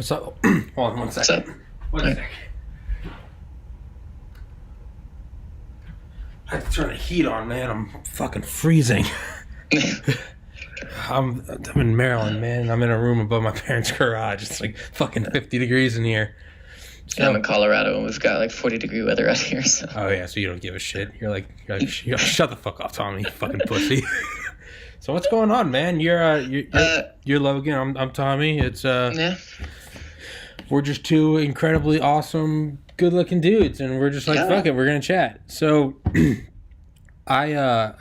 What's up? Hold on one second. What's up? One second. I have to turn the heat on, man. I'm fucking freezing. I'm in Maryland, man. I'm in a room above my parents' garage. It's like fucking 50 degrees in here. So, I'm in Colorado, and we've got like 40-degree weather out here. So. Oh yeah, so you don't give a shit. You're like shut the fuck up, Tommy. You fucking pussy. So what's going on, man? You're Logan. I'm Tommy. It's Yeah. We're just two incredibly awesome, good-looking dudes, and we're just like, fuck it, we're gonna chat. So, I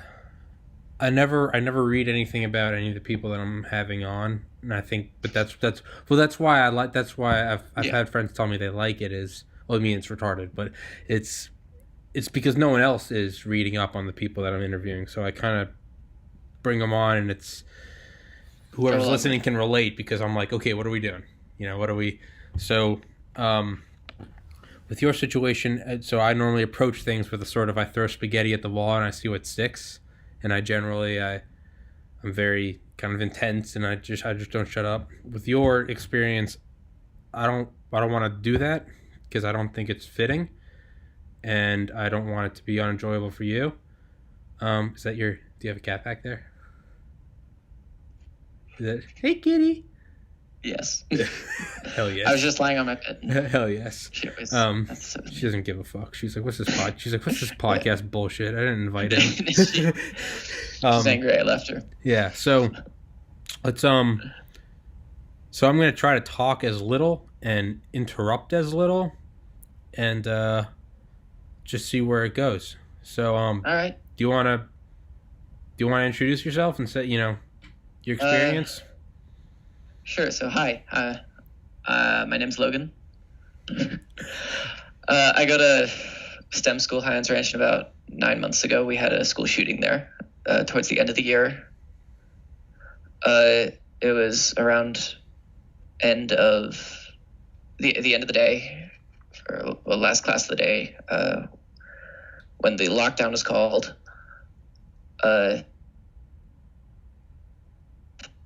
never read anything about any of the people that I'm having on, and I think, but that's why I've had friends tell me they like it. I mean, it's retarded, but it's because no one else is reading up on the people that I'm interviewing, so I kind of bring them on, and it's whoever's listening can relate, because I'm like, okay, what are we doing? What are we? So, with your situation, so I normally approach things with a sort of, I throw spaghetti at the wall and I see what sticks, and I'm very kind of intense, and I just don't shut up. With your experience, I don't want to do that, because I don't think it's fitting, and I don't want it to be unenjoyable for you. Do you have a cat back there? Hey, kitty. Yes. Hell yes. I was just lying on my bed. Hell yes. She doesn't give a fuck. She's like, what's this podcast bullshit? I didn't invite him. She's angry I left her. Yeah, so let's so I'm gonna try to talk as little and interrupt as little, and just see where it goes. So all right. Do you wanna introduce yourself and say, your experience? Sure. So, hi. My name's Logan. I go to STEM school, Highlands Ranch, and about 9 months ago, we had a school shooting there towards the end of the year. It was around the end of the day, or last class of the day, when the lockdown was called.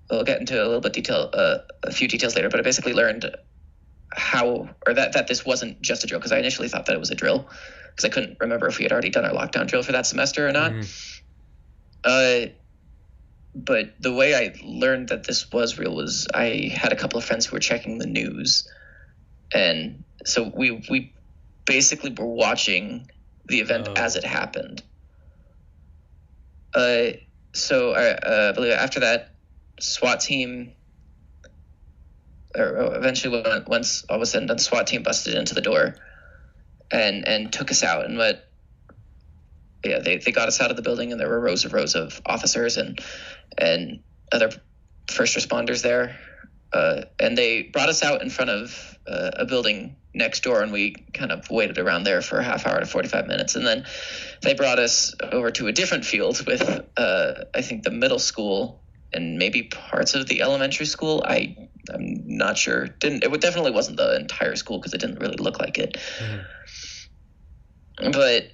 We'll get into a little bit a few details later, but I basically learned that this wasn't just a drill, because I initially thought that it was a drill, because I couldn't remember if we had already done our lockdown drill for that semester or not. Mm-hmm. But the way I learned that this was real was I had a couple of friends who were checking the news, and so we basically were watching the event as it happened. So I believe after that, SWAT team, or eventually once all was said and done, SWAT team busted into the door and took us out. And they got us out of the building, and there were rows of officers and other first responders there. And they brought us out in front of a building next door, and we kind of waited around there for a half hour to 45 minutes. And then they brought us over to a different field with, I think, the middle school and maybe parts of the elementary school. I'm not sure. It definitely wasn't the entire school, because it didn't really look like it. Mm-hmm. But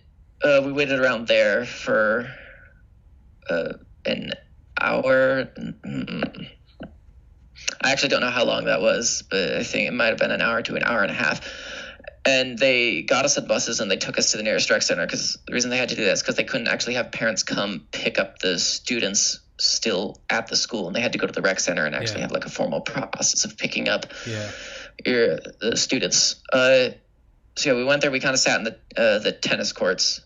we waited around there for an hour. I actually don't know how long that was, but I think it might have been an hour to an hour and a half. And they got us at buses, and they took us to the nearest rec center, because the reason they had to do that is because they couldn't actually have parents come pick up the students still at the school, and they had to go to the rec center and actually have like a formal process of picking up the students. So we went there. We kind of sat in the tennis courts,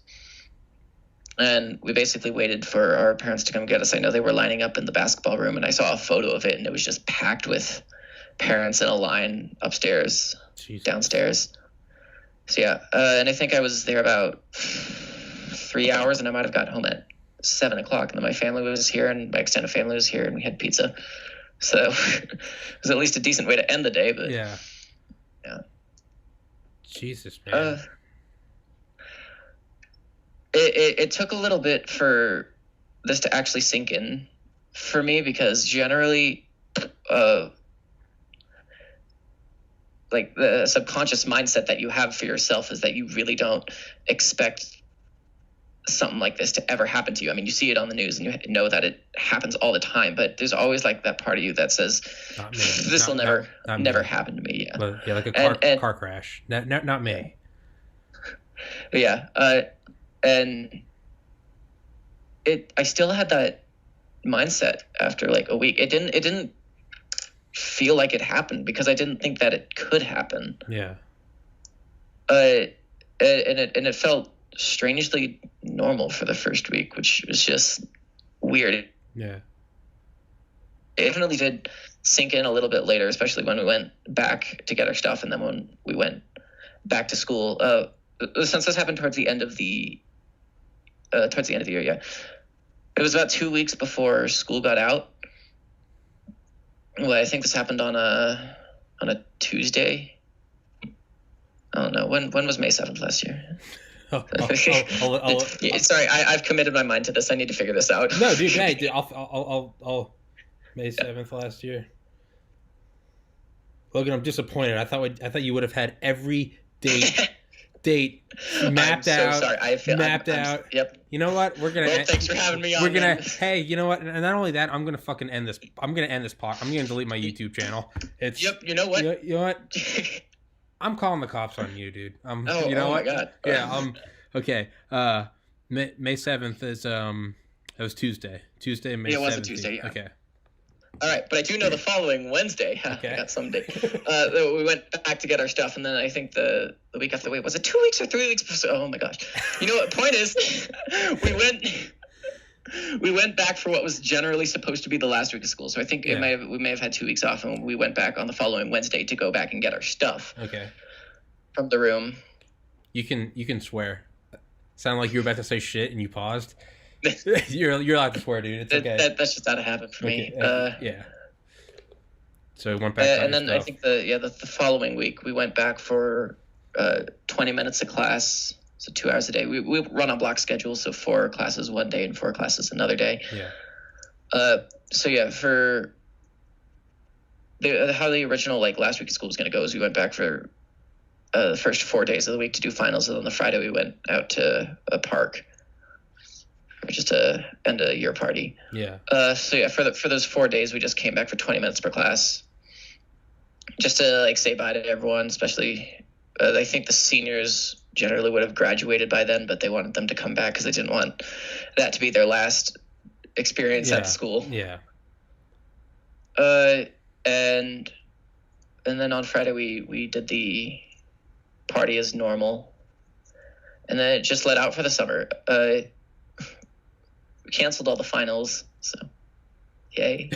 and we basically waited for our parents to come get us. I know they were lining up in the basketball room, and I saw a photo of it, and it was just packed with parents in a line upstairs, downstairs. So and I think I was there about 3 hours, and I might have got home at 7 o'clock, and then my family was here, and my extended family was here, and we had pizza. So it was at least a decent way to end the day. But yeah. Jesus, man. It took a little bit for this to actually sink in for me, because generally, like the subconscious mindset that you have for yourself is that you really don't expect something like this to ever happen to you. I mean, you see it on the news and you know that it happens all the time, but there's always like that part of you that says, this will never happen to me. Yeah. Yeah, like a car crash. Not me. Yeah. And I still had that mindset after like a week. It didn't feel like it happened because I didn't think that it could happen. Yeah. And it felt strangely normal for the first week, which was just weird. Yeah. It definitely did sink in a little bit later, especially when we went back to get our stuff, and then when we went back to school. Since this happened towards the end of the year, yeah. It was about 2 weeks before school got out. Well, I think this happened on a Tuesday. I don't know. When was May 7th last year? Sorry, I've committed my mind to this. I need to figure this out. No, dude. Hey, dude, I'll May 7th last year. Logan, I'm disappointed. I thought you would have had every date mapped out. I'm so sorry. Mapped out. Yep. You know what? We're gonna. Well, thanks for having me on. We're gonna. Hey, you know what? And not only that, I'm gonna fucking end this. I'm gonna end this part. I'm gonna delete my YouTube channel. It's. Yep. You know what? You know what? I'm calling the cops on you, dude. Oh, you know my what? God. Yeah. Okay. May 7th is it was Tuesday. Tuesday, May 7th. Yeah, it was a Tuesday. Yeah. Okay. All right, but I do know the following Wednesday. Okay. I got some date. We went back to get our stuff, and then I think the week after. Wait, was it 2 weeks or 3 weeks before? Oh my gosh! You know what? Point is, we went back for what was generally supposed to be the last week of school. So I think we may have had 2 weeks off, and we went back on the following Wednesday to go back and get our stuff. Okay. From the room. You can swear. Sound like you were about to say shit and you paused. You're allowed to swear, dude. It's okay. That's just out of habit for me. Yeah. So we went back. And then stuff. I think the following week we went back for 20 minutes of class, so 2 hours a day. We run on block schedule, so 4 classes one day and 4 classes another day. Yeah. So yeah, for how the original like last week of school was going to go is we went back for the first 4 days of the week to do finals, and then the Friday we went out to a park. Just to end a year party. Yeah. So yeah, for those 4 days, we just came back for 20 minutes per class, just to like say bye to everyone. Especially, I think the seniors generally would have graduated by then, but they wanted them to come back because they didn't want that to be their last experience at school. Yeah. And then on Friday we did the party as normal, and then it just let out for the summer. We canceled all the finals, so yay.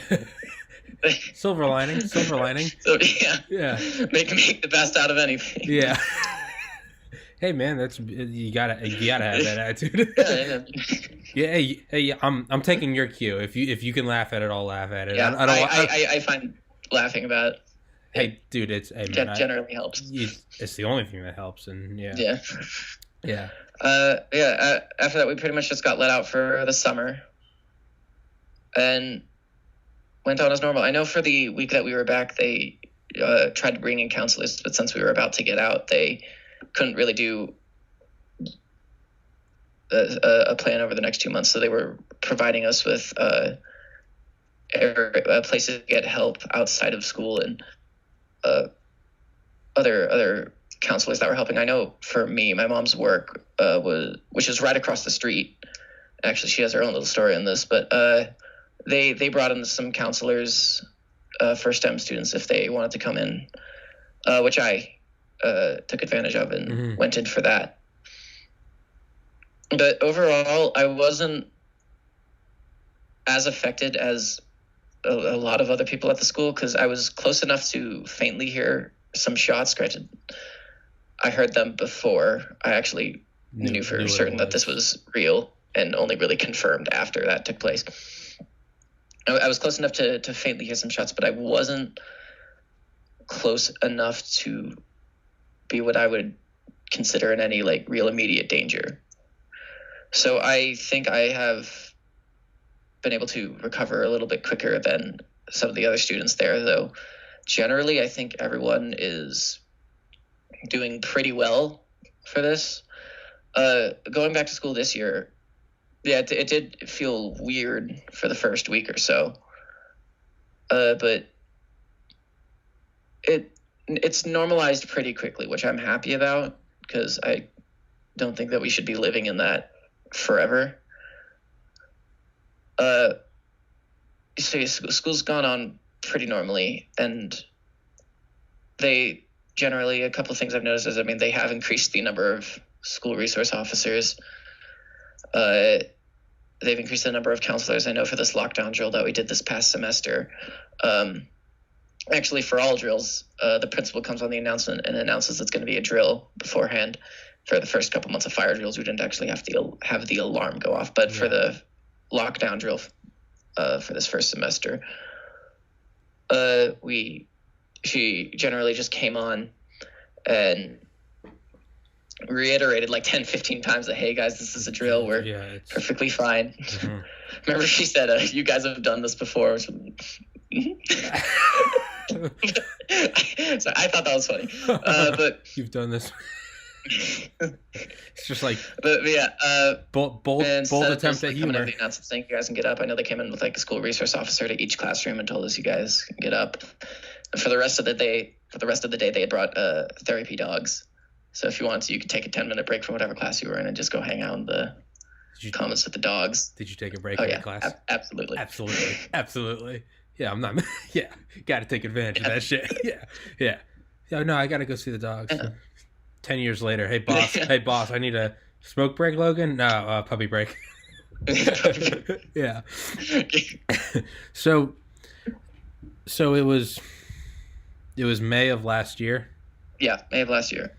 Silver lining. So yeah. Make the best out of anything. Yeah. Hey man, you gotta have that attitude. Yeah. I'm taking your cue. If you can laugh at it, I'll laugh at it. Yeah, I find laughing about it. Hey, dude, it's generally helps. It's the only thing that helps, and yeah. After that, we pretty much just got let out for the summer and went on as normal. I know for the week that we were back, they tried to bring in counselors, but since we were about to get out, they couldn't really do a plan over the next 2 months. So they were providing us with places to get help outside of school and other counselors that were helping. I know for me, my mom's work which is right across the street. Actually, she has her own little story on this, but they brought in some counselors for STEM students if they wanted to come in, which I took advantage of and went in for that. But overall, I wasn't as affected as a lot of other people at the school because I was close enough to faintly hear some shots. Granted, I heard them before I actually knew for certain that this was real, and only really confirmed after that took place. I was close enough to faintly hear some shots, but I wasn't close enough to be what I would consider in any like real immediate danger. So I think I have been able to recover a little bit quicker than some of the other students there, though generally I think everyone is doing pretty well for this. Going back to school this year, Yeah, it did feel weird for the first week or so. But it's normalized pretty quickly, which I'm happy about, because I don't think that we should be living in that forever. So school's gone on pretty normally, and they generally, a couple of things I've noticed is, they have increased the number of school resource officers. They've increased the number of counselors. I know for this lockdown drill that we did this past semester, actually for all drills, the principal comes on the announcement and announces it's going to be a drill beforehand. For the first couple months of fire drills, we didn't actually have to have the alarm go off, but for the lockdown drill for this first semester, she generally just came on and reiterated like 10-15 times that, hey guys, this is a drill, we're perfectly fine. Mm-hmm. Remember she said, you guys have done this before. So I thought that was funny. But you've done this. It's just like, but yeah, bold attempt at humor. The announcement saying you guys can get up. I know they came in with like a school resource officer to each classroom and told us you guys can get up. And for the rest of the day, they had brought therapy dogs. So if you want to, you could take a 10-minute break from whatever class you were in and just go hang out in the commons with the dogs. Did you take a break in your class? Absolutely. Yeah, I'm not. Yeah, got to take advantage of that shit. Yeah. No, I got to go see the dogs. Yeah. 10 years later, hey boss, I need a smoke break, Logan. No, puppy break. Yeah. So it was May of last year. Yeah, May of last year.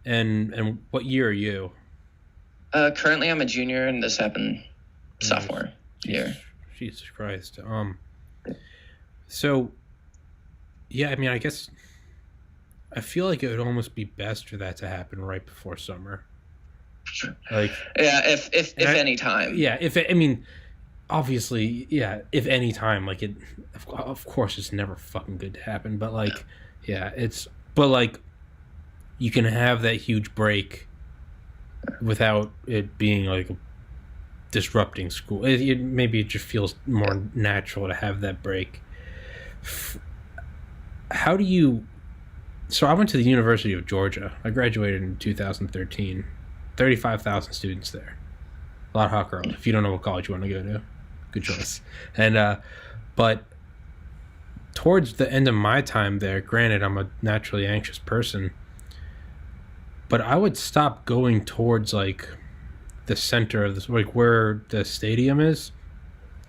And what year are you? Currently I'm a junior, and this happened sophomore year. Jesus Christ. So yeah, I guess I feel like it would almost be best for that to happen right before summer. Like, yeah, if any time. Yeah, obviously, yeah, if any time, like it, of course, it's never fucking good to happen. But like, yeah, you can have that huge break without it being like disrupting school. Maybe it just feels more natural to have that break. How do you? So I went to the University of Georgia. I graduated in 2013. 35,000 students there. A lot of hot girls. If you don't know what college you want to go to, good choice. And but towards the end of my time there, granted I'm a naturally anxious person, but I would stop going towards like the center of this, like where the stadium is,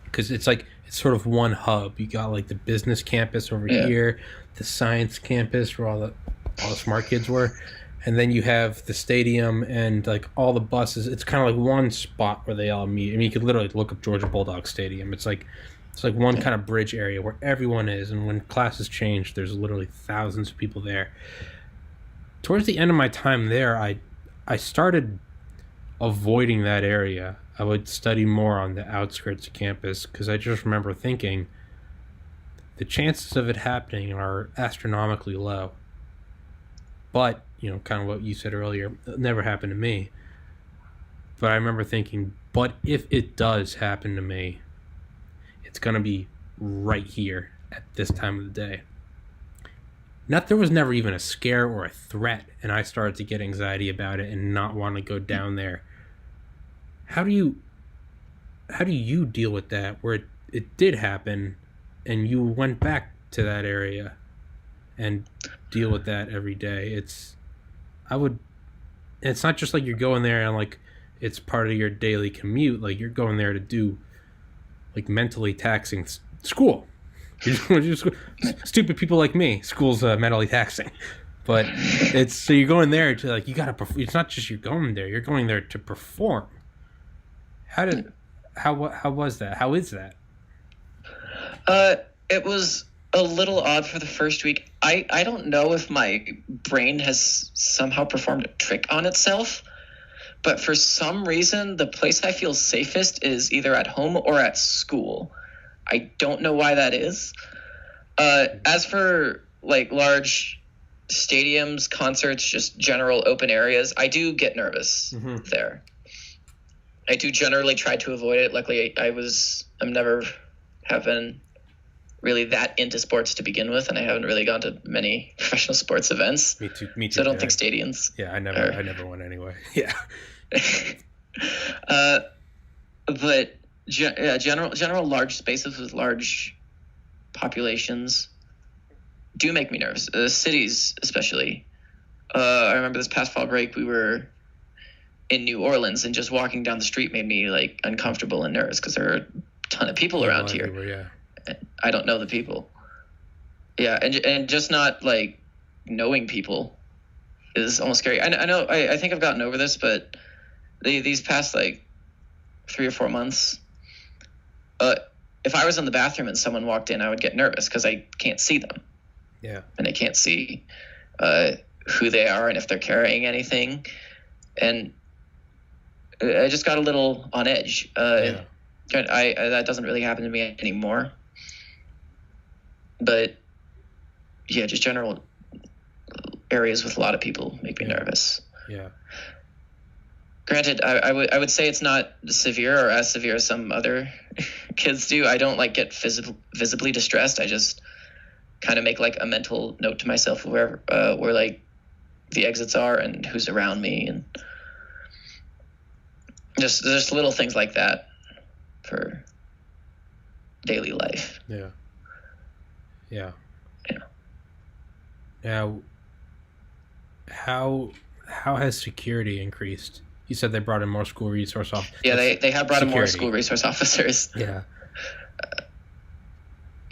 because it's sort of one hub. You got like the business campus over here, the science campus where all the smart kids were, and then you have the stadium and like all the buses. It's kind of like one spot where they all meet. You could literally look up Georgia Bulldog Stadium. It's like one kind of bridge area where everyone is, and when classes change, there's literally thousands of people there. Towards the end of my time there, I started avoiding that area. I would study more on the outskirts of campus because I just remember thinking the chances of it happening are astronomically low. But, kind of what you said earlier, it never happened to me. But I remember thinking, but if it does happen to me, it's going to be right here at this time of the day. There was never even a scare or a threat, and I started to get anxiety about it and not want to go down there. How do you deal with that, where it did happen and you went back to that area and deal with that every day? It's not just like you're going there and like it's part of your daily commute. Like you're going there to do like mentally taxing school. Stupid people like me, school's mentally taxing. But so you're going there to like, you gotta it's not just you're going there to perform. How was that? How is that? It was a little odd for the first week. I don't know if my brain has somehow performed a trick on itself, but for some reason, the place I feel safest is either at home or at school. I don't know why that is. As for like large stadiums, concerts, just general open areas, I do get nervous there. I do generally try to avoid it. Luckily, I'm never have been really that into sports to begin with, and I haven't really gone to many professional sports events. Me too. So I don't think stadiums. Yeah, I never went anyway. Yeah. But general large spaces with large populations do make me nervous. Cities, especially. I remember this past fall break, we were in New Orleans, and just walking down the street made me like uncomfortable and nervous because there are a ton of people around here. Yeah. I don't know the people. Yeah, and just not like knowing people is almost scary. I know. I think I've gotten over this, but these past like 3 or 4 months, if I was in the bathroom and someone walked in, I would get nervous because I can't see them. Yeah, and I can't see who they are and if they're carrying anything, and I just got a little on edge. I that doesn't really happen to me anymore. But yeah, just general areas with a lot of people make me nervous. Yeah. Granted, I would say it's not severe or as severe as some other kids do. I don't like get visibly distressed. I just kind of make like a mental note to myself where like the exits are and who's around me, and just little things like that for daily life. Yeah. Yeah. Now, how has security increased? You said they brought in more school resource officers. Yeah, they have brought in more school resource officers. Yeah.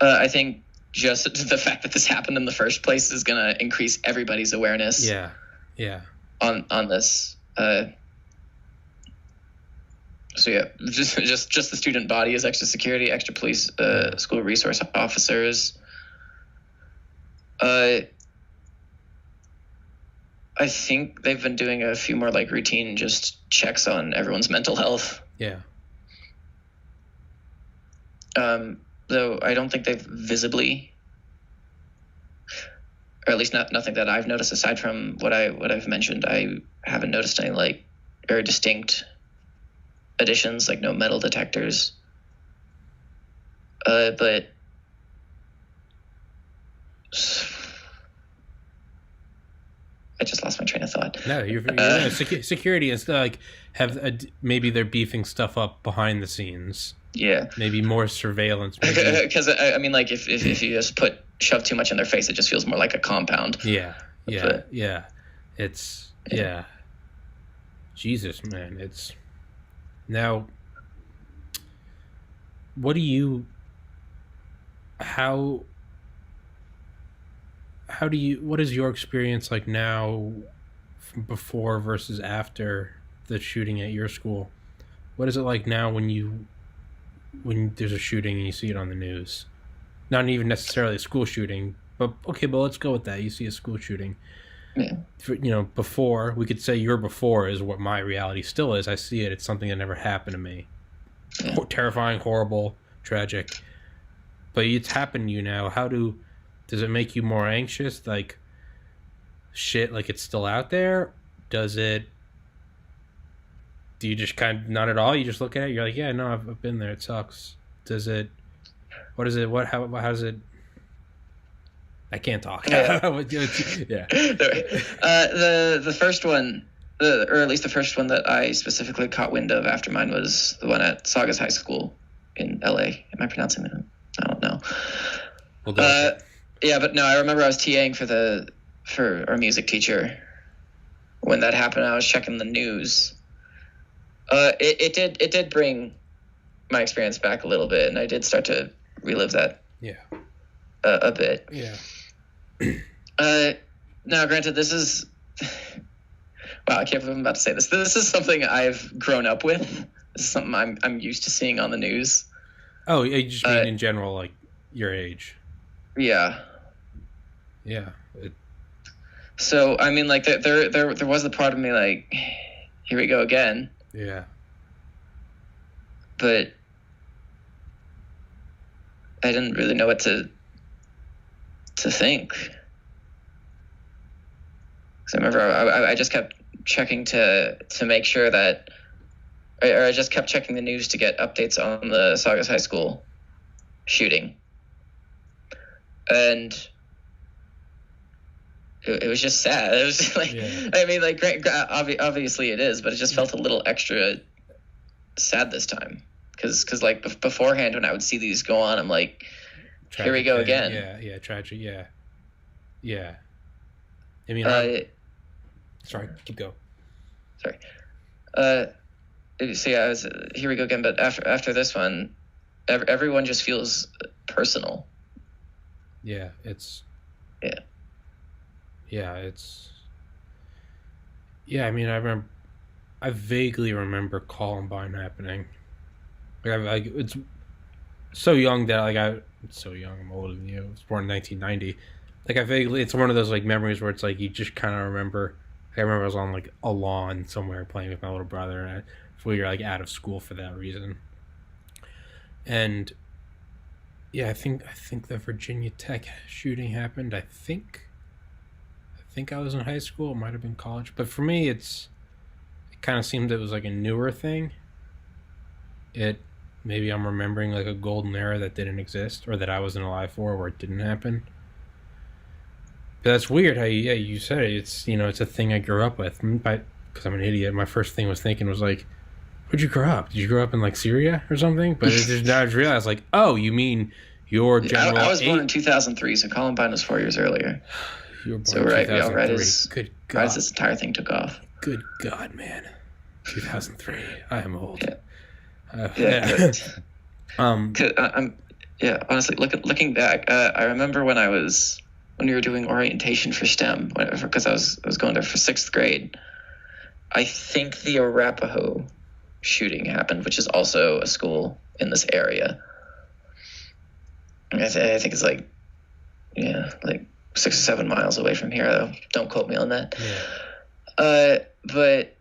I think just the fact that this happened in the first place is going to increase everybody's awareness. Yeah. Yeah. On this. So yeah, just the student body is extra security, extra police, school resource officers. I think they've been doing a few more like routine just checks on everyone's mental health. Yeah. Though I don't think they've visibly, or at least nothing that I've noticed aside from what I've mentioned. I haven't noticed any like very distinct additions, like no metal detectors. But I just lost my train of thought. No, you're security is like maybe they're beefing stuff up behind the scenes. Yeah, maybe more surveillance. Because I mean, like if you just shove too much in their face, it just feels more like a compound. Yeah. It's Jesus, man. It's now. What is your experience like now, before versus after the shooting at your school? What is it like now when there's a shooting and you see it on the news? Not even necessarily a school shooting, but let's go with that. You see a school shooting. Yeah. Before, we could say your before is what my reality still is. I see it. It's something that never happened to me. Yeah. Terrifying, horrible, tragic. But it's happened to you now. Does it make you more anxious? Like, shit, like it's still out there? Do you just kind of, not at all? You just look at it, you're like, yeah, no, I've been there. It sucks. How does it, I can't talk. Yeah. Yeah. The first one, or at least the first one that I specifically caught wind of after mine was the one at Saugus High School in LA. Am I pronouncing that? I don't know. We'll go yeah, but no, I remember I was TAing for our music teacher when that happened. I was checking the news. It did bring my experience back a little bit, and I did start to relive that. Yeah. A bit. Yeah. Now, granted, this is wow. I can't believe I'm about to say this. This is something I've grown up with. This is something I'm used to seeing on the news. Oh, you just mean in general, like your age. Yeah. Yeah. So I mean, like there was the part of me like, here we go again. Yeah. But I didn't really know what to think. Because I remember I just kept checking to make sure that or I just kept checking the news to get updates on the Saugus High School shooting. And it was just sad. It was like, I mean, like, obviously it is, but it just felt a little extra sad this time. Because like, beforehand, when I would see these go on, I'm like, tragic, here we go again. Tragic, yeah. I mean, sorry, keep going. Sorry. So yeah, here we go again. But after this one, everyone just feels personal. Yeah, it's. Yeah, I mean, I vaguely remember Columbine happening. Like, it's so young that I'm older than you. I was born in 1990. Like, it's one of those like memories where it's like you just kind of remember. I remember I was on like a lawn somewhere playing with my little brother, and we were like out of school for that reason. And yeah, I think the Virginia Tech shooting happened. I think I was in high school. It might have been college, but for me, it kind of seemed it was like a newer thing. Maybe I'm remembering like a golden era that didn't exist, or that I wasn't alive for, where it didn't happen. But that's weird how you said it. It's it's a thing I grew up with. Because I'm an idiot, my first thing was thinking was like, where'd you grow up? Did you grow up in like Syria or something? But now I just realized like, oh, you mean your general? I was born in 2003, so Columbine was 4 years earlier. You were born so in right 2003. right as Good God. This entire thing took off. Good God, man. 2003. I am old. Honestly, looking back, I remember when we were doing orientation for STEM, because I was going there for 6th grade. I think the Arapahoe shooting happened, which is also a school in this area. I think it's like 6 or 7 miles away from here, though. Don't quote me on that. But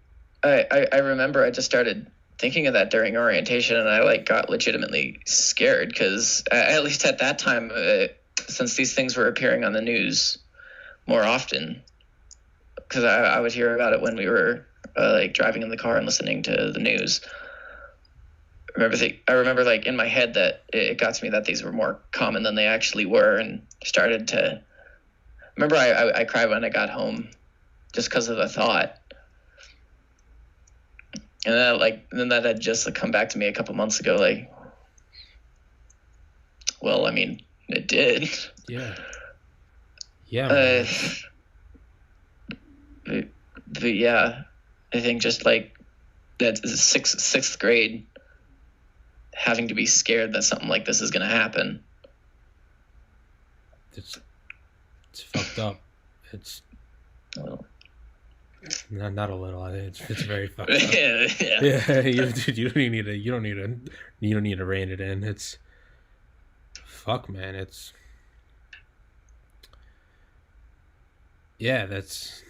I remember I just started thinking of that during orientation, and I like got legitimately scared because at least at that time, since these things were appearing on the news more often, because I would hear about it when we were like driving in the car and listening to the news. I remember like in my head that it got to me that these were more common than they actually were, and started to remember I cried when I got home just because of the thought. And then that had just come back to me a couple months ago. Like, well, I mean, it did. Yeah. But yeah, I think just like that sixth grade, having to be scared that something like this is going to happen. It's fucked up. It's. Not a little. I think it's very fucked up. Yeah. You don't need to rein it in. It's fuck, man. It's that's.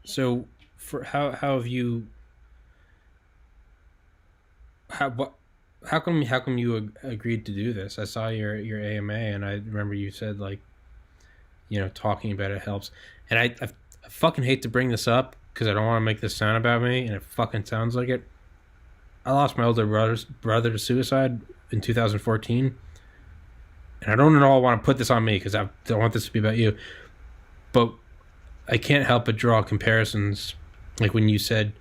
So, for how have you? How come you agreed to do this? I saw your AMA, and I remember you said like, talking about it helps. And I fucking hate to bring this up because I don't want to make this sound about me, and it fucking sounds like it. I lost my older brother to suicide in 2014, and I don't at all want to put this on me because I don't want this to be about you. But I can't help but draw comparisons, like when you said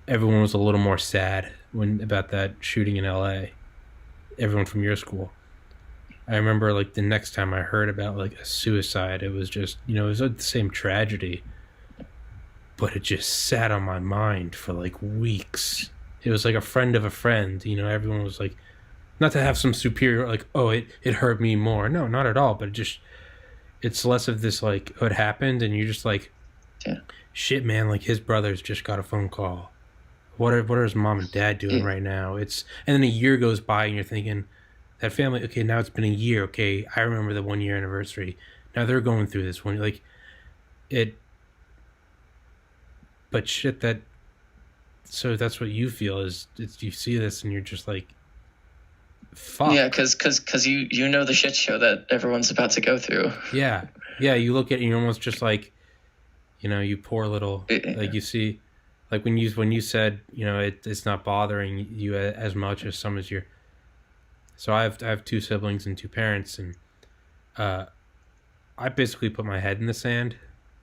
everyone was a little more sad about that shooting in LA. Everyone from your school. I remember like the next time I heard about like a suicide, it was just, it was like the same tragedy, but it just sat on my mind for like weeks. It was like a friend of a friend, everyone was like, not to have some superior, like, oh, it hurt me more. No, not at all. But it's less of this like, oh, it happened. And you're just like, shit, man, like his brother's just got a phone call. What are his mom and dad doing right now? And then a year goes by and you're thinking, that family, okay, now it's been a year. Okay, I remember the 1 year anniversary. Now they're going through this one. Like, but shit, so that's what you feel is, you see this and you're just like, fuck. Yeah, because you know the shit show that everyone's about to go through. Yeah, you look at it and you're almost just like, you poor little, like you see, like when you said, you know, it's not bothering you as much as some as your. So I have two siblings and two parents, and I basically put my head in the sand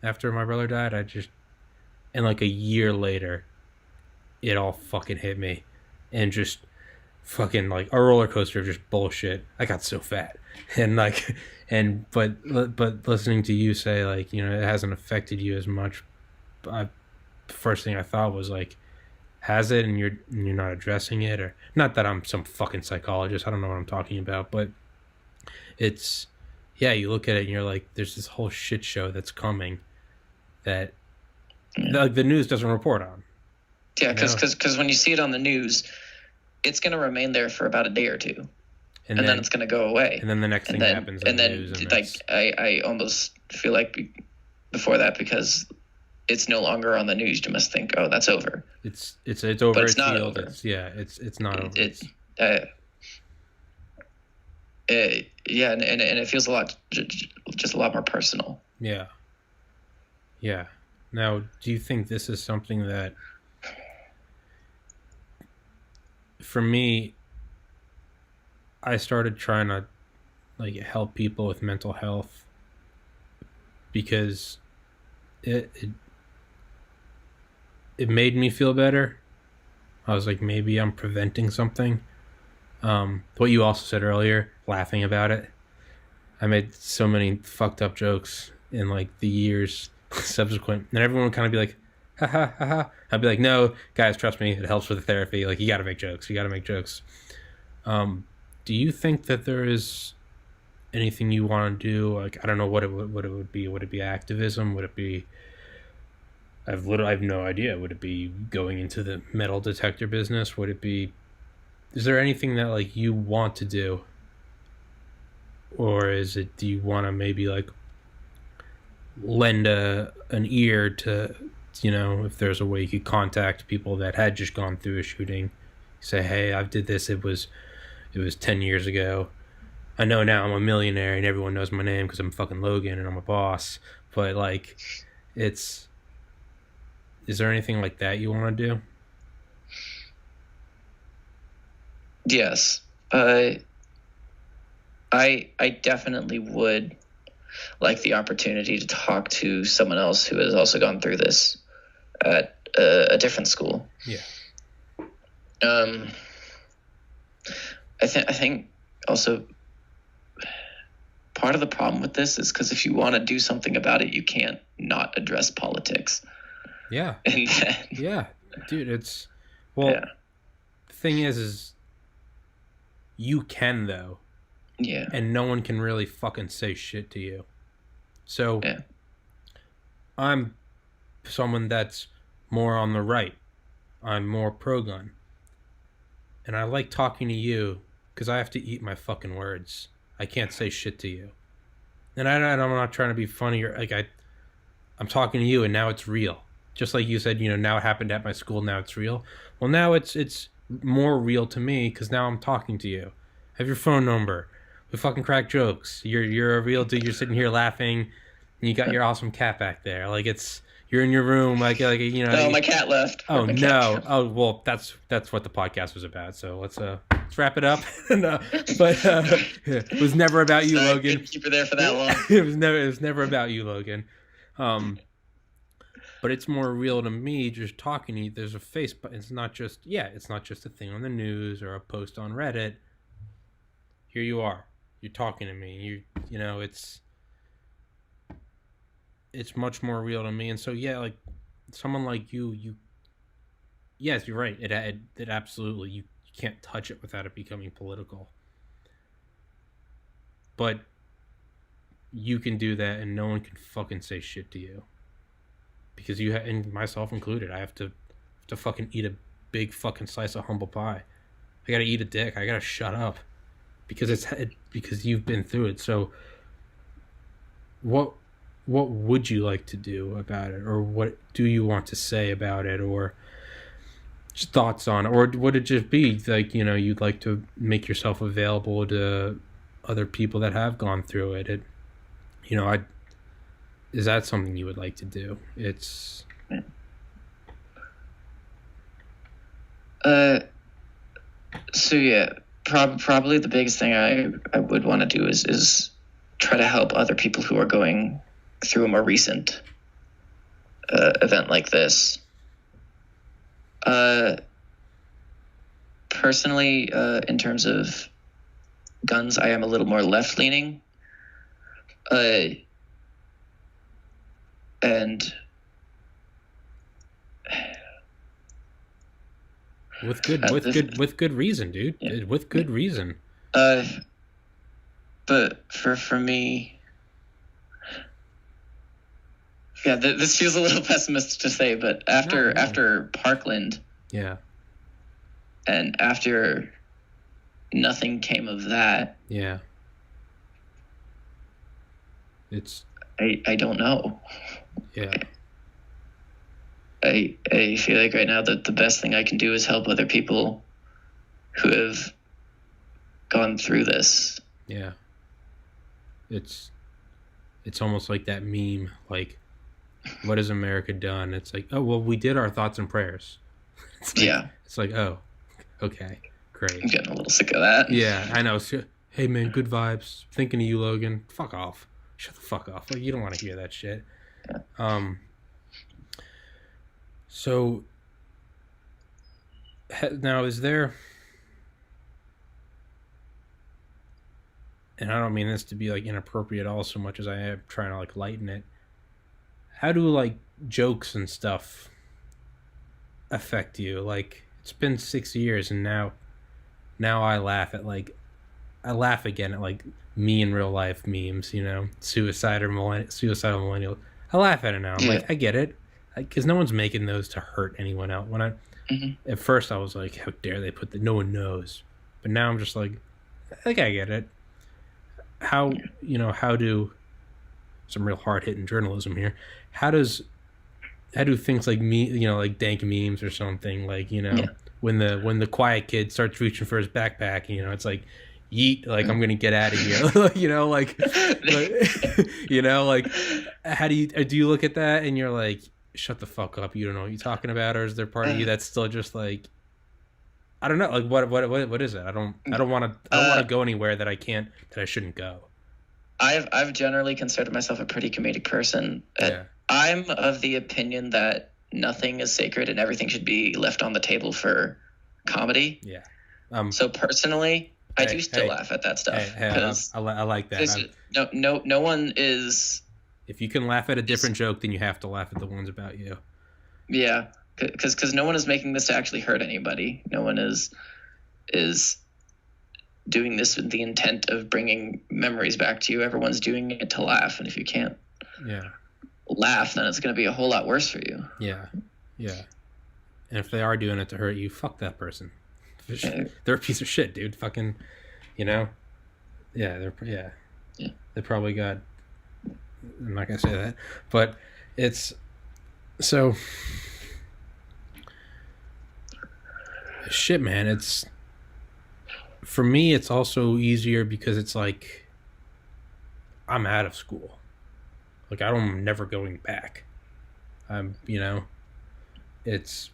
after my brother died. And like a year later, it all fucking hit me, and just fucking like a roller coaster of just bullshit. I got so fat, and like, but listening to you say, like, you know, it hasn't affected you as much. First thing I thought was like, has it, and you're not addressing it, or not that I'm some fucking psychologist. I don't know what I'm talking about, but it's, yeah, you look at it and you're like, there's this whole shit show that's coming that the news doesn't report on. Yeah, because when you see it on the news, it's going to remain there for about a day or two, and then it's going to go away. And then the next thing happens. And then, like, I almost feel like before that, because it's no longer on the news, you must think, oh, that's over. It's over. But it's not over. It's not over. Yeah, and it feels a lot, just a lot more personal. Yeah. Yeah. Now, do you think this is something that, for me, I started trying to like help people with mental health because it made me feel better. I was like, maybe I'm preventing something. What you also said earlier, laughing about it. I made so many fucked up jokes in like the years subsequent, and everyone would kind of be like, ha ha ha ha. I'd be like, no, guys, trust me, it helps with the therapy. Like, you got to make jokes. Do you think that there is anything you want to do? Like, I don't know what it would be. Would it be activism? Would it be? I have no idea. Would it be going into the metal detector business? Would it be? Is there anything that like you want to do? Or is it, do you want to maybe like lend an ear to, you know, if there's a way you could contact people that had just gone through a shooting, say, hey, I did this. It was 10 years ago. I know now I'm a millionaire and everyone knows my name because I'm fucking Logan and I'm a boss. But like, is there anything like that you want to do? Yes. I definitely would like the opportunity to talk to someone else who has also gone through this at a different school. Yeah. I think also part of the problem with this is because if you want to do something about it, you can't not address politics. Yeah. And then, yeah, dude, it's, well, yeah. The thing is you can though. Yeah. And no one can really fucking say shit to you. So yeah. I'm someone that's more on the right. I'm more pro-gun. And I like talking to you because I have to eat my fucking words. I can't say shit to you. And I'm not trying to be funny or like I'm talking to you and now it's real. Just like you said, you know, now it happened at my school, now it's real. Well, now it's more real to me because now I'm talking to you. I have your phone number. We fucking crack jokes. You're a real dude. You're sitting here laughing, and you got your awesome cat back there. Like you're in your room, like you know. No, my cat left. Oh no! Oh well, that's what the podcast was about. So let's wrap it up. It was never about you, Logan. Keep her there for that long. It was never about you, Logan. But it's more real to me just talking to you. There's a face, but it's not just a thing on the news or a post on Reddit. Here you are. You're talking to me. You know, it's much more real to me. And so, yeah, like someone like you, yes, you're right. It absolutely, you can't touch it without it becoming political. But you can do that and no one can fucking say shit to you. Because and myself included, I have to fucking eat a big fucking slice of humble pie. I gotta eat a dick. I gotta shut up. Because because you've been through it. So what would you like to do about it, or what do you want to say about it, or just thoughts on it, or would it just be like, you know, you'd like to make yourself available to other people that have gone through it? You know, is that something you would like to do? So yeah, probably the biggest thing I would want to do is try to help other people who are going through a more recent event like this. Personally, in terms of guns, I am a little more left-leaning. And with good reason, dude. Yeah. With good reason. But for me, yeah, this feels a little pessimistic to say, but after Parkland, yeah, and after nothing came of that, yeah, it's I don't know. Yeah. I feel like right now that the best thing I can do is help other people who have gone through this. Yeah. It's almost like that meme, like, what has America done? It's like, oh, well, we did our thoughts and prayers. It's like, oh, okay, great. I'm getting a little sick of that. Yeah, I know. So, hey, man, good vibes. Thinking of you, Logan. Fuck off. Shut the fuck off. Like, you don't want to hear that shit. Yeah. So now is there, and I don't mean this to be like inappropriate at all so much as I am trying to like lighten it, how do like jokes and stuff affect you? Like, it's been 6 years and now I laugh again at like me in real life memes, you know, suicidal millennial. I laugh at it now. I'm like, I get it. Because no one's making those to hurt anyone else. At first I was like, how dare they put no one knows. But now I'm just like I get it. How do some real hard hitting journalism here? How do things like like dank memes or something, like, when the quiet kid starts reaching for his backpack, it's like, yeet, like, I'm gonna get out of here. like how do you look at that and you're like, shut the fuck up, you don't know what you're talking about? Or is there part of you that's still just like, I don't know, like, what is it? I don't want to go anywhere that I shouldn't go. I've generally considered myself a pretty comedic person. Yeah. I'm of the opinion that nothing is sacred and everything should be left on the table for comedy. Yeah. So personally, I do still laugh at that stuff. I like that. No one is. If you can laugh at a different joke, then you have to laugh at the ones about you. Yeah, because no one is making this to actually hurt anybody. No one is doing this with the intent of bringing memories back to you. Everyone's doing it to laugh, and if you can't laugh, then it's going to be a whole lot worse for you. Yeah. And if they are doing it to hurt you, fuck that person. They're a piece of shit, dude. Fucking, Yeah, they probably got. I'm not gonna say that, but it's so shit, man. It's, for me, it's also easier because it's like I'm out of school. Like, I'm never going back. It's,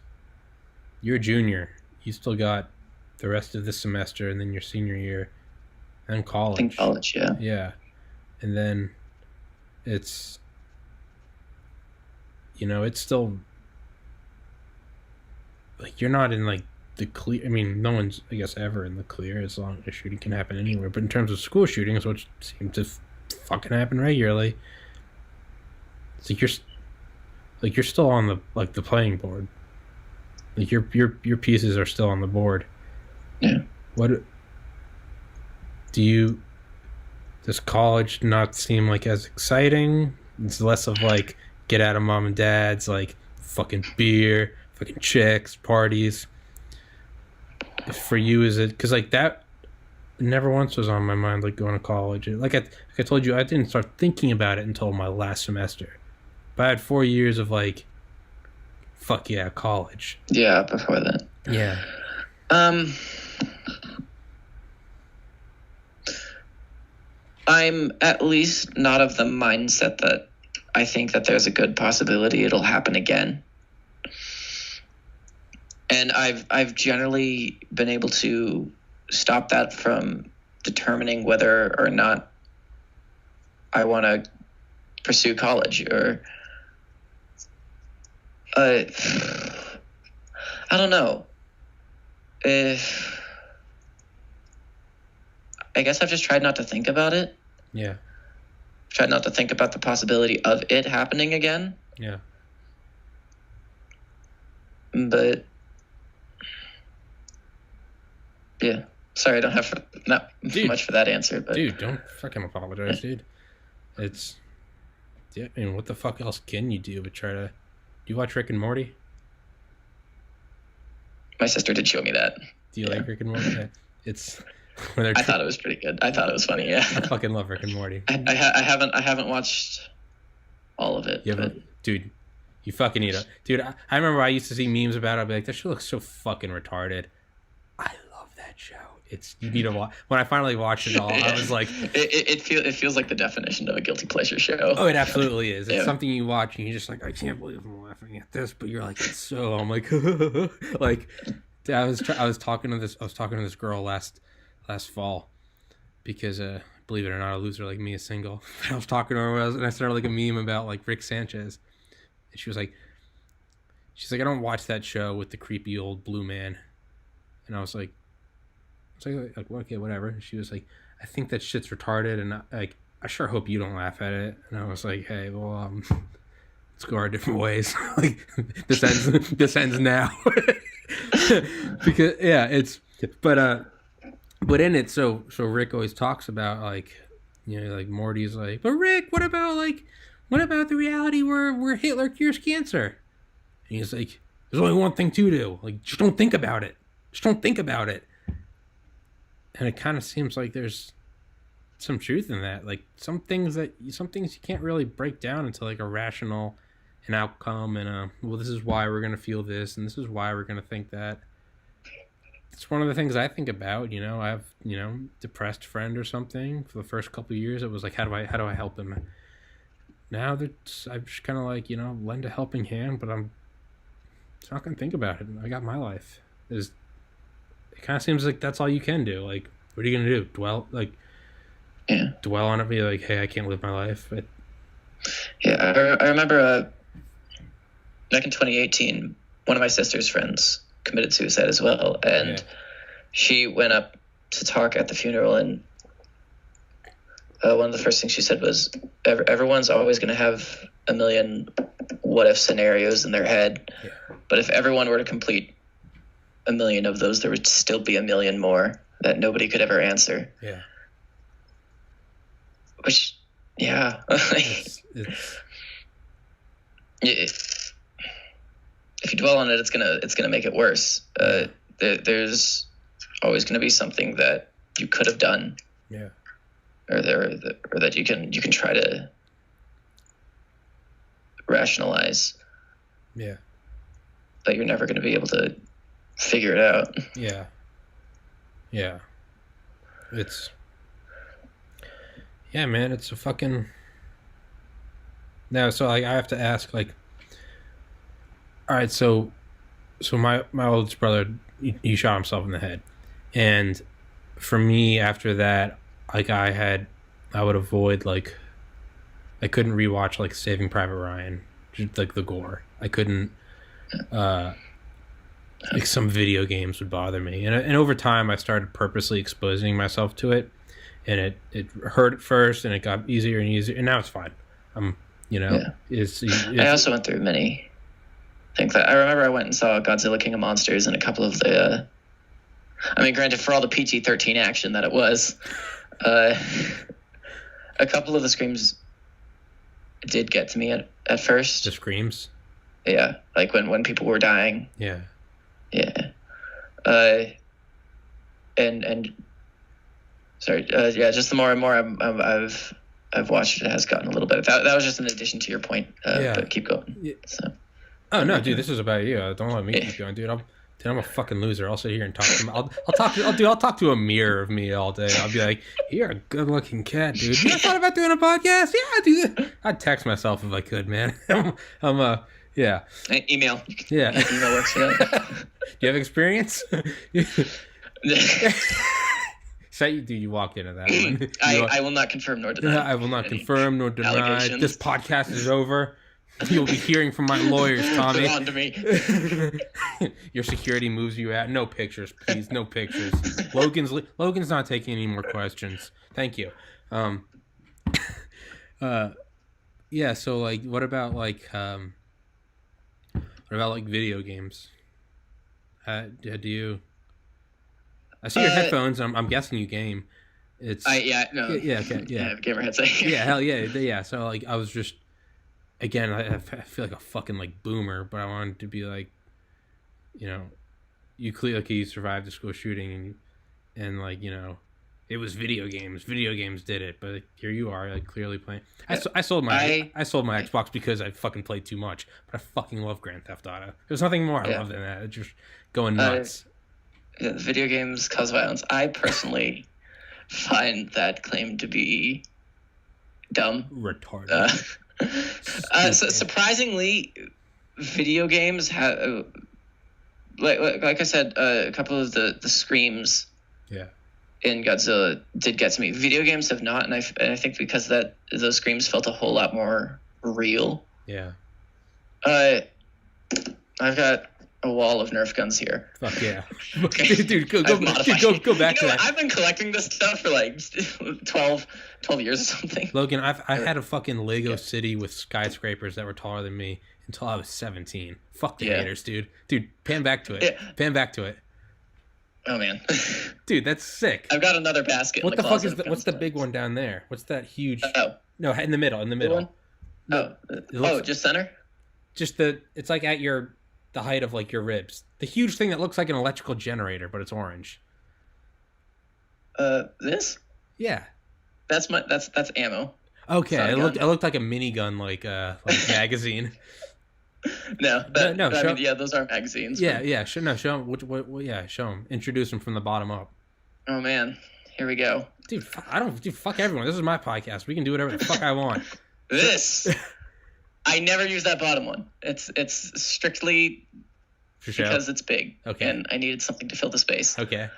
you're a junior. You still got the rest of this semester and then your senior year and college. I think college, yeah. Yeah. And then it's, it's still, like, you're not in, like, the clear. I mean, no one's, I guess, ever in the clear as long as a shooting can happen anywhere. But in terms of school shootings, which seem to fucking happen regularly, it's like you're still on the playing board. Like, your pieces are still on the board. Yeah. Does college not seem like as exciting? It's less of like get out of mom and dad's, like fucking beer, fucking chicks, parties. For you, is it, because like that never once was on my mind, like going to college. Like I told you, I didn't start thinking about it until my last semester. But I had 4 years of like, fuck yeah, college. Yeah, before that. Yeah. I'm at least not of the mindset that I think that there's a good possibility it'll happen again. And I've generally been able to stop that from determining whether or not I want to pursue college or I don't know. I guess I've just tried not to think about it. Yeah. Tried not to think about the possibility of it happening again. Yeah. But yeah. Sorry, I don't have not much for that answer. But dude, don't fucking apologize, dude. It's I mean, what the fuck else can you do but try to? Do you watch Rick and Morty? My sister did show me that. Do you like Rick and Morty? Yeah. It's. I thought it was pretty good. I thought it was funny. Yeah. I fucking love Rick and Morty. I haven't watched all of it. Dude, you fucking need it, dude. I remember I used to see memes about it. I'd be like, that shit looks so fucking retarded. I love that show. You need to watch. When I finally watched it all, I was like, it feels like the definition of a guilty pleasure show. Oh, it absolutely is. It's something you watch and you're just like, I can't believe I'm laughing at this, but you're like, it's so. I'm like, like, I was talking to this girl last fall because believe it or not, a loser like me is single. I was talking to her and I started like a meme about like Rick Sanchez, and she's like, I don't watch that show with the creepy old blue man, and I was like, okay, whatever. And she was like, I think that shit's retarded, and I sure hope you don't laugh at it. And I was like, hey, well, let's go our different ways. Like this ends now. Because but in it, so Rick always talks about like, you know, like Morty's like, but Rick, what about the reality where Hitler cures cancer? And he's like, there's only one thing to do. Like, just don't think about it. And it kind of seems like there's some truth in that. Like some things you can't really break down into like a rational an outcome and well, this is why we're going to feel this and this is why we're going to think that. It's one of the things I think about, you know. I have, you know, depressed friend or something. For the first couple of years, it was like, how do I help him? Now I'm just kind of like, you know, lend a helping hand, but I'm not going to think about it. I got my life. It kind of seems like that's all you can do. Like, what are you going to do? Dwell on it, be like, hey, I can't live my life. I remember back in 2018, one of my sister's friends committed suicide as well, and she went up to talk at the funeral, and one of the first things she said was, everyone's always going to have a million what if scenarios in their head, but if everyone were to complete a million of those, there would still be a million more that nobody could ever answer. Which, if you dwell on it, it's gonna make it worse. There's always gonna be something that you could have done, or that you can try to rationalize, but you're never gonna be able to figure it out. Man, it's a fucking. Now, so like, I have to ask, like, all right, so my oldest brother, he shot himself in the head, and for me, after that, like, I would avoid, like, I couldn't rewatch like Saving Private Ryan, just like the gore. I couldn't. Like, some video games would bother me, and over time I started purposely exposing myself to it, and it hurt at first, and it got easier and easier, and now it's fine. It's I also went through many things. I remember I went and saw Godzilla King of Monsters, and a couple of the granted, for all the PG-13 action that it was, a couple of the screams did get to me at first. The screams? Yeah, like when people were dying. Yeah. And sorry, just the more and more I've watched it, has gotten a little better. That was just an addition to your point. But keep going. Yeah. So. Oh no, dude, this is about you. Don't let me keep going, dude. I'm a fucking loser. I'll sit here and talk to him. I'll talk to a mirror of me all day. I'll be like, you're a good looking cat, dude. You thought about doing a podcast? Yeah, dude. I'd text myself if I could, man. Yeah. Email. Yeah. Email works for that. Do you have experience? So you walked into that one. I will not confirm nor deny. I will not confirm nor deny. Allegations. This podcast is over. You'll be hearing from my lawyers, Tommy. They're on to me. Your security moves you out. No pictures, please. No pictures. Logan's not taking any more questions. Thank you. Yeah. So like, what about video games? Do you? I see your headphones. I'm guessing you game. It's Yeah, okay, I have a gamer headset. Yeah, hell yeah. So like, I was just, again, I feel like a fucking like boomer, but I wanted to be like, you clearly you survived the school shooting, and like, it was video games. Video games did it, but like, here you are, like clearly playing. I sold my Xbox because I fucking played too much, but I fucking love Grand Theft Auto. There's nothing more I love than that. It's just going nuts. Video games cause violence. I personally find that claim to be dumb. Retarded. So surprisingly, video games have, like I said, a couple of the screams in Godzilla did get to me. Video games have not, and I think because that those screams felt a whole lot more real. Yeah. I've got a wall of Nerf guns here. Fuck yeah. Okay. Dude, go back to that. I've been collecting this stuff for like 12 years or something. Logan, I had a fucking Lego city with skyscrapers that were taller than me until I was 17. Fuck the haters, dude. Dude, pan back to it. Yeah. Pan back to it. Oh man. Dude, that's sick. I've got another basket. What the fuck is what's the big one down there? What's that huge? No, in the middle. One? Just center? Just it's like at the height of like your ribs. The huge thing that looks like an electrical generator, but it's orange. This? Yeah. That's ammo. Okay, it looked like a minigun, like magazine. No, those aren't magazines. Yeah. Show them. Show them. Introduce them from the bottom up. Oh man, here we go. Dude, fuck everyone. This is my podcast. We can do whatever the fuck I want. This. I never use that bottom one. It's strictly because it's big. Okay. And I needed something to fill the space. Okay.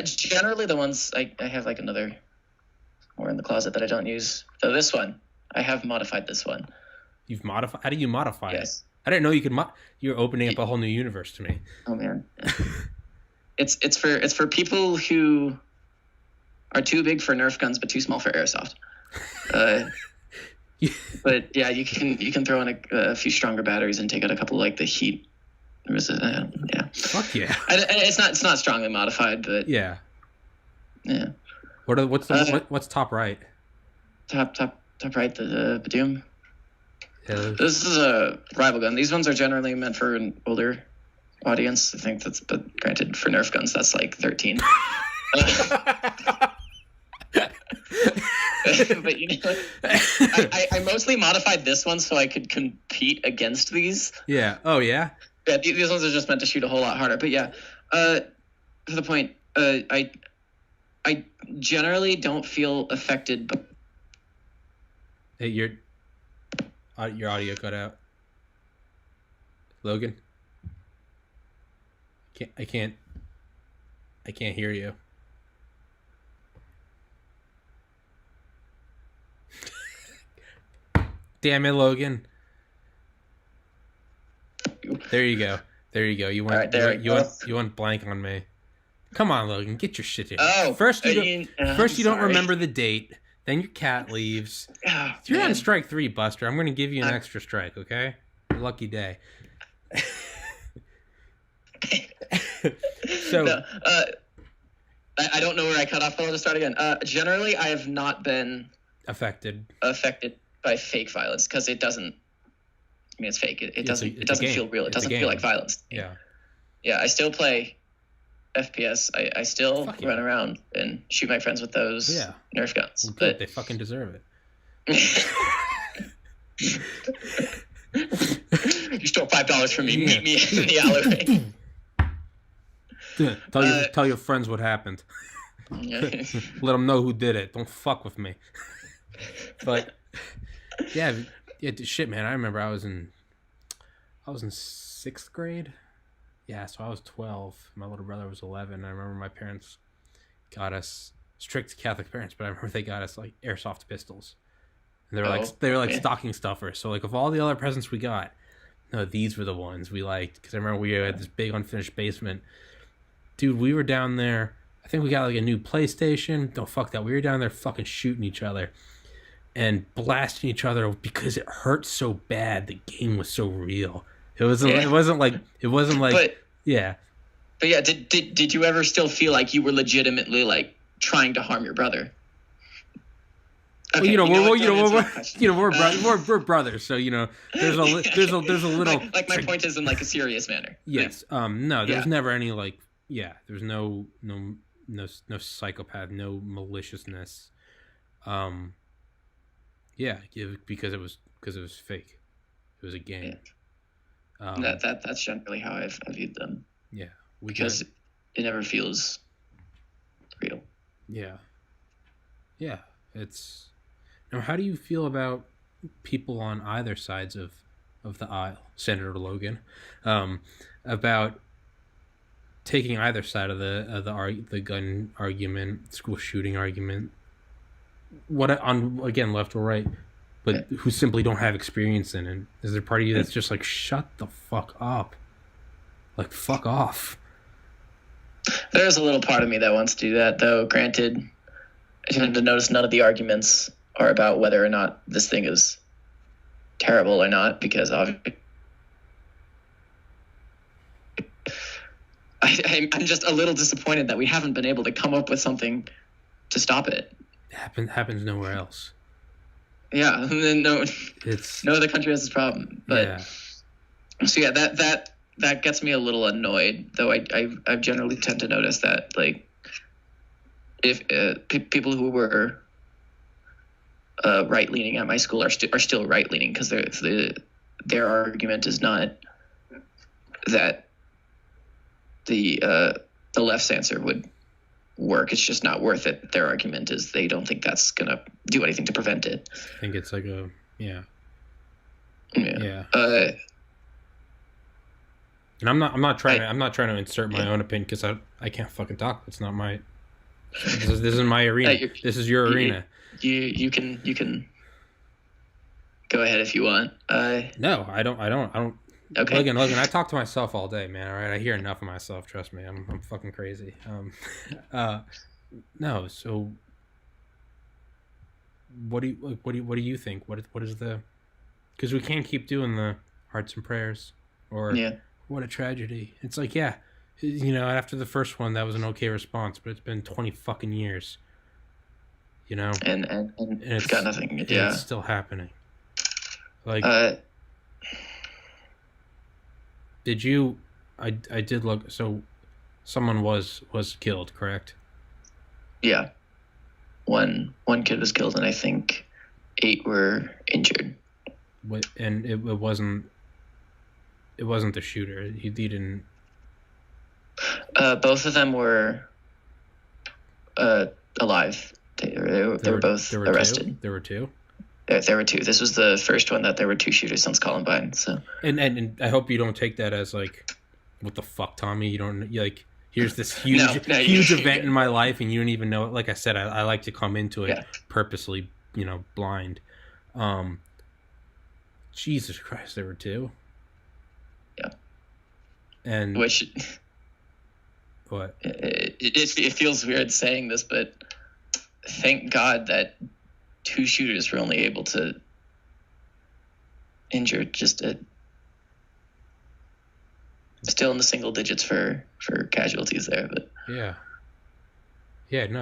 Generally the ones I have like another more in the closet that I don't use. So this one, I have modified this one. You've modified? How do you modify it? Yes. I didn't know you could. You're opening up a whole new universe to me. Oh man. It's for people who are too big for Nerf guns but too small for airsoft. But yeah, you can throw in a few stronger batteries and take out a couple like the heat. Fuck yeah. And it's not strongly modified, but yeah. What's top right? Top right, the Badoom. Yeah. This is a rival gun. These ones are generally meant for an older audience. I think but granted for Nerf guns that's like 13. But I mostly modified this one so I could compete against these. Yeah. Oh yeah. Yeah, these ones are just meant to shoot a whole lot harder. But yeah, to the point, I generally don't feel affected. Hey, your audio cut out. Logan, I can't hear you. Damn it, Logan. There you go. You went you went blank on me. Come on, Logan, get your shit in. Oh, first you don't remember the date, then your cat leaves. Oh, You're on strike 3, Buster. I'm going to give you an extra strike, okay? Lucky day. So no, I don't know where I cut off, but I'll just start again. Generally, I have not been affected by fake violence because it doesn't. I mean, it's fake. It doesn't feel real. It doesn't feel like violence. Yeah. Yeah, I still play FPS. I still run around and shoot my friends with those Nerf guns. Well, but they fucking deserve it. You stole $5 from me. Yeah. Meet me in the alleyway. Tell your friends what happened. Let them know who did it. Don't fuck with me. But yeah, shit, man. I remember I was in I was in 6th grade. Yeah, so I was 12. My little brother was 11. I remember my parents got us strict Catholic parents, but I remember they got us like airsoft pistols. And they were like stocking stuffers. So like of all the other presents we got, no, these were the ones we liked because I remember we had this big unfinished basement. Dude, we were down there. I think we got like a new PlayStation. No, fuck that. We were down there fucking shooting each other and blasting each other because it hurt so bad. The game was so real. It wasn't. It wasn't like. Yeah. But yeah, did you ever still feel like you were legitimately like trying to harm your brother? Okay, we're brothers, so there's a little like my point is in like a serious manner. Yes. No, there's never any like there's no psychopath, no maliciousness. Because it was fake. It was a game. Yeah. That's generally how I've viewed them. Yeah. Because it never feels real. Yeah. Yeah. It's now. How do you feel about people on either sides of the aisle, Senator Logan, about taking either side of the gun argument, school shooting argument? What on again, left or right, but who simply don't have experience in it? Is there part of you that's just like, shut the fuck up, like fuck off? There's a little part of me that wants to do that, though. Granted, I tend to notice none of the arguments are about whether or not this thing is terrible or not, because obviously I'm just a little disappointed that we haven't been able to come up with something to stop it. Happens nowhere else. Yeah, no other country has this problem. But so yeah, that gets me a little annoyed. Though I generally tend to notice that like if people who were right leaning at my school are still right leaning because their argument is not that the left's answer would work. It's just not worth it. Their argument is they don't think that's gonna do anything to prevent it. I think it's like a yeah. And I'm not trying to insert my own opinion because I can't fucking talk. It's not my. This is my arena. This is your arena. You can go ahead if you want. No, I don't. Okay. Logan, I talk to myself all day, man. All right, I hear enough of myself. Trust me, I'm fucking crazy. No. So, what do you think? What is the? Because we can't keep doing the hearts and prayers or what a tragedy. It's like after the first one that was an okay response, but it's been 20 fucking years. And it's got nothing. Yeah, it's still happening. Like. Did you? I did look. So, someone was killed, correct? Yeah, one kid was killed, and I think 8 were injured. And it wasn't the shooter. He didn't. Both of them were alive. They were both arrested. There were 2. There were 2. This was the first one that there were 2 shooters since Columbine. So and I hope you don't take that as like, what the fuck, Tommy? You don't like. Here's this huge event in my life, and you don't even know it. Like I said, I like to come into it purposely, blind. Jesus Christ, there were 2. Yeah. And which. What? It feels weird saying this, but thank God that 2 shooters were only able to injure still in the single digits for casualties there, but no,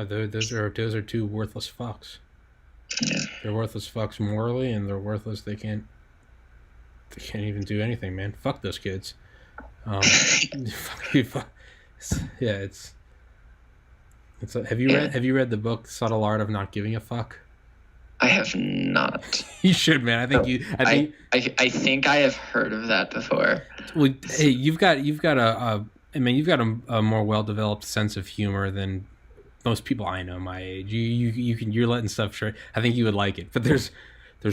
those are 2 worthless fucks. Yeah, they're worthless fucks morally, and they're worthless. They can't even do anything, man. Fuck those kids. It's have you read the book Subtle Art of Not Giving a Fuck? I have not. You should, man. I think I have heard of that before. Well, hey, you've got a more well-developed sense of humor than most people I know my age. You're letting stuff straight. I think you would like it. But there's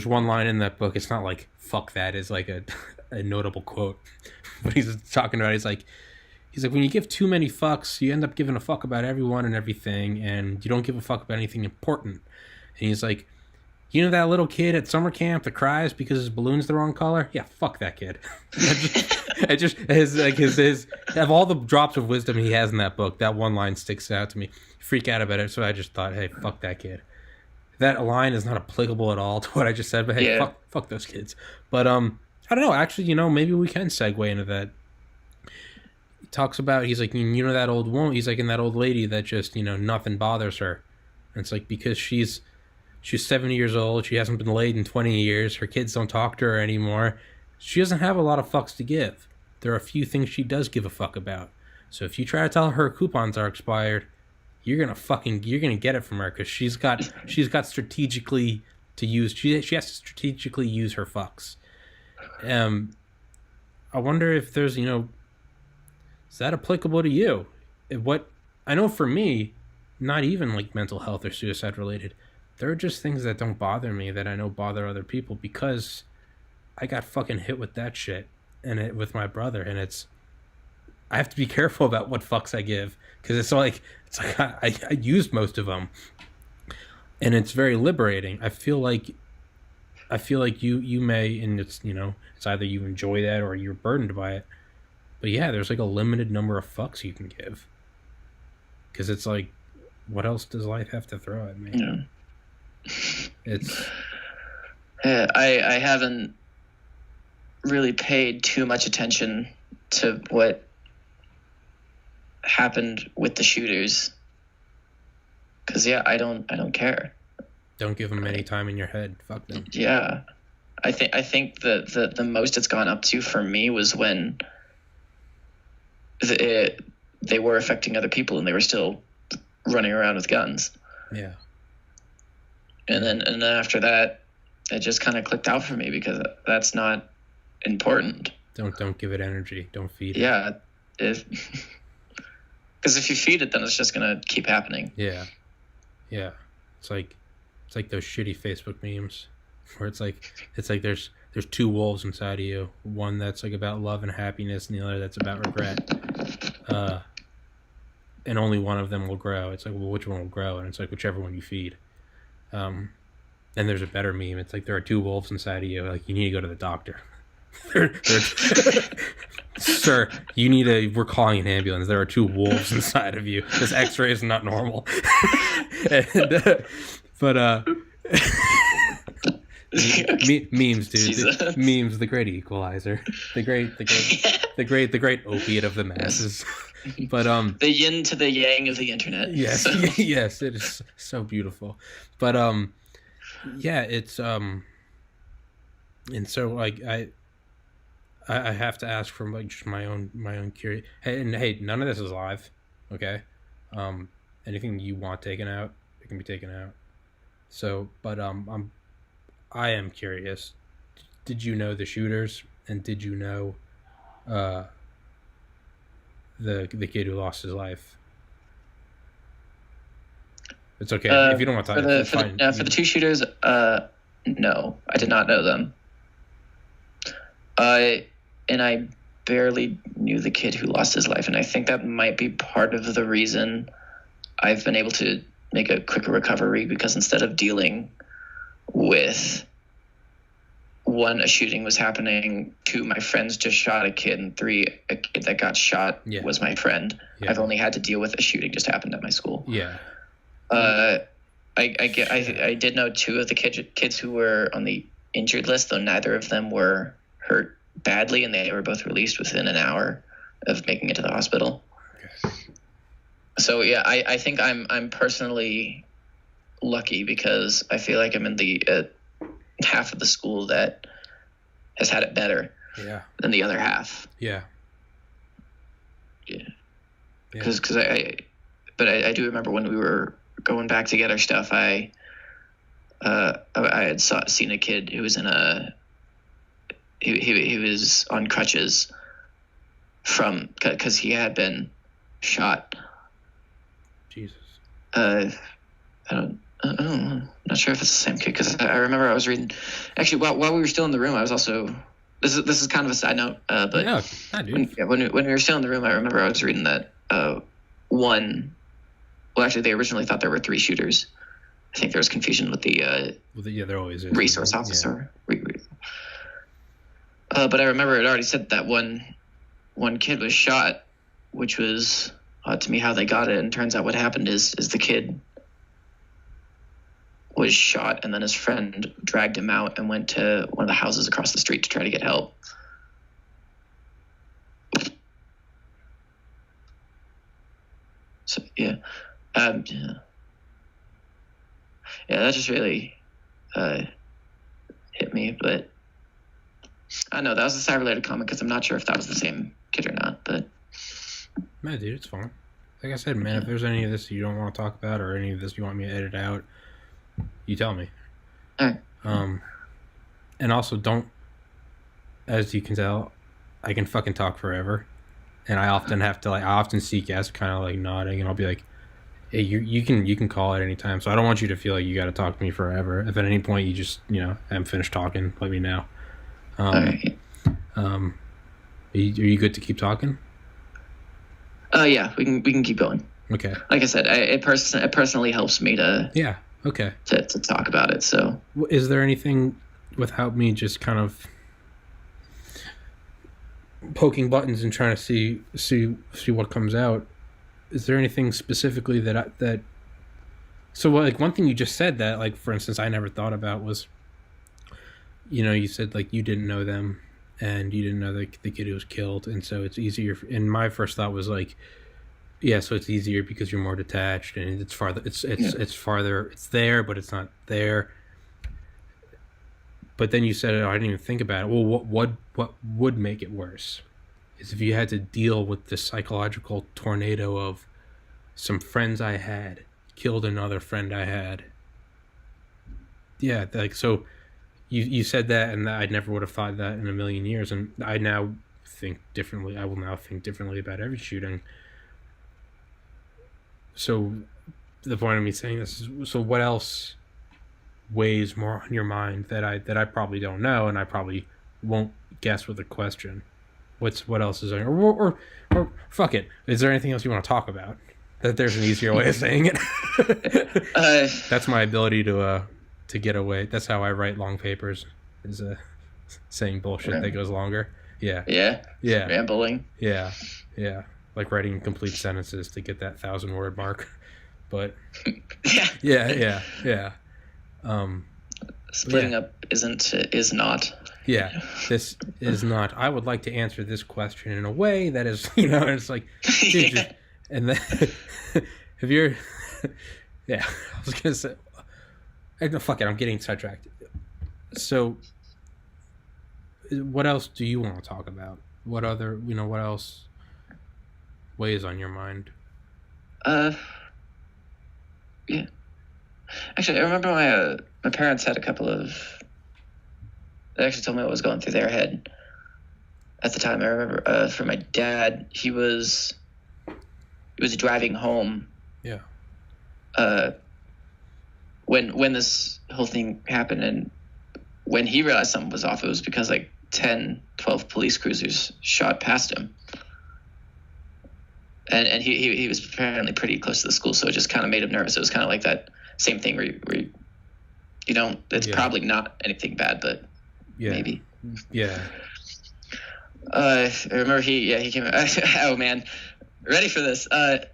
one line in that book. It's not like fuck that. It's like a notable quote, but he's talking about. He's like, when you give too many fucks, you end up giving a fuck about everyone and everything, and you don't give a fuck about anything important. And he's like, you know that little kid at summer camp that cries because his balloon's the wrong color? Yeah, fuck that kid. It just his of all the drops of wisdom he has in that book, that one line sticks out to me. Freak out about it, so I just thought, hey, fuck that kid. That line is not applicable at all to what I just said, but hey, fuck those kids. But I don't know. Actually, maybe we can segue into that. He talks about, he's like, that old woman. He's like, in that old lady that just, nothing bothers her. And it's like, because she's 70 years old. She hasn't been laid in 20 years. Her kids don't talk to her anymore. She doesn't have a lot of fucks to give. There are a few things she does give a fuck about. So if you try to tell her coupons are expired, you're gonna get it from her, because she's got strategically to use. She has to strategically use her fucks. I wonder if there's is that applicable to you? What I know for me, not even like mental health or suicide related, there are just things that don't bother me that I know bother other people, because I got fucking hit with that shit with my brother, and I have to be careful about what fucks I give, because it's like I used most of them, and it's very liberating. I feel like you may, and it's it's either you enjoy that or you're burdened by it. But yeah, there's like a limited number of fucks you can give, because it's like, what else does life have to throw at me? Yeah. I haven't really paid too much attention to what happened with the shooters, because I don't care. Don't give them any time in your head. Fuck them. Yeah, I think the most it's gone up to for me was when they were affecting other people and they were still running around with guns. Yeah. And then after that, it just kind of clicked out for me, because that's not important. Don't give it energy. Don't feed it. Yeah, because if you feed it, then it's just gonna keep happening. Yeah. It's like those shitty Facebook memes where it's like there's two wolves inside of you. One that's like about love and happiness, and the other that's about regret. And only one of them will grow. It's like, well, which one will grow? And it's like, whichever one you feed. And there's a better meme. It's like, there are two wolves inside of you. Like, you need to go to the doctor. Sir, we're calling an ambulance. There are two wolves inside of you. This x-ray is not normal. Memes, dude. Jesus. Memes, the great equalizer. The great opiate of the masses. But the yin to the yang of the internet. Yes, yes, it is so beautiful. But yeah, it's and so like I have to ask from like just my own curiosity. Hey, none of this is live, okay? Anything you want taken out, it can be taken out. So, but I am curious. Did you know the shooters, and did you know the kid who lost his life? It's okay if you don't want to talk. It's fine. For the two shooters, no, I did not know them. And I barely knew the kid who lost his life, and I think that might be part of the reason I've been able to make a quicker recovery, because instead of dealing with one, a shooting was happening, two, my friends just shot a kid, and three, a kid that got shot was my friend. Yeah. I've only had to deal with a shooting just happened at my school. Yeah. I did know two of the kids who were on the injured list, though neither of them were hurt badly, and they were both released within an hour of making it to the hospital. Okay. So yeah, I think I'm personally lucky, because I feel like I'm in the half of the school that has had it better than the other half. Yeah. Because I do remember when we were going back to get our stuff, I had seen a kid who was he was on crutches because he had been shot. Jesus. I don't know. I'm not sure if it's the same kid, because I remember I was reading. Actually, while we were still in the room, I was also This is kind of a side note, but Yeah, dude. when we were still in the room, I remember I was reading that one. Well, actually, they originally thought there were 3 shooters. I think there was confusion with the there always is resource officer. But I remember it already said that one kid was shot, which was to me how they got it. And turns out what happened is the kid was shot, and then his friend dragged him out and went to one of the houses across the street to try to get help. So yeah, that just really hit me. But I know that was a side-related comment because I'm not sure if that was the same kid or not. But no, dude, it's fine. Like I said, man, if there's any of this you don't want to talk about or any of this you want me to edit out, you tell me. All right. And also don't, as you can tell, I can fucking talk forever, and I often have to I often seek yes, kind of like nodding, and I'll be like, hey, you can call at any time. So I don't want you to feel like you got to talk to me forever. If at any point you just I'm finished talking, let me know. All right. Are you good to keep talking? Yeah, we can keep going. Okay. Like I said, it personally helps me to okay to talk about it. So is there anything without me just kind of poking buttons and trying to see what comes out? Is there anything specifically that so like one thing you just said that, like, for instance, I never thought about was, you said like you didn't know them and you didn't know the kid who was killed, and so it's easier. And my first thought was like, yeah, so it's easier because you're more detached and it's farther. It's farther. It's there, but it's not there. But then you said, I didn't even think about it. Well, what would make it worse is if you had to deal with the psychological tornado of some friends I had killed another friend I had. Yeah, like, so you said that, and I never would have thought that in a million years, and I now think differently. I will now think differently about every shooting. So the point of me saying this is, so what else weighs more on your mind that I probably don't know, and I probably won't guess with a question? What else is there? Or fuck it. Is there anything else you want to talk about? That there's an easier way of saying it. That's my ability to get away. That's how I write long papers, is saying bullshit that goes longer. Yeah. Rambling. Yeah. Like writing complete sentences to get that 1,000-word mark. But yeah. Splitting up is not. Yeah, this is not. I would like to answer this question in a way that is, it's like, dude, and then if you're, I was gonna say, no, fuck it, I'm getting sidetracked. So, what else do you want to talk about? What other, what else weighs on your mind? Yeah. Actually, I remember my parents had a couple of. They actually told me what was going through their head at the time. I remember for my dad, he was driving home. Yeah. When this whole thing happened, and when he realized something was off, it was because like 10, 12 police cruisers shot past him. And he was apparently pretty close to the school, so it just kind of made him nervous. It was kind of like that same thing where it's probably not anything bad, but maybe. Yeah. I remember he came. Oh man, ready for this? About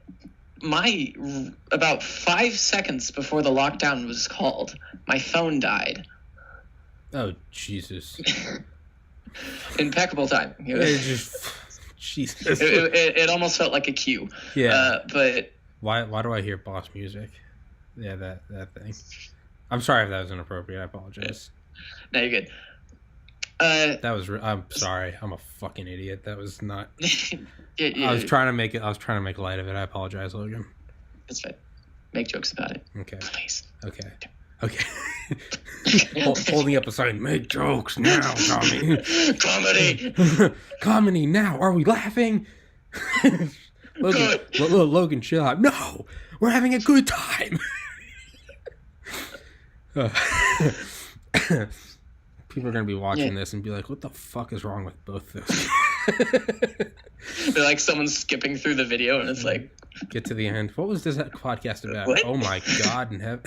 5 seconds before the lockdown was called, my phone died. Oh Jesus! Impeccable time. Jesus. It almost felt like a cue. Yeah. But why do I hear boss music? Yeah, that thing. I'm sorry if that was inappropriate. I apologize. No, you're good. I'm sorry. I'm a fucking idiot. That was not. Yeah. I was trying to make light of it. I apologize, Logan. It's fine. Make jokes about it. Okay. Please. Okay. Holding up a sign. Make jokes now, Tommy. Comedy now. Are we laughing? Logan, chill out. No, we're having a good time. People are going to be watching this and be like, what the fuck is wrong with both those? They're like someone's skipping through the video and it's like... Get to the end. What was this podcast about? What? Oh my God in heaven.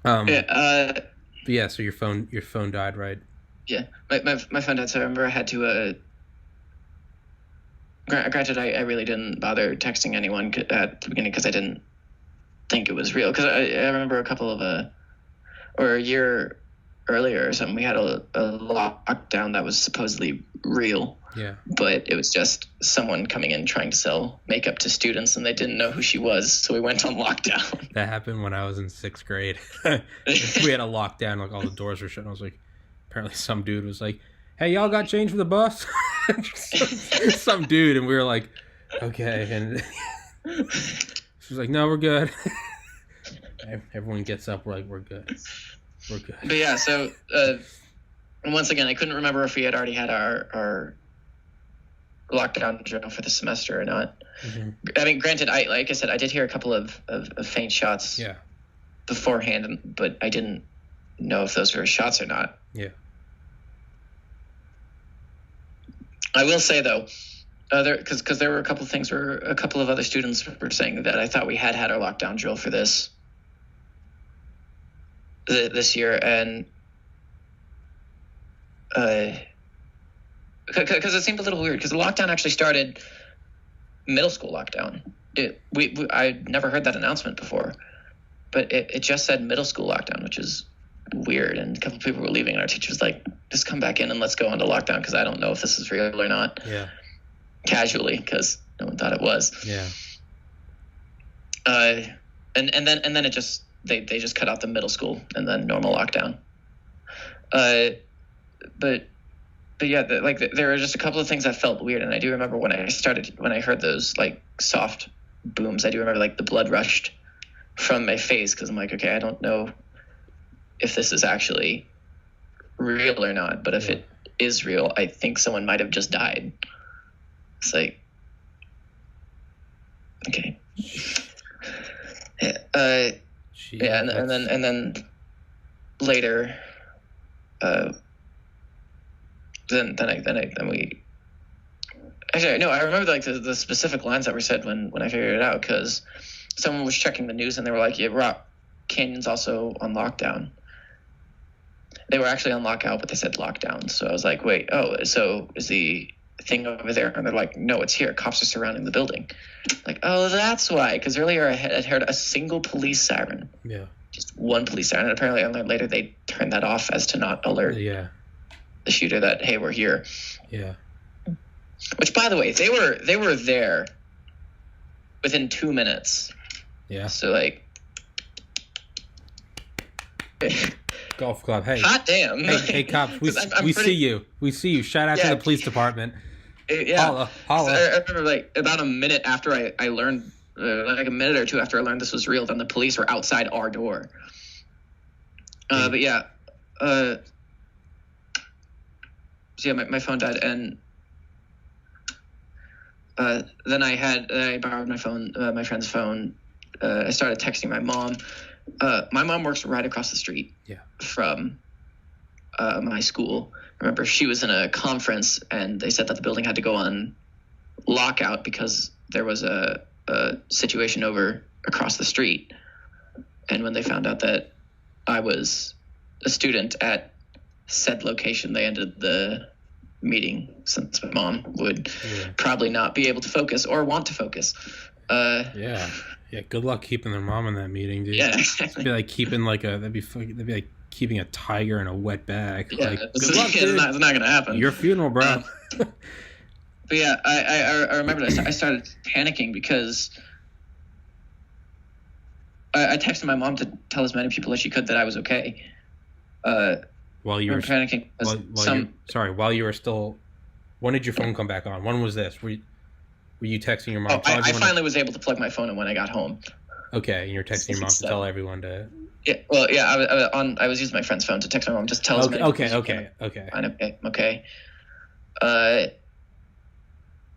But yeah, so your phone died, right? Yeah. My phone died, so I remember I had to... Granted, I really didn't bother texting anyone at the beginning because I didn't think it was real. Because I remember or a year earlier or something, we had a lockdown that was supposedly real. Yeah. But it was just someone coming in trying to sell makeup to students, and they didn't know who she was, so we went on lockdown. That happened when I was in 6th grade. We had a lockdown, like all the doors were shut, and I was like, apparently some dude was like, hey, y'all got change for the bus? some dude, and we were like, okay. And she was like, no, we're good. Everyone gets up, we're like, we're good. We're good. But yeah, so once again, I couldn't remember if we had already had our lockdown drill for the semester or not. Mm-hmm. I mean, granted, like I said, I did hear a couple of faint shots beforehand, but I didn't know if those were shots or not. Yeah. I will say, though, because there were a couple of things where a couple of other students were saying that I thought we had our lockdown drill for this year, and because it seemed a little weird, because the lockdown actually started middle school lockdown. I never heard that announcement before, but it just said middle school lockdown, which is weird. And a couple of people were leaving, and our teacher was like, just come back in and let's go into lockdown, because I don't know if this is real or not. Yeah. Casually, because no one thought it was. Yeah. And then it just they just cut out the middle school and then normal lockdown. But yeah, there were just a couple of things that felt weird, and I do remember when I heard those like soft booms, I do remember like the blood rushed from my face, because I'm like, okay, I don't know if this is actually real or not, but if it is real, I think someone might have just died. It's like, okay. Yeah, and then later, then we. Actually, no, I remember like the specific lines that were said when I figured it out, because someone was checking the news and they were like, "Yeah, Rock Canyon's also on lockdown." They were actually on lockout, but they said lockdown. So I was like, "Wait, so is the thing over there?" And they're like, "No, it's here. Cops are surrounding the building." Like, oh, that's why. Because earlier I had heard a single police siren. Yeah. Just one police siren. And apparently I learned later they turned that off as to not alert the shooter that, hey, we're here. Yeah. Which, by the way, they were there within 2 minutes. Yeah. So, like... Golf club. Hey. Hot damn. Hey, cops. We see you. We see you. Shout out to the police department. Yeah. Holla. I remember like about a minute after I learned, like a minute or two after I learned this was real, then the police were outside our door. But yeah. So yeah, my phone died, and then I borrowed my phone, my friend's phone. I started texting my mom. My mom works right across the street from my school. I remember she was in a conference, and they said that the building had to go on lockout because there was a situation over across the street. And when they found out that I was a student at said location, they ended the meeting, since my mom would probably not be able to focus or want to focus. Yeah, good luck keeping their mom in that meeting, dude. Yeah. It'd be like keeping that'd be like keeping a tiger in a wet bag. Yeah, like, good luck, dude. It's not gonna happen. Your funeral, bro. But yeah, I remember that I started panicking because I texted my mom to tell as many people as she could that I was okay. While you were panicking, while you were still. When did your phone come back on? When was this? Were you texting your mom? I finally was able to plug my phone in when I got home. Okay, and you're texting your mom to tell everyone to. Yeah, well, yeah, I was using my friend's phone to text my mom, just tell us. Okay. I'm okay.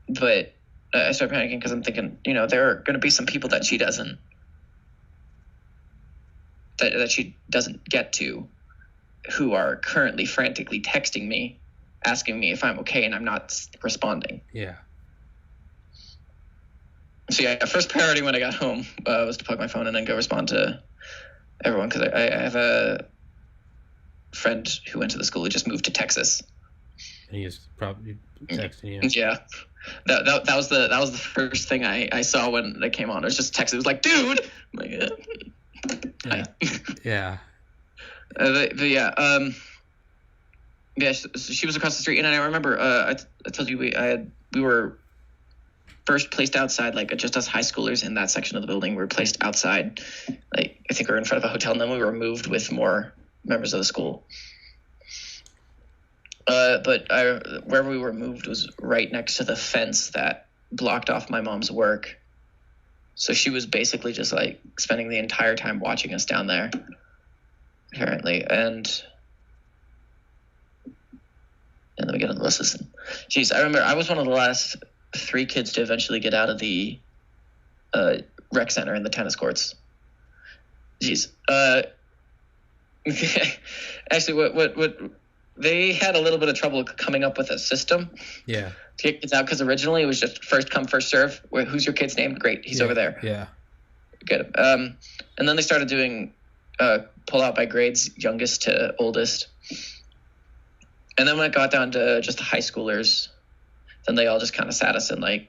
But I started panicking because I'm thinking, there are going to be some people that she doesn't that she doesn't get to, who are currently frantically texting me, asking me if I'm okay, and I'm not responding. Yeah. So yeah, first priority when I got home was to plug my phone and then go respond to everyone, because I have a friend who went to the school who just moved to Texas. And he was probably texting you. Yeah, that was the first thing I saw when they came on. It was just text. It was like, dude. I'm like, yeah. Yeah. But yeah, yeah. She was across the street, and I remember I told you we were first placed outside, like just us high schoolers in that section of the building. We were placed outside, like I think we were in front of a hotel, and then we were moved with more members of the school. But wherever we were moved was right next to the fence that blocked off my mom's work. So she was basically just like spending the entire time watching us down there, apparently. And then we get on the buses. Jeez, I remember I was one of the last 3 kids to eventually get out of the rec center in the tennis courts. Jeez. Actually, what they had a little bit of trouble coming up with a system. Yeah. To get kids out, because originally it was just first come, first serve. Who's your kid's name? Great, he's over there. Yeah. Get him. And then they started doing pull out by grades, youngest to oldest. And then when it got down to just the high schoolers, then they all just kind of sat us in like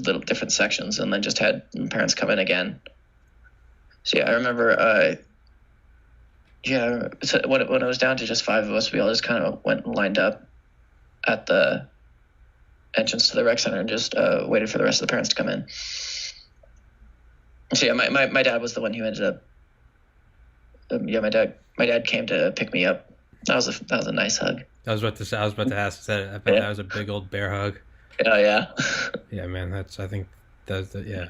little different sections, and then just had parents come in again. So yeah, I remember. So when it was down to just 5 of us, we all just kind of went and lined up at the entrance to the rec center and just waited for the rest of the parents to come in. So yeah, my dad was the one who ended up. My dad came to pick me up. That was a nice hug. I was about to ask. I bet that was a big old bear hug. Oh yeah. Yeah, man. I think yeah.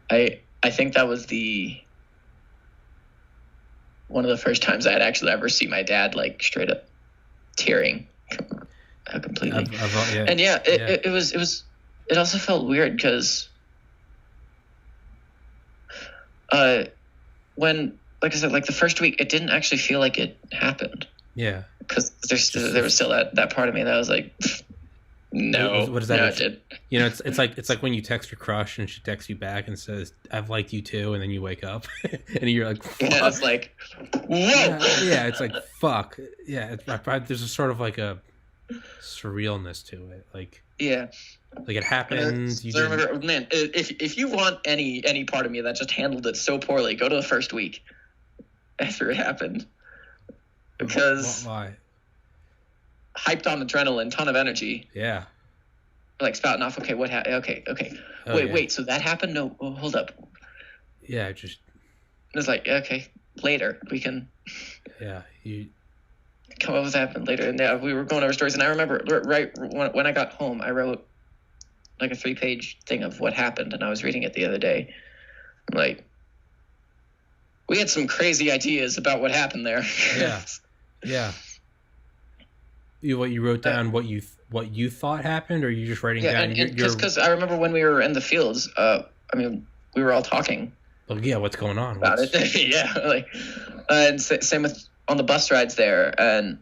I think that was one of the first times I had actually ever seen my dad like straight up tearing completely. And it also felt weird because when, like I said, like the first week, it didn't actually feel like it happened. Yeah. Because there was still that part of me that was like, no. What does that? No, it did. You know, it's like when you text your crush and she texts you back and says, "I've liked you too," and then you wake up and you're like, fuck. Yeah, it's like, whoa. Yeah, it's like fuck. Yeah, there's a sort of like a surrealness to it. Like, yeah, like it happened. I remember, man, if you want any part of me that just handled it so poorly, go to the first week after it happened. Because why? Hyped on adrenaline, ton of energy. Yeah. Like spouting off. Okay, what happened? Okay. Oh, wait. So that happened? No, hold up. Yeah, just. It's like, okay, later we can. Yeah, you. Come up with what happened later, and yeah, we were going over stories, and I remember right when I got home, I wrote like a 3-page thing of what happened, and I was reading it the other day. I'm like, we had some crazy ideas about what happened there. Yeah. Yeah. You wrote down what you thought happened, or you just writing down? Yeah, because I remember when we were in the fields. I mean, we were all talking. Well, yeah, what's going on about it? Yeah, like, and same with on the bus rides there, and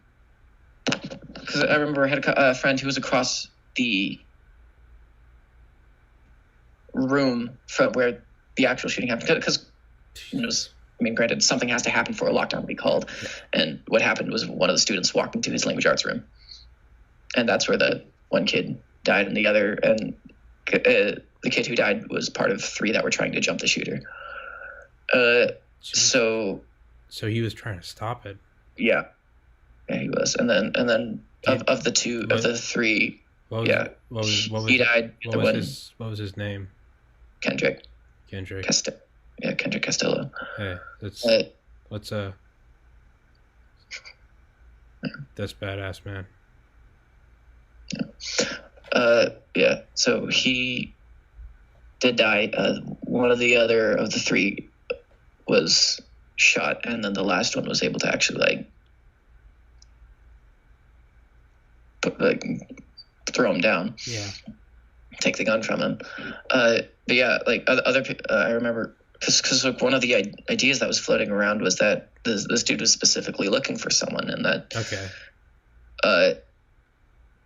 because I remember I had a friend who was across the room from where the actual shooting happened. Because I mean, granted, something has to happen for a lockdown to be called. And what happened was one of the students walked into his language arts room. And that's where the one kid died, and the other, and the kid who died was part of 3 that were trying to jump the shooter. So he was trying to stop it. Yeah, he was. And then of the 3, he died. What was his name? Kendrick. Kendrick Castillo. Hey, that's badass, man. Yeah. So he did die. One of the 3 was shot, and then the last one was able to actually throw him down. Yeah. Take the gun from him. But yeah, like other I remember because like one of the ideas that was floating around was that this dude was specifically looking for someone, and that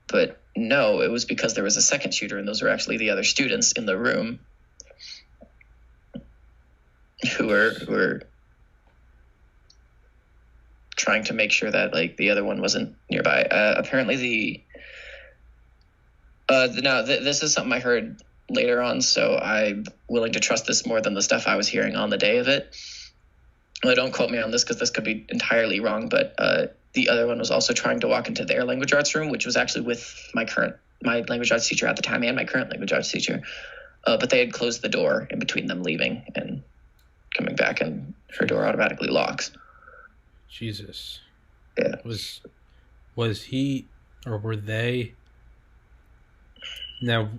but no, it was because there was a second shooter, and those were actually the other students in the room who were trying to make sure that like the other one wasn't nearby. Apparently this is something I heard later on, so I'm willing to trust this more than the stuff I was hearing on the day of it. Well, don't quote me on this because this could be entirely wrong, but the other one was also trying to walk into their language arts room, which was actually with my language arts teacher at the time and my current language arts teacher. But they had closed the door in between them leaving and coming back, and her door automatically locks. Jesus. Yeah. Was he, or were they? Now,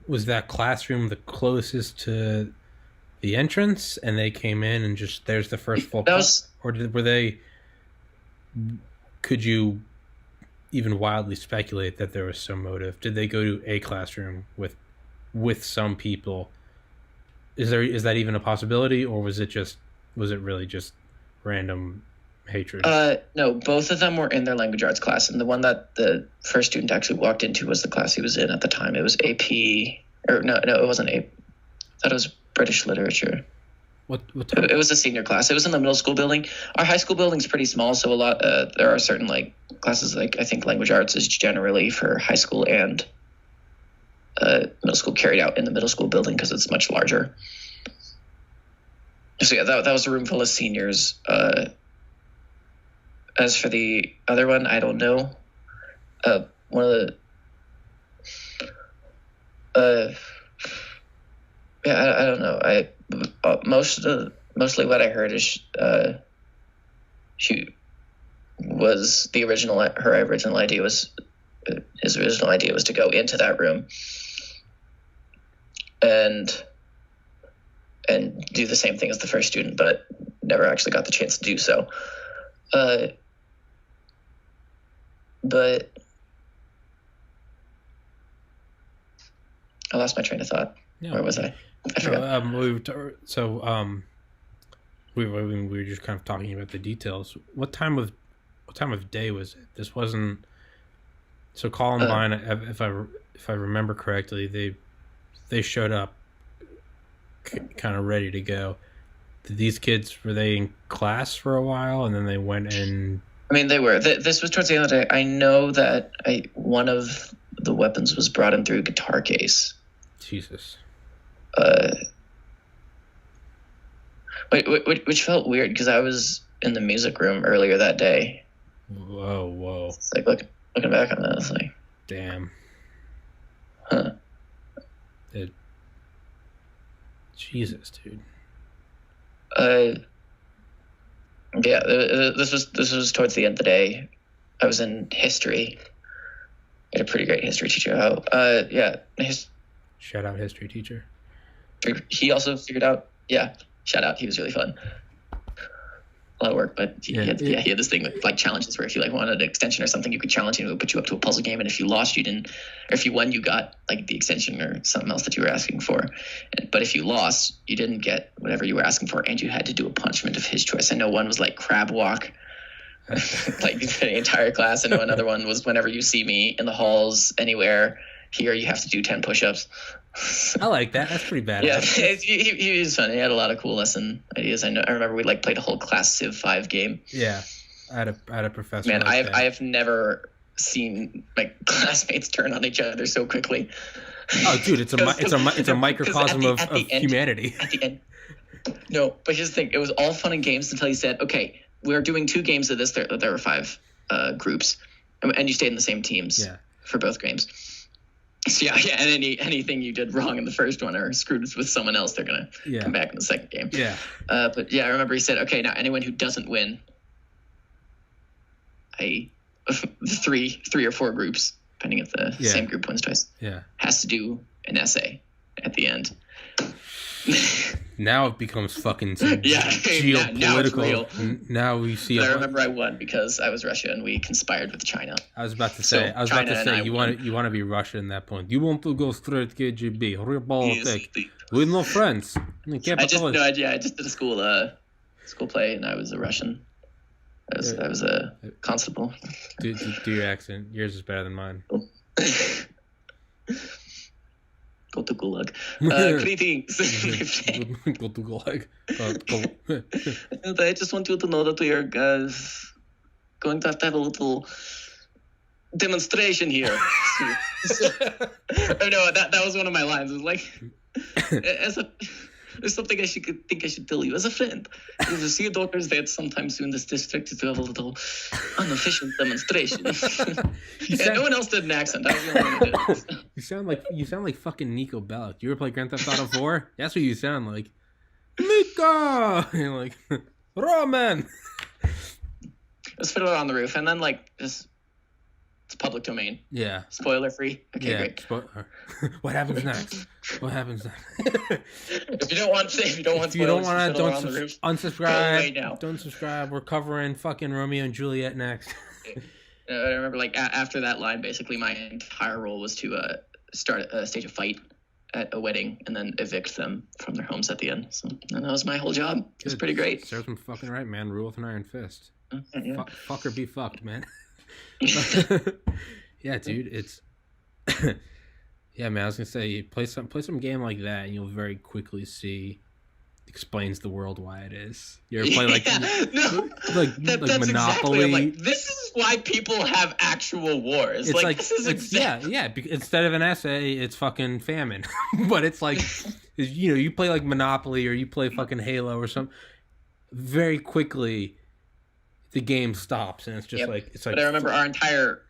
was that classroom the closest to the entrance, and they came in and just there's the first full class? Or were they? Could you even wildly speculate that there was some motive? Did they go to a classroom with some people? Is that even a possibility, or was it really just random hatred? No, both of them were in their language arts class, and the one that the first student actually walked into was the class he was in at the time. It was AP, or no, it wasn't AP. I thought it was British literature. What type? It was a senior class. it was in the middle school building. Our high school building's pretty small, so a lot there are certain like classes, like I think language arts is generally for high school and middle school carried out in the middle school building because it's much larger. So yeah, that was a room full of seniors. As for the other one, I don't know. One of the I don't know. Mostly what I heard is she was the original. Her original idea was his original idea was to go into that room and do the same thing as the first student, but never actually got the chance to do so. But I lost my train of thought. Yeah. Where was I? I forgot. We were just kind of talking about the details. What time of day was it? This wasn't. So Columbine, if I remember correctly, they showed up kind of ready to go. Did these kids, were they in class for a while and then they went in? I mean, they were. This was towards the end of the day. I know that one of the weapons was brought in through a guitar case. Jesus. Which felt weird because I was in the music room earlier that day. Whoa. It's like looking back on that, it's like, damn. Huh. Jesus, dude. Yeah, this was towards the end of the day. I was in history. I had a pretty great history teacher. Shout out history teacher. He also figured out. Yeah, shout out. He was really fun. A lot of work, but he had this thing with like challenges where if you like wanted an extension or something, you could challenge him. It would put you up to a puzzle game, and if you lost, you didn't. Or if you won, you got like the extension or something else that you were asking for. But if you lost, you didn't get whatever you were asking for, and you had to do a punishment of his choice. I know one was like crab walk, like the entire class. I know another one was whenever you see me in the halls anywhere here, you have to do 10 push-ups. I like that. That's pretty bad. Yeah, he was fun. He had a lot of cool lesson ideas. I remember we like played a whole class Civ 5 game. Yeah, I had a professor. Man, I have never seen my classmates turn on each other so quickly. Oh, dude, it's a microcosm of humanity. At the end, no, but here's the thing: it was all fun and games until you said, "Okay, we're doing 2 games of this." There were 5 groups, and you stayed in the same teams for both games. So yeah, and anything you did wrong in the first one or screwed with someone else, they're gonna come back in the second game. Yeah. But yeah, I remember he said, "Okay, now anyone who doesn't win, 3 or 4 groups, depending if the same group wins twice, has to do an essay at the end." Now it becomes fucking geopolitical. Now we see. But I remember I won because I was Russia and we conspired with China. I was about to say you want to be Russian at that point. You want to go straight KGB. Real politics. We're no friends. I just did a school play, and I was a Russian. I was a constable. Do your accent. Yours is better than mine. Go to Gulag. Greetings. Go to Gulag. I just want you to know that we are going to have a little demonstration here. No, that was one of my lines. It was like, there's something I should tell you as a friend. If you see your daughters there sometime soon, this district to have a little unofficial demonstration. No one else did an accent. I was the only one who did. You sound like fucking Nico Bellic. You ever play Grand Theft Auto 4? That's what you sound like. Nico! You're like, Roman! Let's Fiddler on the Roof, and then it's public domain. Yeah. Spoiler free. Okay, yeah, great. What happens next? If you don't want spoilers, don't unsubscribe. Now. Don't subscribe. We're covering fucking Romeo and Juliet next. I remember, after that line, basically my entire role was to stage a fight at a wedding and then evict them from their homes at the end. So and that was my whole job. It was pretty great. Serves them fucking right, man. Rule with an iron fist. Yeah. Fuck or be fucked, man. Yeah, dude, it's yeah, man. I was gonna say, play some game like that, and you'll very quickly see explains the world why it is. You ever play that's Monopoly? Exactly. This is why people have actual wars. Instead of an essay, it's fucking famine. But it's like, you play like Monopoly or you play fucking Halo or something. Very quickly, the game stops, and it's just it's like. But I remember our entire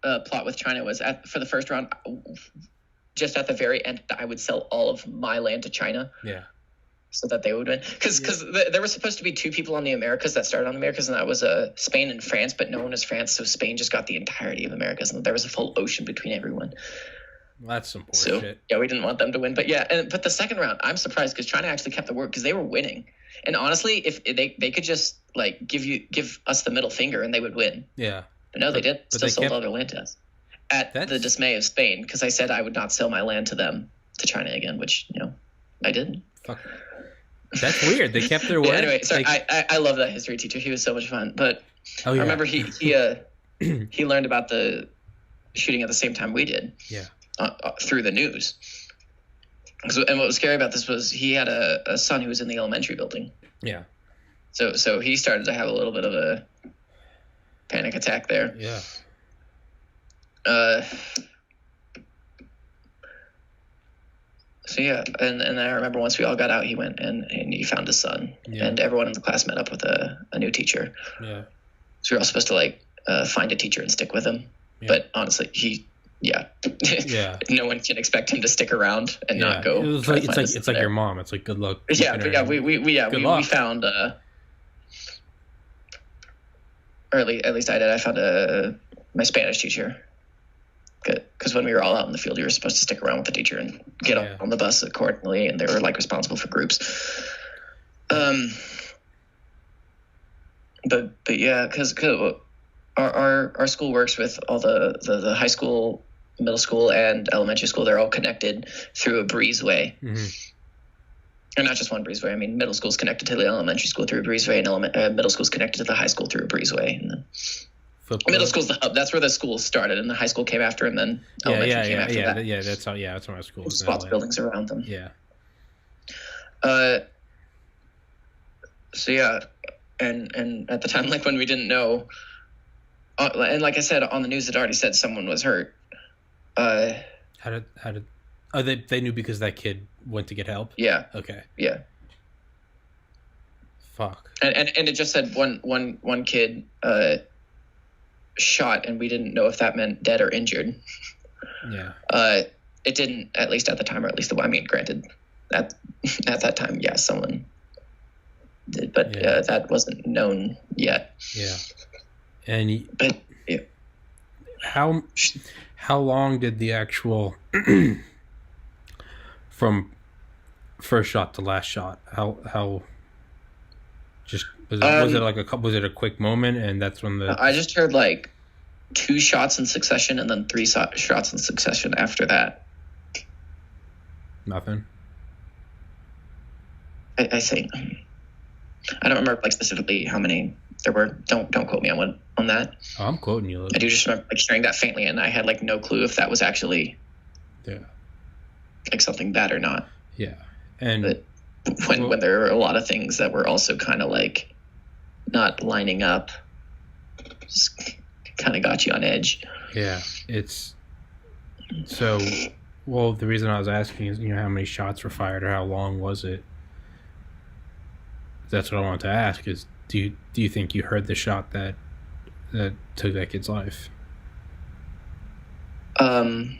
plot with China was for the first round. Just at the very end, I would sell all of my land to China. Yeah. So that they would win, because there were supposed to be two people on the Americas that started on the Americas, and that was Spain and France, but no one was France, so Spain just got the entirety of Americas, and there was a full ocean between everyone. Well, that's some bullshit. Yeah, we didn't want them to win, but the second round, I'm surprised because China actually kept the word because they were winning, and honestly, if they could just give us the middle finger and they would win. Yeah, but no, they did. Still sold all their land to us, the dismay of Spain, because I said I would not sell my land to China again, which I didn't. Fuck. That's weird. They kept their word. Anyway, sorry, I love that history teacher. He was so much fun. But I remember he learned about the shooting at the same time we did. Yeah. Through the news. And what was scary about this was he had a son who was in the elementary building. Yeah. So he started to have a little bit of a panic attack there. Yeah. So yeah, and I remember once we all got out, he went and he found his son, and everyone in the class met up with a new teacher. Yeah. So we were all supposed to find a teacher and stick with him, but honestly, no one can expect him to stick around and not go. It's like your mom. It's like good luck. Yeah, but we found or at least I did. I found my Spanish teacher. Because when we were all out in the field, you were supposed to stick around with the teacher and get on the bus accordingly, and they were responsible for groups. But yeah, because our school works with all the high school, middle school, and elementary school. They're all connected through a breezeway. Mm-hmm. Or not just one breezeway. I mean, middle school's connected to the elementary school through a breezeway, and middle school's connected to the high school through a breezeway. And middle school's the hub. That's where the school started, and the high school came after, and then elementary came after that. Yeah, that's how. Yeah, that's how my school is. Spots buildings around them. Yeah. So yeah, and at the time, when we didn't know, and like I said on the news, it already said someone was hurt. How did? Oh, they knew because that kid went to get help. Yeah. Okay. Yeah. Fuck. And it just said one kid shot, and we didn't know if that meant dead or injured. Yeah. It didn't, at least at the time, or at least granted, at that time, someone did, but that wasn't known yet. Yeah. But yeah. How long did the actual from first shot to last shot? How just was it a quick moment, and that's when I just heard 2 shots in succession and then 3 shots in succession after that. Nothing. I think I don't remember like specifically how many there were. Don't quote me on that. Oh, I'm quoting you. I do just remember like hearing that faintly, and I had like no clue if that was actually like something bad or not. Yeah, and but when there were a lot of things that were also kind of like not lining up, just kind of got you on edge. Yeah, it's so. Well, the reason I was asking is, how many shots were fired or how long was it? That's what I wanted to ask. Is do you think you heard the shot that took that kid's life? No,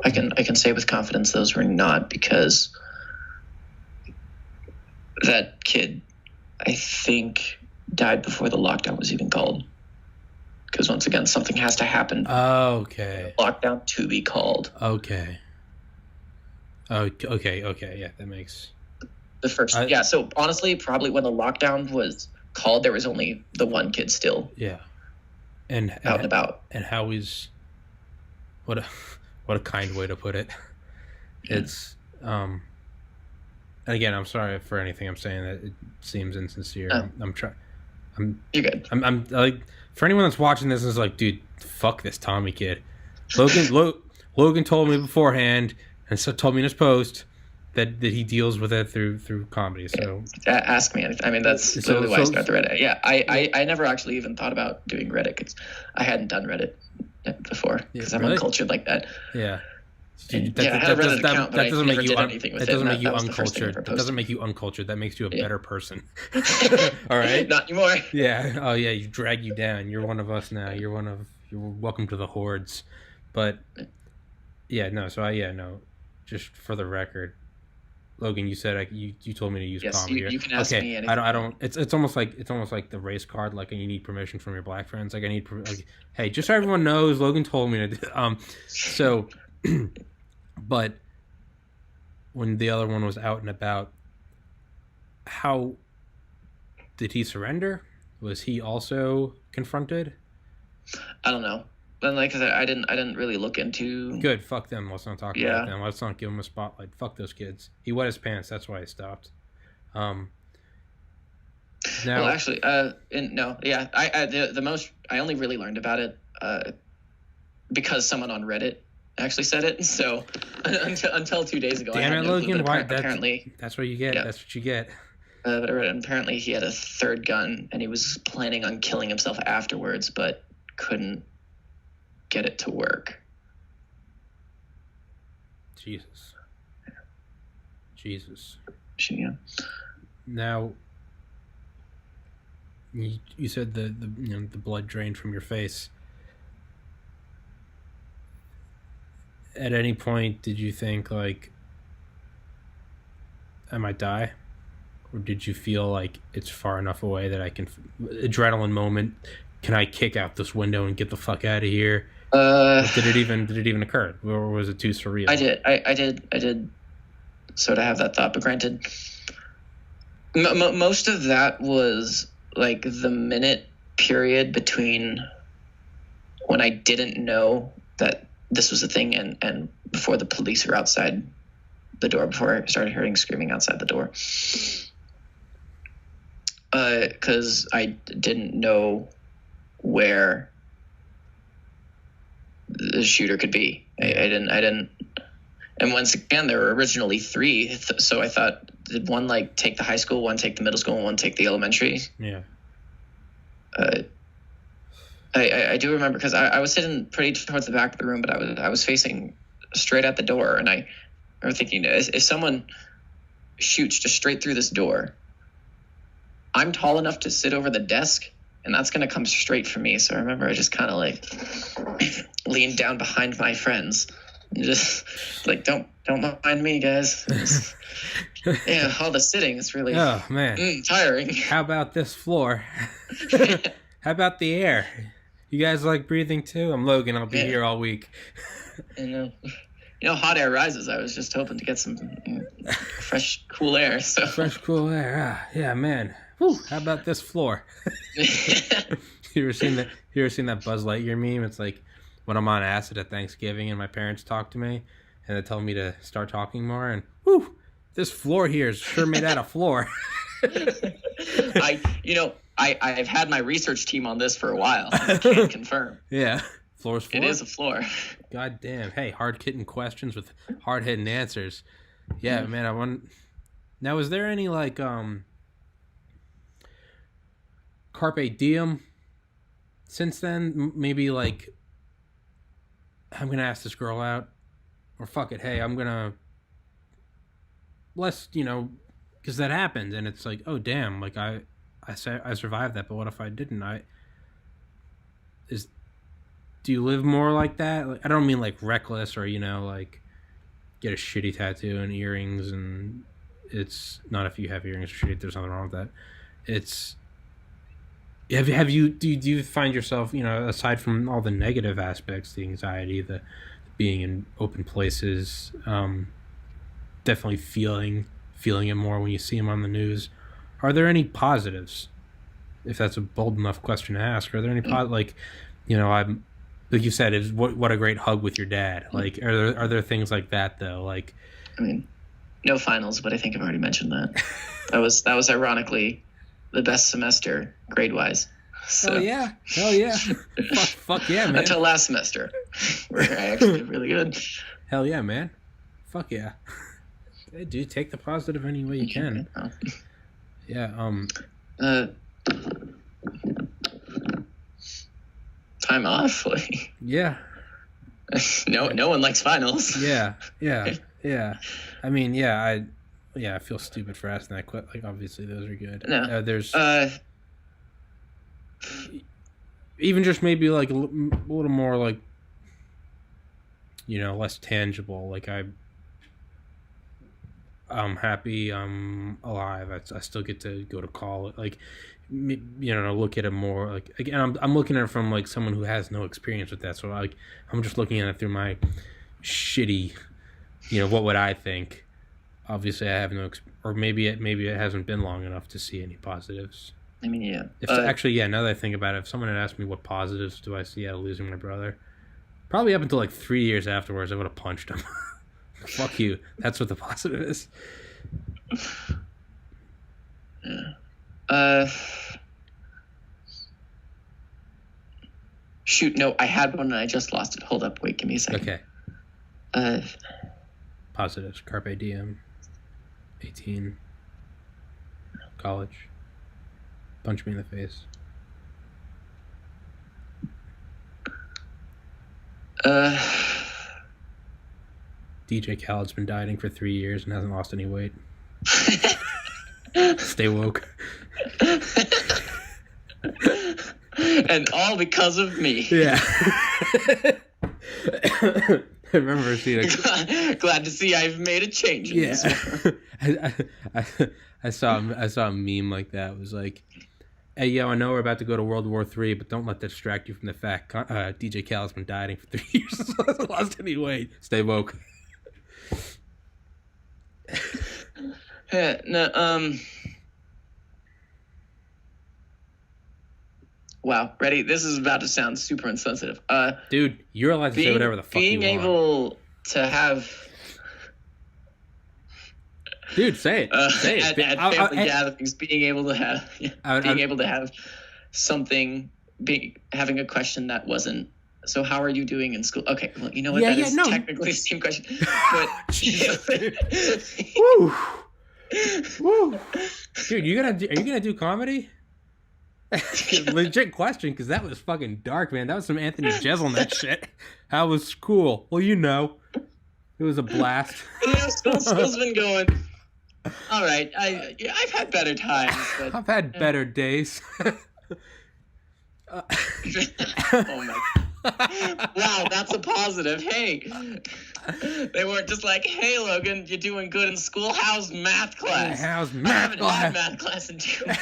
I can say with confidence those were not, because that kid, I think, died before the lockdown was even called. Because once again, something has to happen. Okay. Lockdown to be called. Okay. Oh, okay. Yeah, that makes the first. Yeah. So honestly, probably when the lockdown was called, there was only the one kid still. Yeah. And out and about. And how is what a kind way to put it. It's and again, I'm sorry for anything I'm saying that it seems insincere. You're good. I'm like, for anyone that's watching this and is like, dude, fuck this Tommy kid. Logan told me beforehand, and so told me in his post that he deals with it through comedy. So ask me. I mean, that's literally why I started the Reddit. Yeah, I never actually even thought about doing Reddit because I hadn't done Reddit before because I'm uncultured like that. Yeah. I had a Reddit account, but I never did anything with it. That doesn't make you uncultured. That doesn't make you uncultured. That makes you a better person. All right? Not anymore. Yeah. Oh, yeah. You drag you down. You're one of us now. You're welcome to the hordes. But yeah, no. So no. Just for the record, Logan, you said you told me to use comedy. You can ask me anything. I don't. It's almost like the race card. Like, you need permission from your black friends. Like, I need. Like, hey, just so everyone knows, Logan told me to do. So. But when the other one was out and about, how did he surrender? Was he also confronted? I don't know. But like I said, I didn't really look into. Good. Fuck them. Let's not talk about them. Let's not give them a spotlight. Fuck those kids. He wet his pants. That's why he stopped. Now, well, actually, no, yeah. The most I only really learned about it because someone on Reddit actually said it. So until 2 days ago, damn I it, no Logan! Apparently, that's what you get. Yeah. That's what you get. But apparently, he had a third gun, and he was planning on killing himself afterwards, but couldn't get it to work. Jesus. Yeah. Now, you said the blood drained from your face. At any point, did you think, like, I might die? Or did you feel like it's far enough away that I can... Adrenaline moment, can I kick out this window and get the fuck out of here? Did it even occur? Or was it too surreal? I did sort of have that thought, but granted, most of that was, like, the minute period between when I didn't know that this was a thing and before the police were outside the door, before I started hearing screaming outside the door. Because I didn't know where the shooter could be. I didn't. And once again, there were originally three, so I thought, did one like take the high school, one take the middle school, and one take the elementary? Yeah. I do remember because I was sitting pretty towards the back of the room, but I was facing straight at the door, and I remember thinking, if someone shoots just straight through this door, I'm tall enough to sit over the desk, and that's going to come straight for me. So I remember I just kind of like leaned down behind my friends and just like, don't mind me, guys. Yeah, all the sitting is really tiring. How about this floor? How about the air? You guys like breathing too? I'm Logan. I'll be here all week. You know, hot air rises. I was just hoping to get some fresh, cool air. So fresh, cool air. Yeah, man. Whew, how about this floor? You ever seen that Buzz Lightyear meme? It's like when I'm on acid at Thanksgiving and my parents talk to me and they tell me to start talking more, and whew, This floor here is sure made out of floor. I've had my research team on this for a while. I can't confirm. Yeah. Floor's floor? It is a floor. God damn. Hey, hard-hitting questions with hard-hitting answers. Yeah, man, I want... Now, is there any, like, Carpe Diem since then? Maybe, like, I'm going to ask this girl out. Or fuck it, hey, I'm going to... Less, because that happens, and it's like, oh, damn, like, I survived that, but what if I didn't? Do you live more like that? Like, I don't mean like reckless or like get a shitty tattoo and earrings, and it's not if you have earrings or shitty. There's nothing wrong with that. It's do you find yourself aside from all the negative aspects, the anxiety, the being in open places, definitely feeling it more when you see them on the news. Are there any positives? If that's a bold enough question to ask, are there any I'm like you said, is what a great hug with your dad. Like, are there things like that though? Like, I mean, no finals, but I think I've already mentioned that. that was ironically the best semester grade wise. So. Hell yeah. fuck yeah, man. Until last semester, where I actually did really good. Hell yeah, man. Fuck yeah. Hey, dude, take the positive any way you can. Yeah. Time off. Like, yeah. No one likes finals. Yeah. I mean, I feel stupid for asking that question. Like, obviously, those are good. No. There's even just maybe like a little more like less tangible. Like I'm happy I'm alive. I still get to go to college. Like, look at it more like, again, I'm looking at it from like someone who has no experience with that. So like I'm just looking at it through my shitty, what would I think? Obviously, I have no, or maybe it hasn't been long enough to see any positives. I mean, yeah. Now that I think about it, if someone had asked me what positives do I see out of losing my brother, probably up until like 3 years afterwards, I would have punched him. Fuck you. That's what the positive is. Yeah. Shoot, no, I had one and I just lost it. Hold up, wait, give me a second. Okay. Positives. Carpe Diem. 18. College. Punch me in the face. DJ Khaled's been dieting for 3 years and hasn't lost any weight. Stay woke. And all because of me. Yeah. I remember seeing glad to see I've made a change in this one. I saw a meme like that. It was like, hey, yo, I know we're about to go to World War III, but don't let that distract you from the fact DJ Khaled's been dieting for 3 years and hasn't lost any weight. Stay woke. Wow, ready? This is about to sound super insensitive. Dude, you're allowed to say whatever the fuck you want. Being able to have... Dude, say it. Say it. At family gatherings, being able to have something, having a question that wasn't, so how are you doing in school? Okay, well, you know what? That is technically the same question. But Woo. Woo. Dude, are you gonna do comedy? Legit question, because that was fucking dark, man. That was some Anthony Jeselnik shit. How was school? Well, it was a blast. School's been going. All right, I've had better times. But, I've had better days. Oh my. Wow, that's a positive. Hey, they weren't just like, hey, Logan, you're doing good in school. How's math class? How's I math haven't class? had math class in 2 months.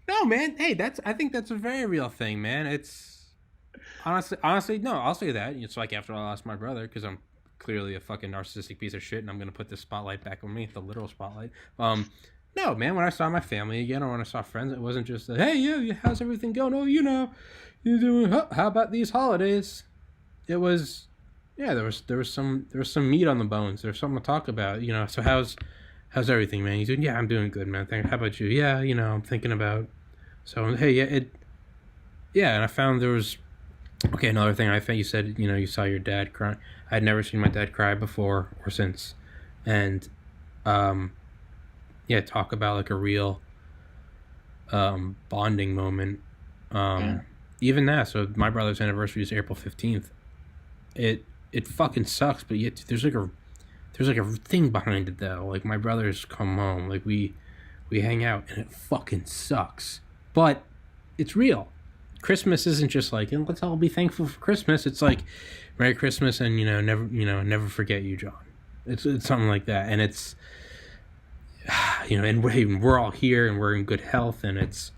No, man. Hey, I think that's a very real thing, man. It's honestly, no. I'll say that. It's like after I lost my brother, because I'm clearly a fucking narcissistic piece of shit, and I'm gonna put this spotlight back on me, the literal spotlight. No, man. When I saw my family again, or when I saw friends, it wasn't just hey, yeah, how's everything going? Oh, you're doing. How about these holidays? It was, Yeah, there was some meat on the bones. There's something to talk about. So how's everything, man? He's doing, yeah, I'm doing good, man. How about you? Yeah, I'm thinking about. So hey, yeah, and I found there was. Okay, another thing I found, you said, you saw your dad cry. I'd never seen my dad cry before or since, and yeah, talk about like a real bonding moment. Yeah. Even that. So my brother's anniversary is April 15th. It fucking sucks, but yet there's like a thing behind it though. Like my brothers come home, like we hang out, and it fucking sucks, but it's real. Christmas isn't just like, let's all be thankful for Christmas. It's like Merry Christmas and never forget you, John. It's something like that, and it's and we're all here and we're in good health, and it's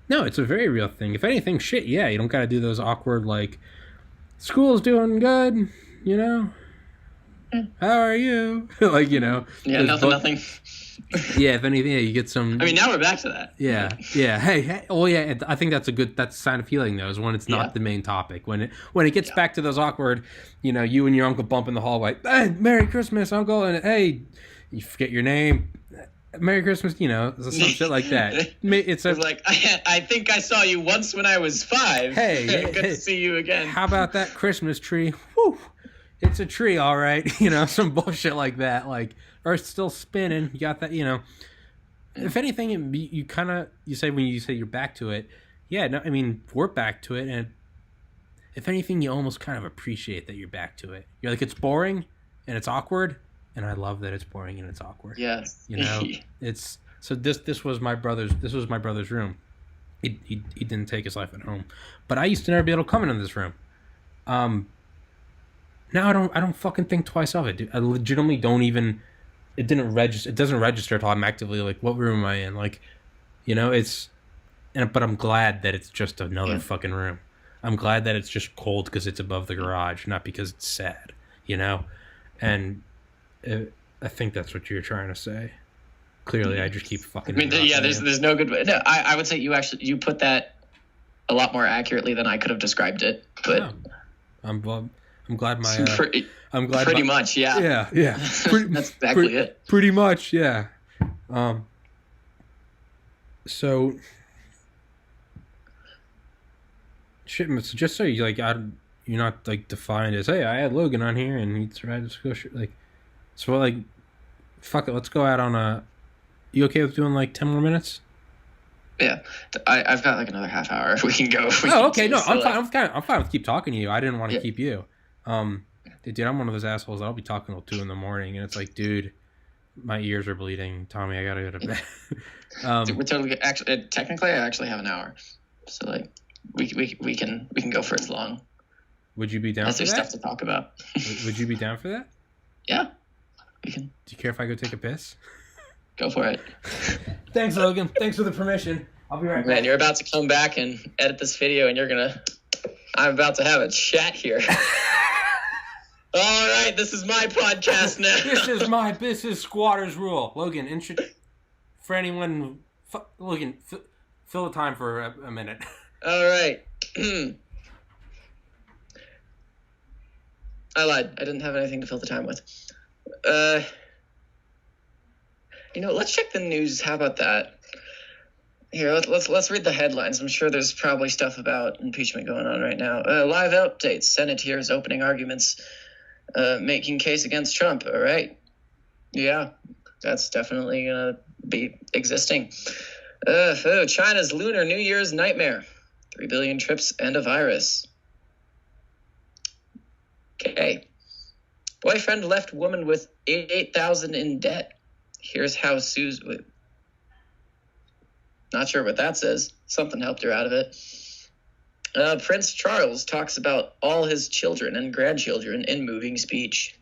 a very real thing. If anything, shit, yeah, you don't got to do those awkward like school's doing good, how are you? Like Yeah, nothing. Yeah, if anything, you get some. I mean, now we're back to that. Yeah. Hey. Oh, yeah. I think that's a sign of healing, though, is when it's not the main topic. When it gets back to those awkward, you and your uncle bump in the hallway. Hey, Merry Christmas, Uncle, and hey, you forget your name. Merry Christmas, some shit like that. It's like I think I saw you once when I was 5. Hey, good to see you again. How about that Christmas tree? Whew, it's a tree, all right. Some bullshit like that, like. Earth's still spinning. You got that, If anything, you say when you say you're back to it. Yeah, no, I mean, we're back to it. And if anything, you almost kind of appreciate that you're back to it. You're like, it's boring and it's awkward. And I love that it's boring and it's awkward. Yes. It's so this was my brother's room. He didn't take his life at home. But I used to never be able to come into this room. Now I don't fucking think twice of it, dude. I legitimately don't even. It doesn't register until I'm actively like, what room am I in? Like, but I'm glad that it's just another fucking room. I'm glad that it's just cold because it's above the garage, not because it's sad, And I think that's what you're trying to say. Clearly, I just keep fucking. I mean, there's no good way. No, I would say you put that a lot more accurately than I could have described it. But yeah. I'm glad my. I'm glad. Pretty much, yeah. Yeah. That's exactly it. Pretty much, yeah. So, shit. So just so you like, you're not like defined as, hey, I had Logan on here and he's right. Like, so like, fuck it. Let's go out on a. You okay with doing like 10 more minutes? Yeah, I've got like another half hour. We can go. Okay. No, I'm fine with keep talking to you. I didn't want to keep you. Dude, I'm one of those assholes. I'll be talking till 2 a.m, and it's like, dude, my ears are bleeding. Tommy, I gotta go to bed. Dude, we're totally technically, I actually have an hour, so like, we can go for as long. Would you be down for that? There's stuff to talk about. Would you be down for that? Yeah, we can. Do you care if I go take a piss? Go for it. Thanks, Logan. Thanks for the permission. I'll be right back. Man, you're about to come back and edit this video, and I'm about to have a chat here. All right, this is my podcast now. This is Squatters Rule. Logan, for anyone, Logan, fill the time for a minute. All right. I lied. I didn't have anything to fill the time with. Let's check the news. How about that? Here, let's read the headlines. I'm sure there's probably stuff about impeachment going on right now. Live updates. Senate hears opening arguments. Making case against Trump. All right. Yeah, that's definitely going to be existing. China's Lunar New Year's nightmare. 3 billion trips and a virus. Okay. Boyfriend left woman with $88,000 in debt. Here's how sues. Not sure what that says. Something helped her out of it. Prince Charles talks about all his children and grandchildren in moving speech.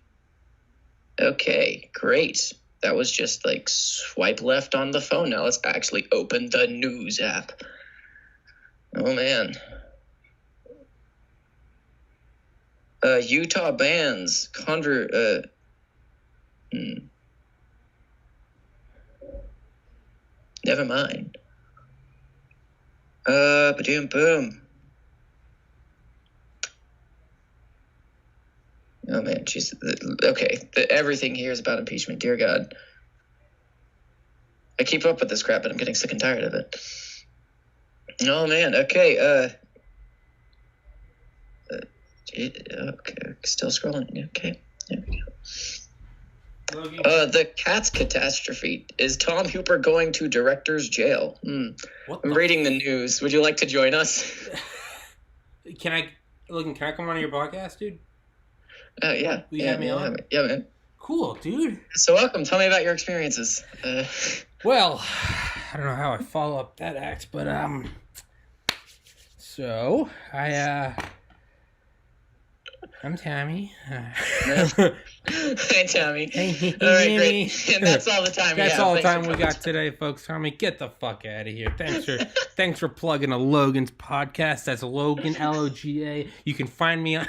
Okay, great. That was just like swipe left on the phone. Now let's actually open the news app. Oh, man. Utah bans never mind. Boom. Oh man, jeez. Okay, everything here is about impeachment. Dear God, I keep up with this crap, but I'm getting sick and tired of it. Oh man. Okay. Okay. Still scrolling. Okay. There we go. The Cats catastrophe. Is Tom Hooper going to director's jail? I'm reading the news. Would you like to join us? Can I come on your podcast, dude? Yeah. Will you have me on? Yeah, man. Cool, dude. So welcome. Tell me about your experiences. Well, I don't know how I follow up that act, but so I'm Tommy. Hey, Tommy. Hey, all right, great. And that's all the time we have. That's all the time we got today, folks. Tommy, get the fuck out of here. Thanks for plugging a Logan's podcast. That's Logan, Loga. You can find me on.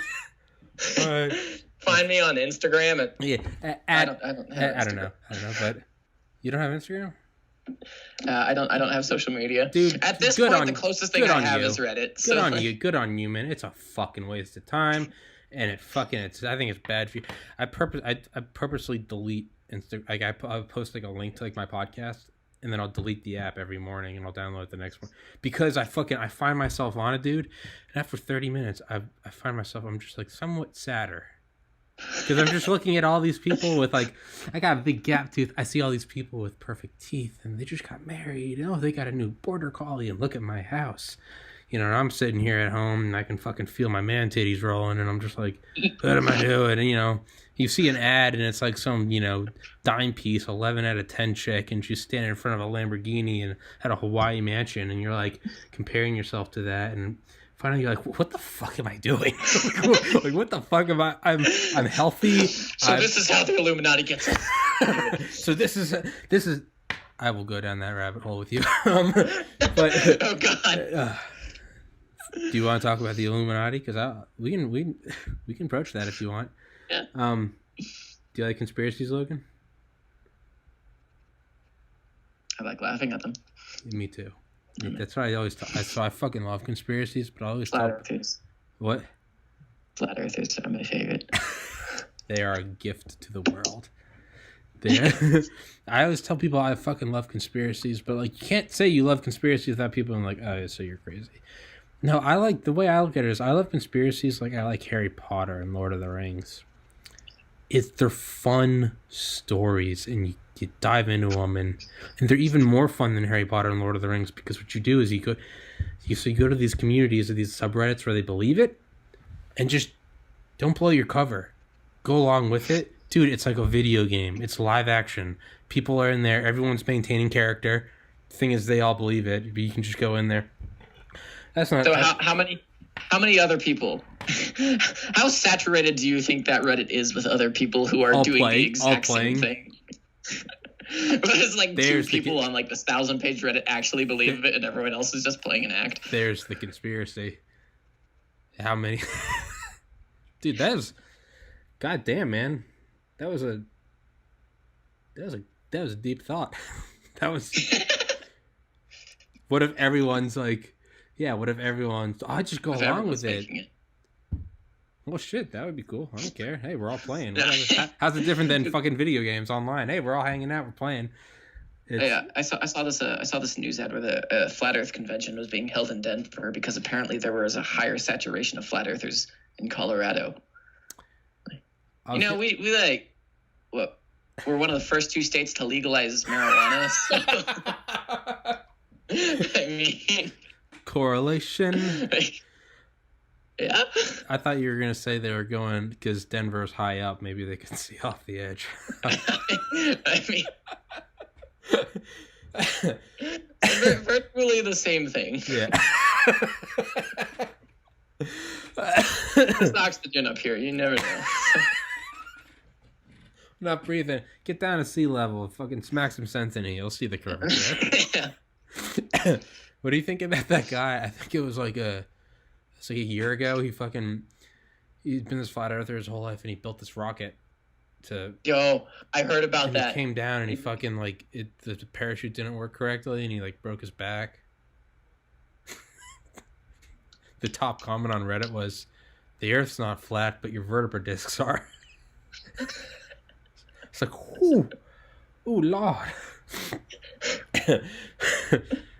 Find me on Instagram at. I don't know, but you don't have Instagram. I don't have social media, dude. At this point, the closest thing I have is Reddit. Good on you, man. It's a fucking waste of time. And I think it's bad for you. I purposely delete Instagram. Like I'll post like a link to like my podcast, and then I'll delete the app every morning, and I'll download it the next one because I find myself on it, dude. And after 30 minutes, I find myself I'm just like somewhat sadder because I'm just looking at all these people with like I got a big gap tooth. I see all these people with perfect teeth, and they just got married. Oh, they got a new border collie, and look at my house. You know, and I'm sitting here at home and I can fucking feel my man titties rolling and I'm just like, what am I doing? And, you know, you see an ad and it's like some, you know, dime piece, 11 out of 10 chick and she's standing in front of a Lamborghini and at a Hawaii mansion and you're like comparing yourself to that and finally you're like, what the fuck am I doing? Like, what the fuck am I? I'm healthy. So this is how the Illuminati gets us. So this is, I will go down that rabbit hole with you. But oh God. Do you want to talk about the Illuminati? Because we can approach that if you want. Yeah. Do you like conspiracies, Logan? I like laughing at them. Me too. That's why I always talk. So I fucking love conspiracies, but I always Flat Earthers. What? Flat Earthers are my favorite. They are a gift to the world. I always tell people I fucking love conspiracies, but like you can't say you love conspiracies without people being like, oh, so you're crazy. No, I like the way I look at it is I love conspiracies like I like Harry Potter and Lord of the Rings. They're fun stories and you dive into them and they're even more fun than Harry Potter and Lord of the Rings because what you do is you go to these communities or these subreddits where they believe it and just don't blow your cover. Go along with it. Dude, it's like a video game. It's live action. People are in there. Everyone's maintaining character. The thing is they all believe it, but you can just go in there. That's not. So how many other people? How saturated do you think that Reddit is with other people who are doing the exact same thing? But it's like two people on like this 1,000-page Reddit actually believe it, and everyone else is just playing an act. There's the conspiracy. How many? Dude, that was. God damn, man, that was a deep thought. That was. What if everyone's like? Yeah, what if everyone's... I just go along with it. Well, shit, that would be cool. I don't care. Hey, we're all playing. How's it different than fucking video games online? Hey, we're all hanging out. We're playing. Yeah, I saw this news ad where the Flat Earth convention was being held in Denver because apparently there was a higher saturation of flat earthers in Colorado. We like... Well, we're one of the first 2 states to legalize marijuana. So, I mean... Correlation. Yeah. I thought you were going to say they were going because Denver's high up. Maybe they could see off the edge. I mean, virtually the same thing. Yeah. There's oxygen up here. You never know. Not breathing. Get down to sea level. Fucking smack some sense in it. You'll see the curvature. Yeah. What do you think about that guy? I think it was like a year ago. He's been this flat earther his whole life, and he built this rocket to. Yo, I heard about that. He came down, and he fucking the parachute didn't work correctly, and he broke his back. The top comment on Reddit was, "The Earth's not flat, but your vertebra discs are." It's like, ooh, Lord.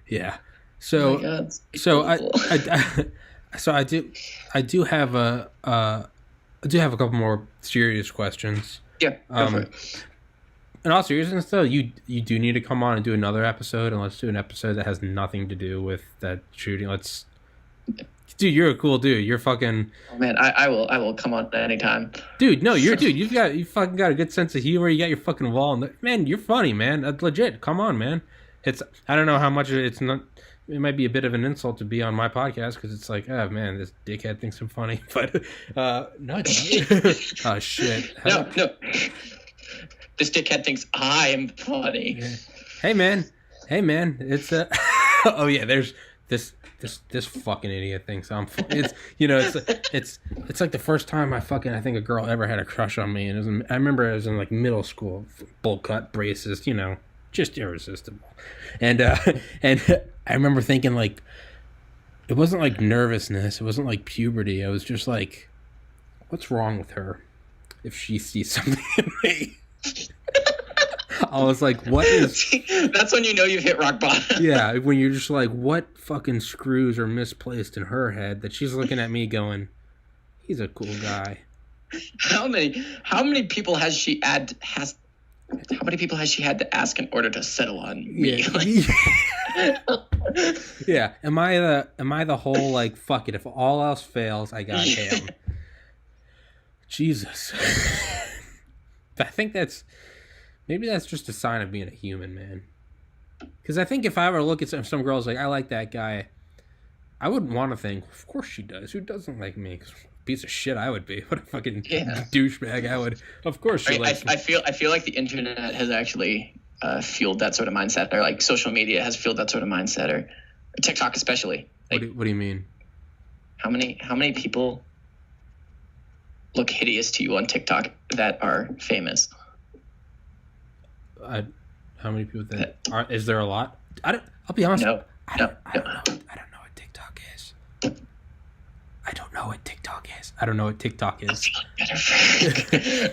Yeah. So, Oh my God, so I do have a couple more serious questions. Yeah, go for it. In all seriousness, though, you do need to come on and do another episode, and let's do an episode that has nothing to do with that shooting. Dude, you're a cool dude. You're fucking. Oh man, I will come on anytime. Dude, no, you fucking got a good sense of humor. You got your fucking wall, man. You're funny, man. That's legit. Come on, man. I don't know how much it's not. It might be a bit of an insult to be on my podcast because it's like, oh man, this dickhead thinks I'm funny, but no. Oh shit. No. This dickhead thinks I'm funny. Yeah. Hey man, it's oh yeah, there's this fucking idiot thinks I'm funny. It's like the first time I think a girl ever had a crush on me, and I remember I was in like middle school, bowl cut braces, just irresistible, and I remember thinking like, it wasn't like nervousness, it wasn't like puberty, I was just like, what's wrong with her if she sees something in me? I was like, what is... That's when you know you've hit rock bottom. Yeah, when you're just like, what fucking screws are misplaced in her head that she's looking at me going, he's a cool guy. How many people has she had to ask in order to settle on me? Yeah. Yeah. Am I the whole like, fuck it, if all else fails, I got him. Jesus. I think maybe that's just a sign of being a human, man. Because I think if I ever look at some girls like, I like that guy, I wouldn't want to think, of course she does. Who doesn't like me? 'Cause piece of shit I would be. What a fucking douchebag I would. Of course she likes me. I feel like the internet has actually fueled that sort of mindset, or like social media has fueled that sort of mindset, or TikTok especially. Like, what do you mean? How many people look hideous to you on TikTok that are famous? How many people is there a lot? I'll be honest. No. I don't know what TikTok is. I don't know what TikTok is.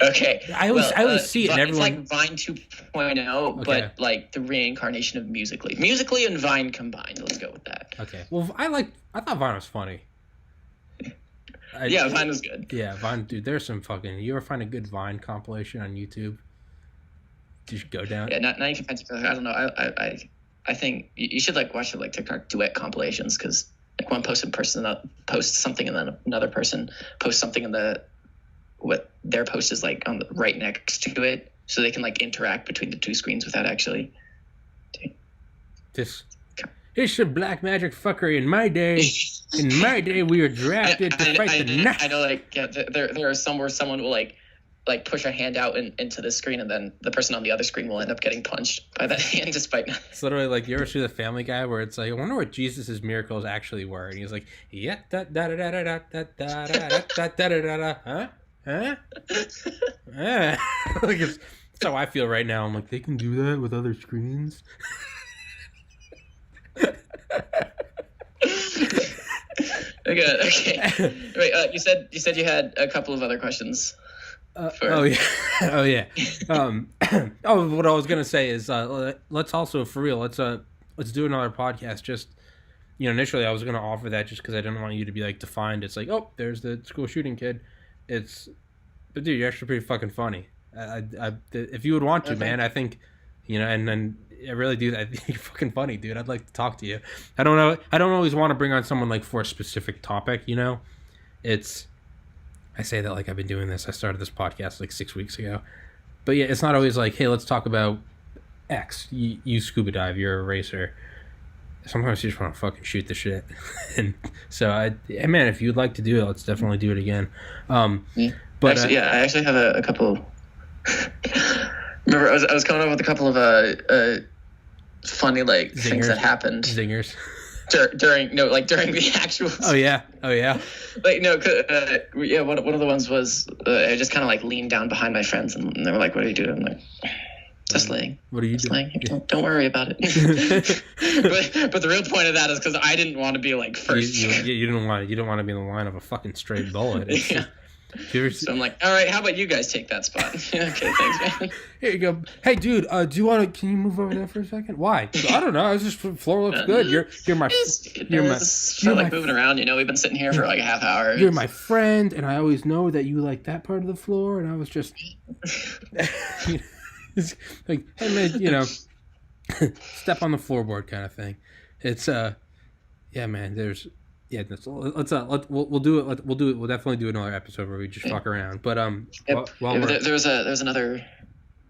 Okay. I always see it, and everyone. It's like Vine 2.0, but like the reincarnation of Musically and Vine combined. Let's go with that. Okay. Well, I thought Vine was funny. Vine was good. Yeah, Vine, dude. There's some fucking. You ever find a good Vine compilation on YouTube? You should go down. Yeah, now you can find. I don't know. I think you should like watch the like TikTok duet compilations, because like one person posts something and then another person posts something, and what their post is like on the right next to it, so they can like interact between the two screens without actually. It's some black magic fuckery. In my day, we were drafted to fight the Nazis. I know, like there are some where someone will like push a hand out into the screen, and then the person on the other screen will end up getting punched by that hand despite nothing. It's literally like, you ever see the Family Guy where it's like, I wonder what Jesus' miracles actually were, and he's like, yeah, da da da da da da da da da da da da, huh? Like that's how I feel right now. I'm like, they can do that with other screens. Okay. Wait, you said you had a couple of other questions. Oh yeah. What I was gonna say is, let's also, for real, let's do another podcast. Just, initially I was gonna offer that just because I didn't want you to be like defined. It's like, oh, there's the school shooting kid. But dude, you're actually pretty fucking funny. If you would want to, man, I think, and then I really do. I think you're fucking funny, dude. I'd like to talk to you. I don't know. I don't always want to bring on someone like for a specific topic. I say that like I've been doing this. I started this podcast like 6 weeks ago, but yeah, it's not always like, hey, let's talk about X. You scuba dive. You're a racer. Sometimes you just want to fucking shoot the shit. And so man, if you'd like to do it, let's definitely do it again. But I actually have a couple. Remember, I was coming up with a couple of funny like Zingers. Things that happened. Zingers. During the actual. Oh yeah. Like no, one of the ones was I just kind of like leaned down behind my friends, and they were like, "What are you doing?" I'm like, "Just laying." What are you doing? Don't worry about it. but the real point of that is because I didn't want to be like first. You don't want to be in the line of a fucking stray bullet. So I'm like, all right, how about you guys take that spot? Okay, thanks, man. Here you go. Hey, dude, do you want to? Can you move over there for a second? Why? I don't know. I was just floor looks good. You're my moving around. We've been sitting here for like a half hour. You're my friend, and I always know that you like that part of the floor. And I was just it's like, hey man, step on the floorboard kind of thing. It's yeah, man. There's. Yeah, we'll do it. We'll definitely do another episode where we just fuck around. But there's another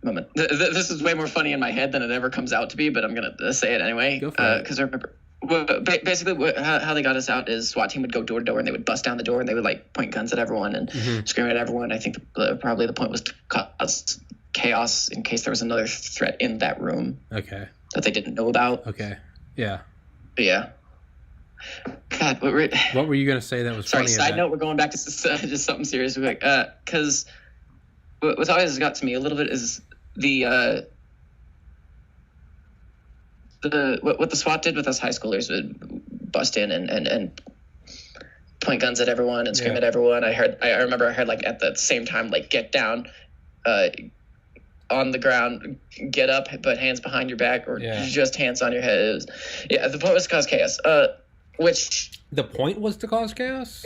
moment. This is way more funny in my head than it ever comes out to be, but I'm gonna say it anyway. Go for it. Because I remember basically how they got us out is SWAT team would go door to door and they would bust down the door and they would like point guns at everyone and scream at everyone. I think probably the point was to cause chaos in case there was another threat in that room. Okay. That they didn't know about. Okay. Yeah. But yeah. God, what were you gonna say that was funny? Side note, we're going back to just something serious. Because what's always got to me a little bit is what the SWAT did with us high schoolers would bust in and point guns at everyone and scream at everyone. I remember I heard like at the same time like get down, on the ground, get up, put hands behind your back, or just hands on your head. The point was to cause chaos. Which the point was to cause chaos?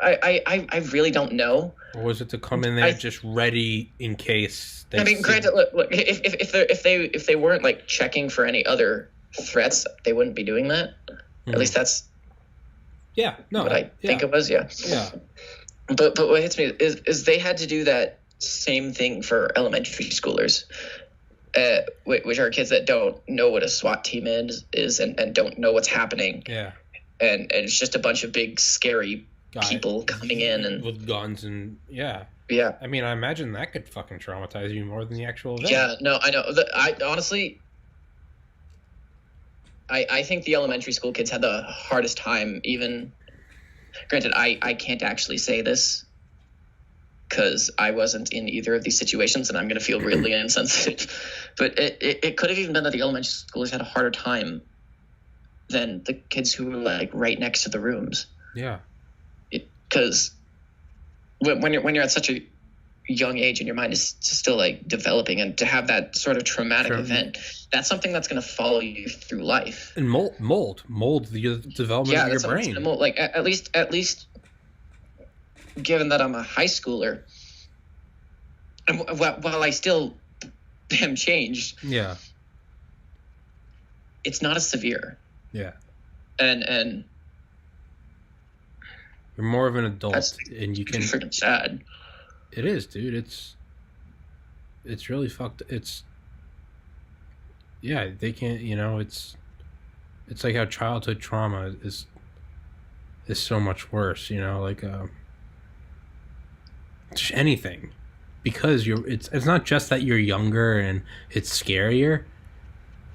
I really don't know. Or was it to come in there just ready in case? Granted, look, if they weren't like checking for any other threats, they wouldn't be doing that. At least that's what I think it was. Yeah. But what hits me is they had to do that same thing for elementary schoolers. Which are kids that don't know what a SWAT team is and don't know what's happening. Yeah. And it's just a bunch of big, scary people coming in and with guns and Yeah. I mean, I imagine that could fucking traumatize you more than the actual event. Yeah, no, I know. I honestly, I think the elementary school kids had the hardest time. Even, granted, I can't actually say this because I wasn't in either of these situations, and I'm going to feel really insensitive. But it could have even been that the elementary schoolers had a harder time than the kids who were like right next to the rooms. Yeah. Because when you're at such a young age and your mind is still like developing, and to have that sort of traumatic event, that's something that's going to follow you through life and mold the development of your brain. Like at least given that I'm a high schooler, and while I still am changed, it's not as severe. Yeah. And you're more of an adult, and you can. It's freaking sad. It is, dude. It's really fucked. They can't. It's like how childhood trauma is so much worse. Like just anything, because it's not just that you're younger and it's scarier.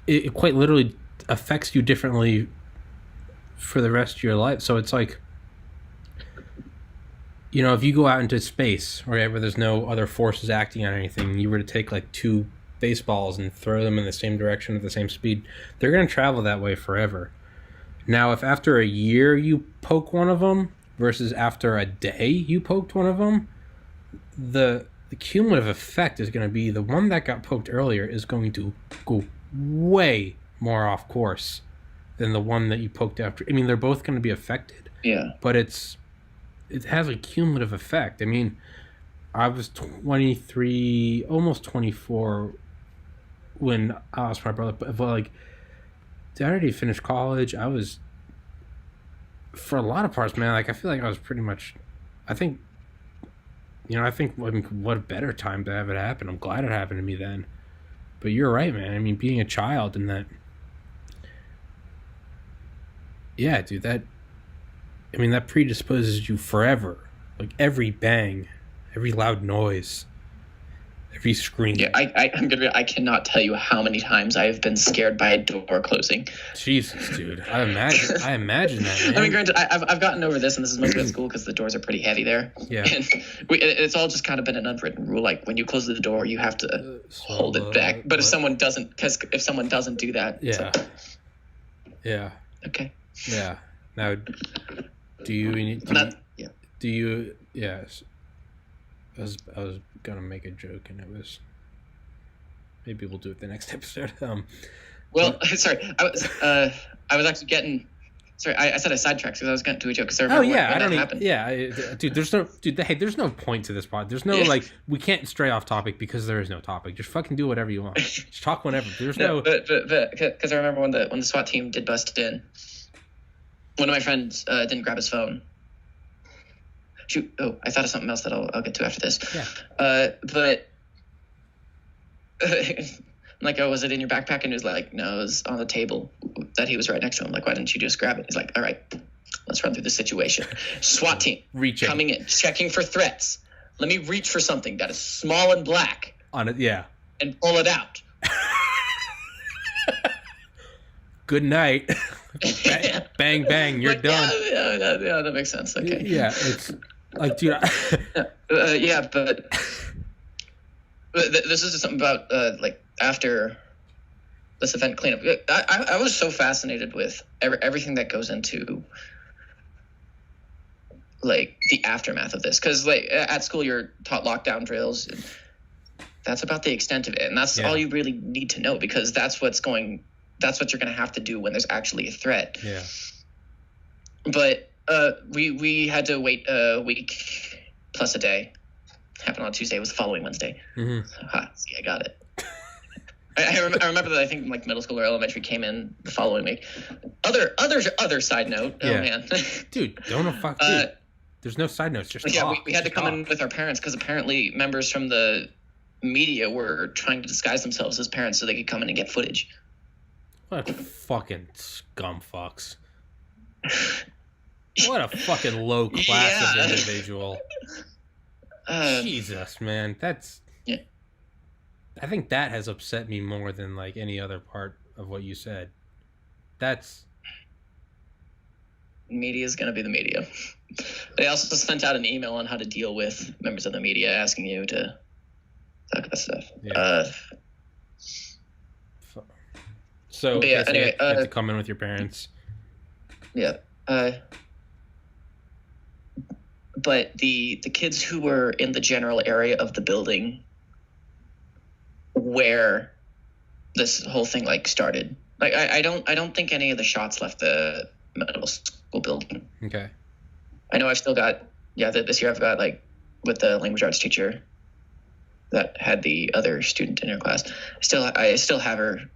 It quite literally affects you differently for the rest of your life. So it's like, if you go out into space, right, where there's no other forces acting on anything, you were to take like two baseballs and throw them in the same direction at the same speed, they're going to travel that way forever. Now, if after a year you poke one of them versus after a day you poked one of them, the cumulative effect is going to be the one that got poked earlier is going to go way more off course than the one that you poked after. I mean, they're both going to be affected. Yeah. But it has a cumulative effect. I mean, I was 23, almost 24 when I lost my brother. But like, I already finished college. I was, for a lot of parts, man, like I feel like I was pretty much, I think what a better time to have it happen. I'm glad it happened to me then. But you're right, man. I mean, being a child and that, yeah, dude, that predisposes you forever. Like every bang, every loud noise, every scream. Yeah, I cannot tell you how many times I have been scared by a door closing. Jesus, dude, I imagine that. Man. I mean, granted, I've gotten over this, and this is mostly at school because the doors are pretty heavy there. Yeah, and it's all just kind of been an unwritten rule. Like when you close the door, you have to hold it back. But if someone doesn't do that, yeah, okay, yeah. Now, do you? Yes. I was gonna make a joke, and it was. Maybe we'll do it the next episode. Sorry, I was actually getting. Sorry, I said I sidetracked because I was getting to a joke. Because I remember when I don't that even. happened. Yeah, dude. Hey, there's no point to this pod. There's no like. We can't stray off topic because there is no topic. Just fucking do whatever you want. Just talk whenever. There's no. But because I remember when the SWAT team did bust in, one of my friends didn't grab his phone. Shoot! Oh, I thought of something else that I'll get to after this. Yeah. But. Like, oh, was it in your backpack? And he was like, no, it was on the table that he was right next to him. Like, why didn't you just grab it? He's like, all right, let's run through the situation. SWAT team coming in, checking for threats. Let me reach for something that is small and black. On it, yeah. And pull it out. Good night. Bang, bang, you're done. Yeah, that makes sense. Okay. Yeah, it's like, dude. But this is just something about like after this event cleanup. I was so fascinated with everything that goes into like the aftermath of this, because like at school you're taught lockdown drills, and that's about the extent of it, and that's all you really need to know, because that's what you're going to have to do when there's actually a threat. Yeah. But we had to wait a week plus a day. Happened on Tuesday. It was the following Wednesday. Mm-hmm. See, I got it. I remember that. I think like middle school or elementary came in the following week. Other side note. Oh man, dude, don't fuck. Dude. There's no side notes. Just we had to come in with our parents because apparently members from the media were trying to disguise themselves as parents so they could come in and get footage. What a fucking scum fucks. What a fucking low class of individual. Jesus, man, that's. Yeah. I think that has upset me more than like any other part of what you said. That's. Media is going to be the media. They also sent out an email on how to deal with members of the media asking you to talk about stuff. Yeah. So anyway, you have to come in with your parents. Yeah. But the kids who were in the general area of the building where this whole thing like started, like I don't think any of the shots left the middle school building. Okay. I know I've still got this year I've got like with the language arts teacher that had the other student in her class. I still have her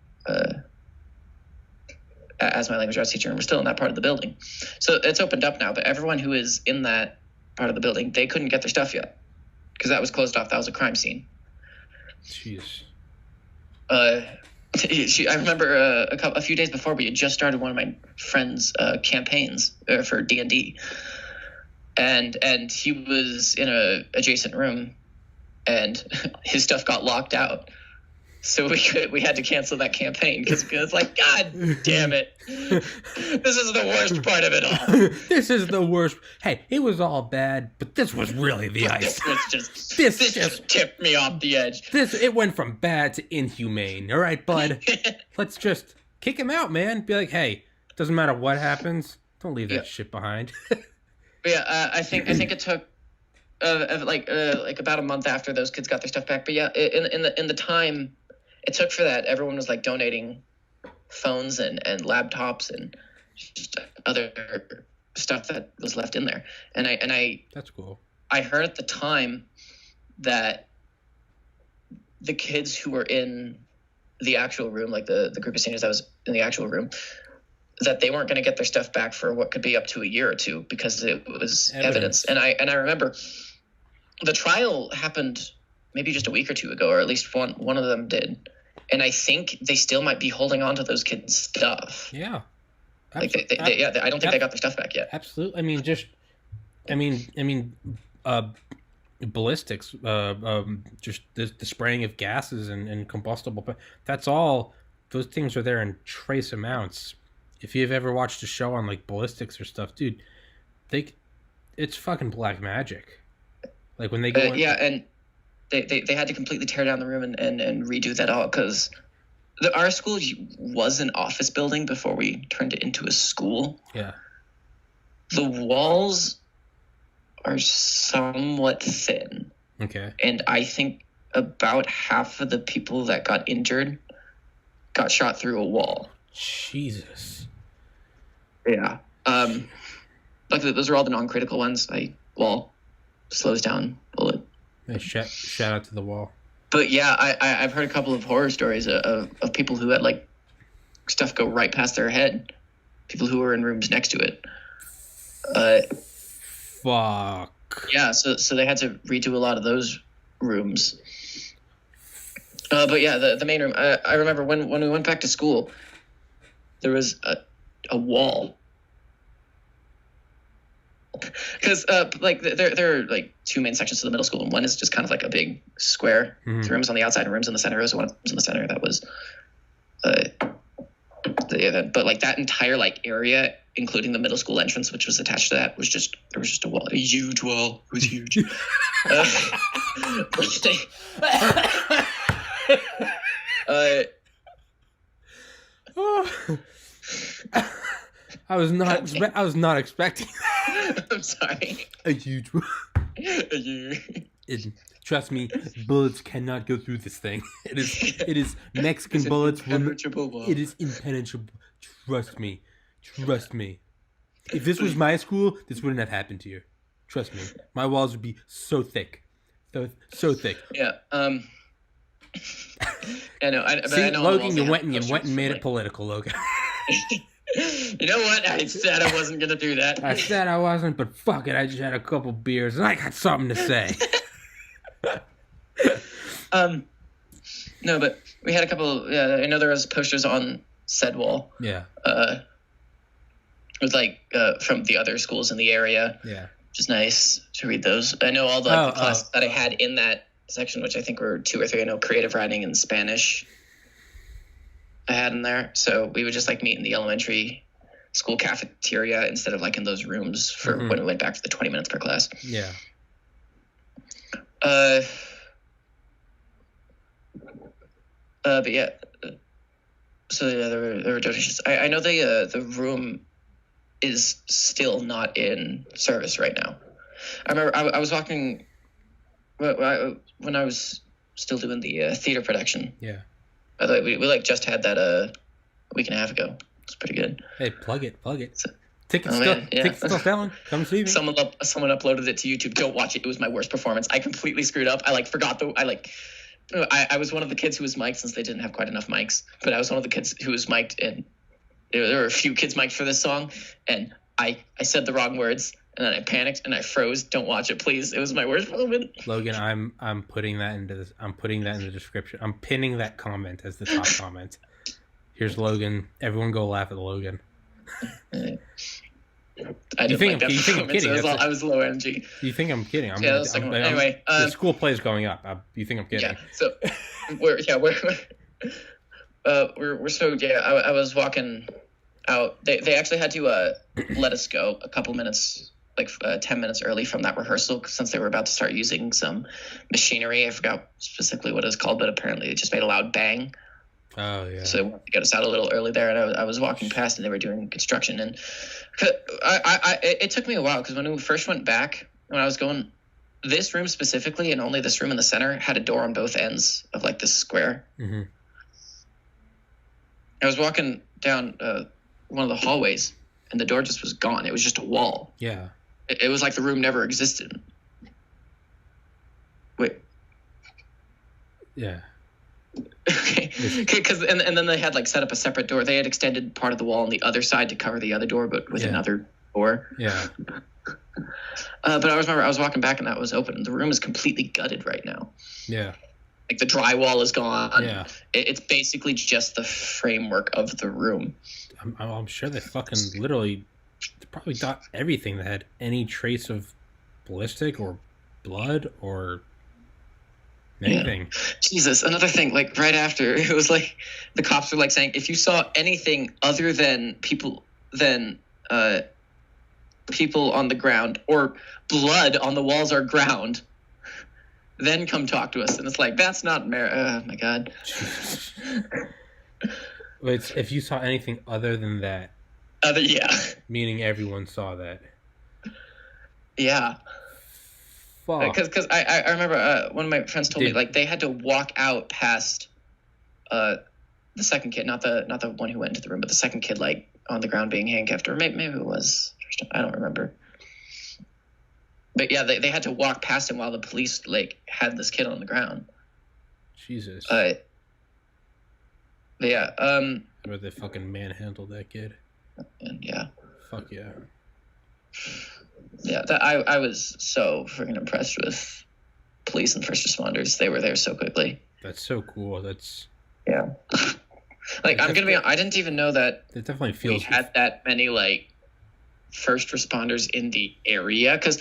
as my language arts teacher, and we're still in that part of the building. So it's opened up now, but everyone who is in that part of the building, they couldn't get their stuff yet because that was closed off. That was a crime scene. Jeez. I remember a few days before we had just started one of my friend's campaigns for D&D, and he was in a adjacent room, and his stuff got locked out. So we had to cancel that campaign because it's like, God damn it. This is the worst part of it all. This is the worst. Hey, it was all bad, but this was really the ice. This just tipped me off the edge. It went from bad to inhumane. All right, bud. Let's just kick him out, man. Be like, hey, doesn't matter what happens. Don't leave that shit behind. I think it took like about a month after those kids got their stuff back. But yeah, in the time it took for that, everyone was like donating phones and laptops and just other stuff that was left in there. And I that's cool. I heard at the time that the kids who were in the actual room, like the group of seniors that was in the actual room, that they weren't going to get their stuff back for what could be up to a year or two because it was evidence. And I remember the trial happened maybe just a week or two ago, or at least one of them did. And I think they still might be holding on to those kids' stuff. Yeah. Like I don't think they got their stuff back yet. Absolutely. I mean, ballistics, just the spraying of gases and combustible, but that's all. Those things are there in trace amounts. If you've ever watched a show on like ballistics or stuff, dude, it's fucking black magic. Like when they go and they had to completely tear down the room and redo that all because our school was an office building before we turned it into a school. Yeah. The walls are somewhat thin. Okay. And I think about half of the people that got injured got shot through a wall. Jesus. Yeah. Luckily, those are all the non-critical ones. Wall slows down bullet. Hey, shout out to the wall. But yeah, I've heard a couple of horror stories of people who had like stuff go right past their head. People who were in rooms next to it. Fuck. Yeah, so they had to redo a lot of those rooms. But yeah, the main room. I remember when we went back to school, there was a wall. Because like there are like two main sections to the middle school, and one is just kind of like a big square. Mm-hmm. Rooms on the outside and rooms in the center. There was one in the center that was, but like that entire like area, including the middle school entrance, which was attached to that, was just a wall, a huge wall. It was huge. I was not expecting that. I'm sorry. A huge. Trust me, bullets cannot go through this thing. It is Mexican bullets. It is impenetrable. Trust me. If this was my school, this wouldn't have happened to you. Trust me. My walls would be so thick. So thick. Yeah. Yeah, no, See, Logan, you went and made it political, Logan. You know what? I said I wasn't going to do that. I said I wasn't, but fuck it. I just had a couple beers, and I got something to say. No, but we had a couple. Yeah, I know there was posters on said wall. Yeah. With like from the other schools in the area. Yeah. Which is nice to read those. I know all the classes that I had in that section, which I think were 2 or 3. I know creative writing and Spanish I had in there. So we would just like meet in the elementary school cafeteria instead of like in those rooms for when we went back for the 20 minutes per class. Yeah. But yeah. So yeah, there were donations. I know the room is still not in service right now. I remember I was walking when I was still doing the theater production. Yeah. By the way, we like just had that a week and a half ago. It's pretty good. Hey, plug it. So, Tickets still selling. Come see me. Someone uploaded it to YouTube. Don't watch it. It was my worst performance. I completely screwed up. I was one of the kids who was mic'd since they didn't have quite enough mics. But I was one of the kids who was mic'd, and there were a few kids mic'd for this song, and I said the wrong words, and then I panicked and I froze. Don't watch it, please. It was my worst moment. Logan, I'm putting that into this. I'm putting that in the description. I'm pinning that comment as the top comment. Here's Logan. Everyone go laugh at Logan. I didn't like that performance. I was low energy. You think I'm kidding? Anyway, the school play is going up. You think I'm kidding? Yeah. So we're so yeah. I was walking out. They actually had to let us go a couple minutes, like 10 minutes early from that rehearsal, since they were about to start using some machinery. I forgot specifically what it was called, but apparently it just made a loud bang. Oh yeah. So they wanted to get us out a little early there, and I was walking past, and they were doing construction, and it took me a while because when we first went back, when I was going, this room specifically, and only this room in the center, had a door on both ends of like this square. Mm-hmm. I was walking down one of the hallways, and the door just was gone. It was just a wall. Yeah. It was like the room never existed. Wait. Yeah. Okay, because and then they had like set up a separate door. They had extended part of the wall on the other side to cover the other door, but with another door. Yeah. But I was walking back and that was open. The room is completely gutted right now. Yeah. Like the drywall is gone. Yeah. It's basically just the framework of the room. I'm sure they fucking literally probably got everything that had any trace of ballistic or blood or anything. Yeah. Jesus, another thing, like right after, it was like the cops were like saying, if you saw anything other than people on the ground or blood on the walls or ground, then come talk to us. And it's like, that's not oh my God. Wait, if you saw anything other than that, yeah, meaning everyone saw that. Yeah. fuck. Because I remember one of my friends told me like they had to walk out past the second kid, not the one who went into the room, but the second kid like on the ground being handcuffed, or maybe it was, I don't remember. But yeah, they had to walk past him while the police like had this kid on the ground. Jesus. But yeah. I bet they fucking manhandled that kid. And yeah. Fuck yeah. Yeah, I was so freaking impressed with police and first responders. They were there so quickly. That's so cool. That's yeah. Like I'm gonna be. I didn't even know that. It definitely feels. We had that many like first responders in the area because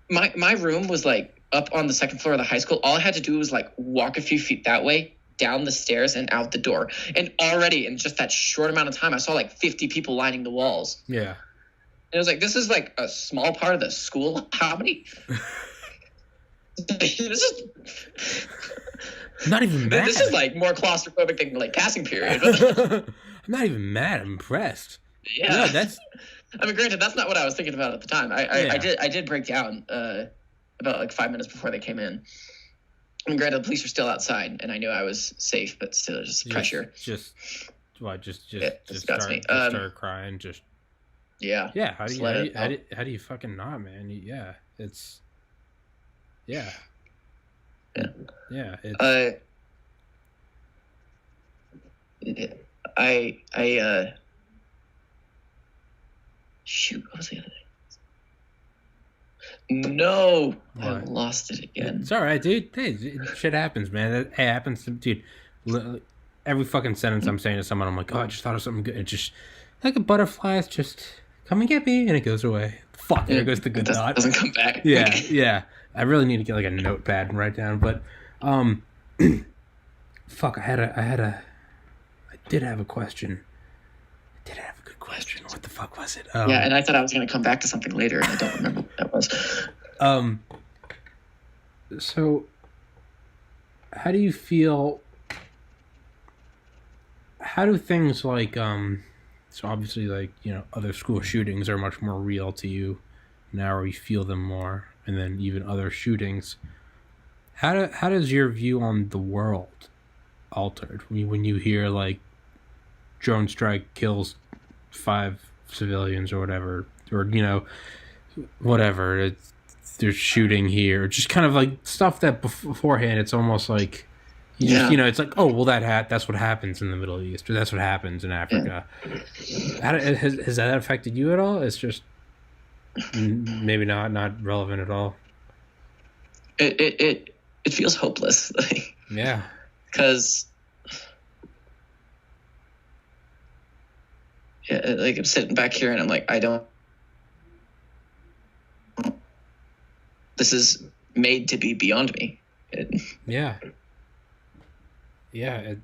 my room was like up on the second floor of the high school. All I had to do was like walk a few feet that way, down the stairs, and out the door. And already in just that short amount of time, I saw like 50 people lining the walls. Yeah. And it was like, this is like a small part of the school. How many? This is not even mad. This is like more claustrophobic than like passing period. I'm not even mad. I'm impressed. Yeah, that's. I mean, granted, that's not what I was thinking about at the time. I did break down about like 5 minutes before they came in. I mean, granted, the police were still outside, and I knew I was safe, but still, just pressure. Just start crying. Just. Yeah. Yeah. How do you fucking not, man? Yeah. It's. Yeah. Yeah. Yeah. It's. Shoot, what was the other thing? No, what? I lost it again. It's all right, dude. Hey, shit happens, man. It happens to dude. Every fucking sentence I'm saying to someone, I'm like, oh, I just thought of something good. It's just like a butterfly. It's just come and get me, and it goes away. Fuck, there goes the good thought. Doesn't come back. Yeah. I really need to get like a notepad and write down. But, fuck, I did have a question. Question. What the fuck was it? Yeah, and I thought I was going to come back to something later, and I don't remember what that was. So, how do you feel? How do things like so obviously like other school shootings are much more real to you now, or you feel them more, and then even other shootings. How does your view on the world altered when you hear like drone strike kills 5 civilians or whatever, or whatever, they're shooting here, just kind of like stuff that beforehand it's almost like it's like, oh well, that's what happens in the Middle East, or that's what happens in Africa. Has that affected you at all? It's just maybe not relevant at all. It feels hopeless. Yeah, because like I'm sitting back here and I'm like, this is made to be beyond me. Yeah. You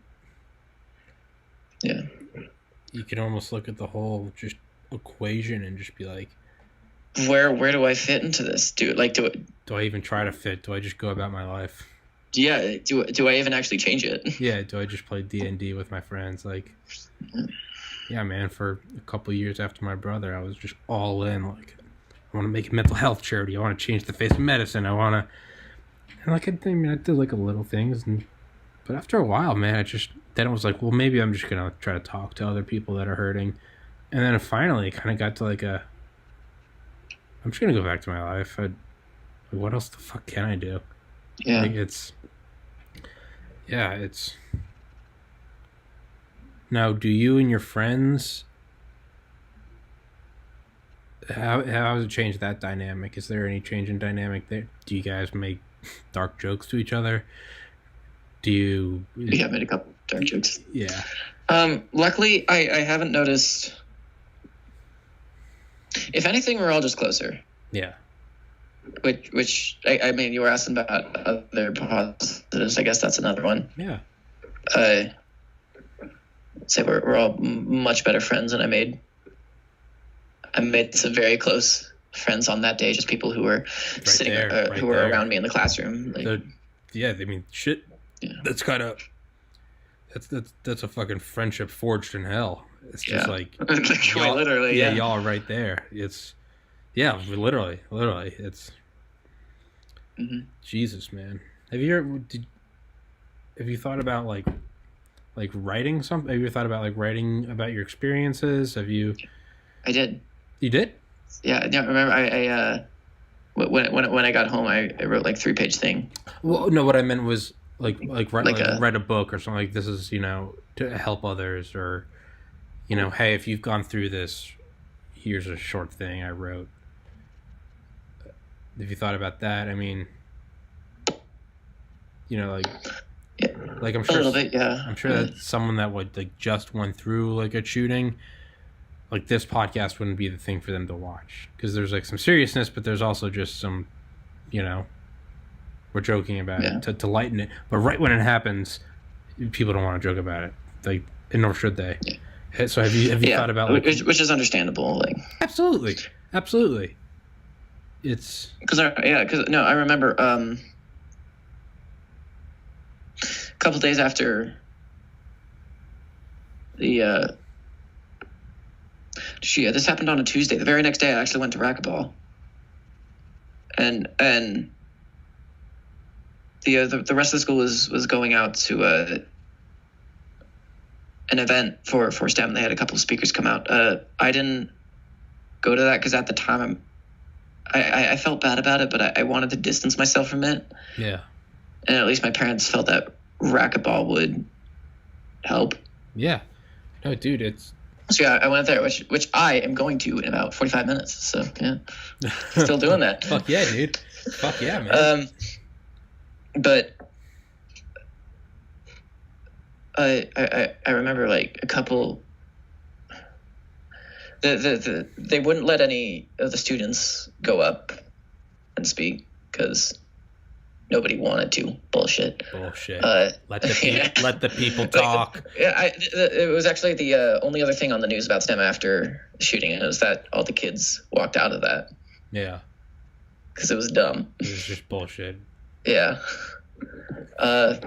can almost look at the whole just equation and just be like, where do I fit into this? Do I even try to fit? Do I just go about my life? Yeah. Do I even actually change it? Yeah. Do I just play D&D with my friends? Like, yeah, man, for a couple of years after my brother, I was just all in. Like, I want to make a mental health charity. I want to change the face of medicine. I want to... And, like, I did, like, a little things. But after a while, man, then it was like, well, maybe I'm just going to try to talk to other people that are hurting. And then finally, it kind of got to, like, I'm just going to go back to my life. What else the fuck can I do? Yeah. Like, it's... Now, do you and your friends, how has it changed that dynamic? Is there any change in dynamic there? Do you guys make dark jokes to each other? We have made a couple dark jokes. Yeah. Luckily, I haven't noticed. If anything, we're all just closer. Yeah. Which I mean, you were asking about other positives. I guess that's another one. Yeah. Say we're all much better friends, and I made some very close friends on that day. Just people who were who were around me in the classroom. Like, I mean, shit. Yeah. That's kind of that's a fucking friendship forged in hell. It's just like literally, y'all are right there. It's literally. It's Jesus, man. Have you thought about like writing something? Have you thought about like writing about your experiences? Have you? I did. You did? Yeah. No, remember I when I got home, I wrote like 3-page thing. Well, no, what I meant was write a book or something like this is, to help others, or, hey, if you've gone through this, here's a short thing I wrote. Have you thought about that? I mean, like, yeah, like I'm sure a little bit, yeah. I'm sure that someone that would like just went through like a shooting, like this podcast wouldn't be the thing for them to watch, because there's like some seriousness, but there's also just some, we're joking about it to lighten it. But right when it happens, people don't want to joke about it, like, and nor should they. Yeah. So have you thought about like, which is understandable, like absolutely. It's because I remember a couple days after the this happened on a Tuesday. The very next day, I actually went to racquetball, and the rest of the school was going out to an event for STEM. They had a couple of speakers come out. I didn't go to that because at the time I felt bad about it, but I wanted to distance myself from it. Yeah. And at least my parents felt that racquetball would help. Yeah. No, dude, it's... So yeah, I went there, which I am going to in about 45 minutes. So yeah, still doing that. Fuck yeah, dude. Fuck yeah, man. But I remember like a couple... they wouldn't let any of the students go up and speak because nobody wanted to. Bullshit. Let the people talk. It was actually the only other thing on the news about STEM after the shooting, and it was that all the kids walked out of that. Yeah. Because it was dumb. It was just bullshit. Yeah. I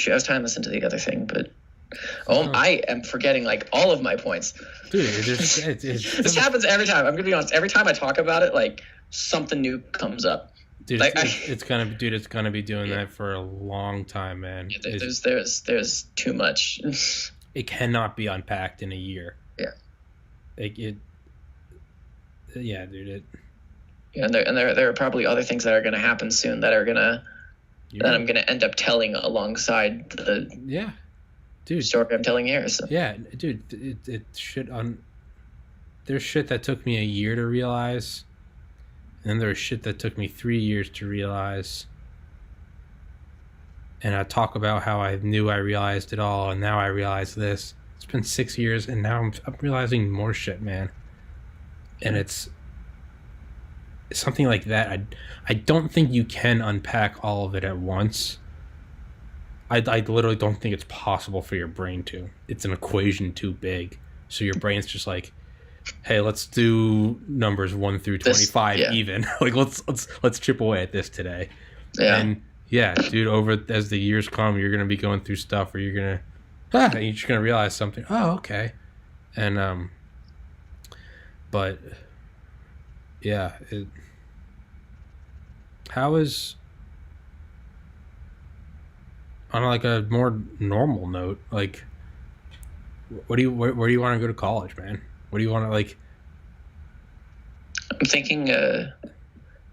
was trying to listen to the other thing, but I am forgetting like all of my points. Dude, this happens every time. I'm gonna be honest. Every time I talk about it, like something new comes up. Dude, it's gonna be doing that for a long time, man. Yeah, there's too much. It cannot be unpacked in a year. Yeah. Yeah, dude. And there are probably other things that are gonna happen soon that I'm gonna end up telling alongside the story I'm telling here. So. Yeah, dude, there's shit that took me a year to realize, and then there's shit that took me 3 years to realize. And I talk about how I knew I realized it all, and now I realize this. It's been 6 years, and now I'm realizing more shit, man. And it's something like that. I don't think you can unpack all of it at once. I literally don't think it's possible for your brain to. It's an equation too big. So your brain's just like, hey, let's do numbers 1 through 25 even. Like let's chip away at this today. Yeah. And yeah, dude, as the years come, you're gonna be going through stuff where you're just gonna realize something. Oh, okay. And but yeah, how is, on like a more normal note, like where do you want to go to college, man? What do you want to like? I'm thinking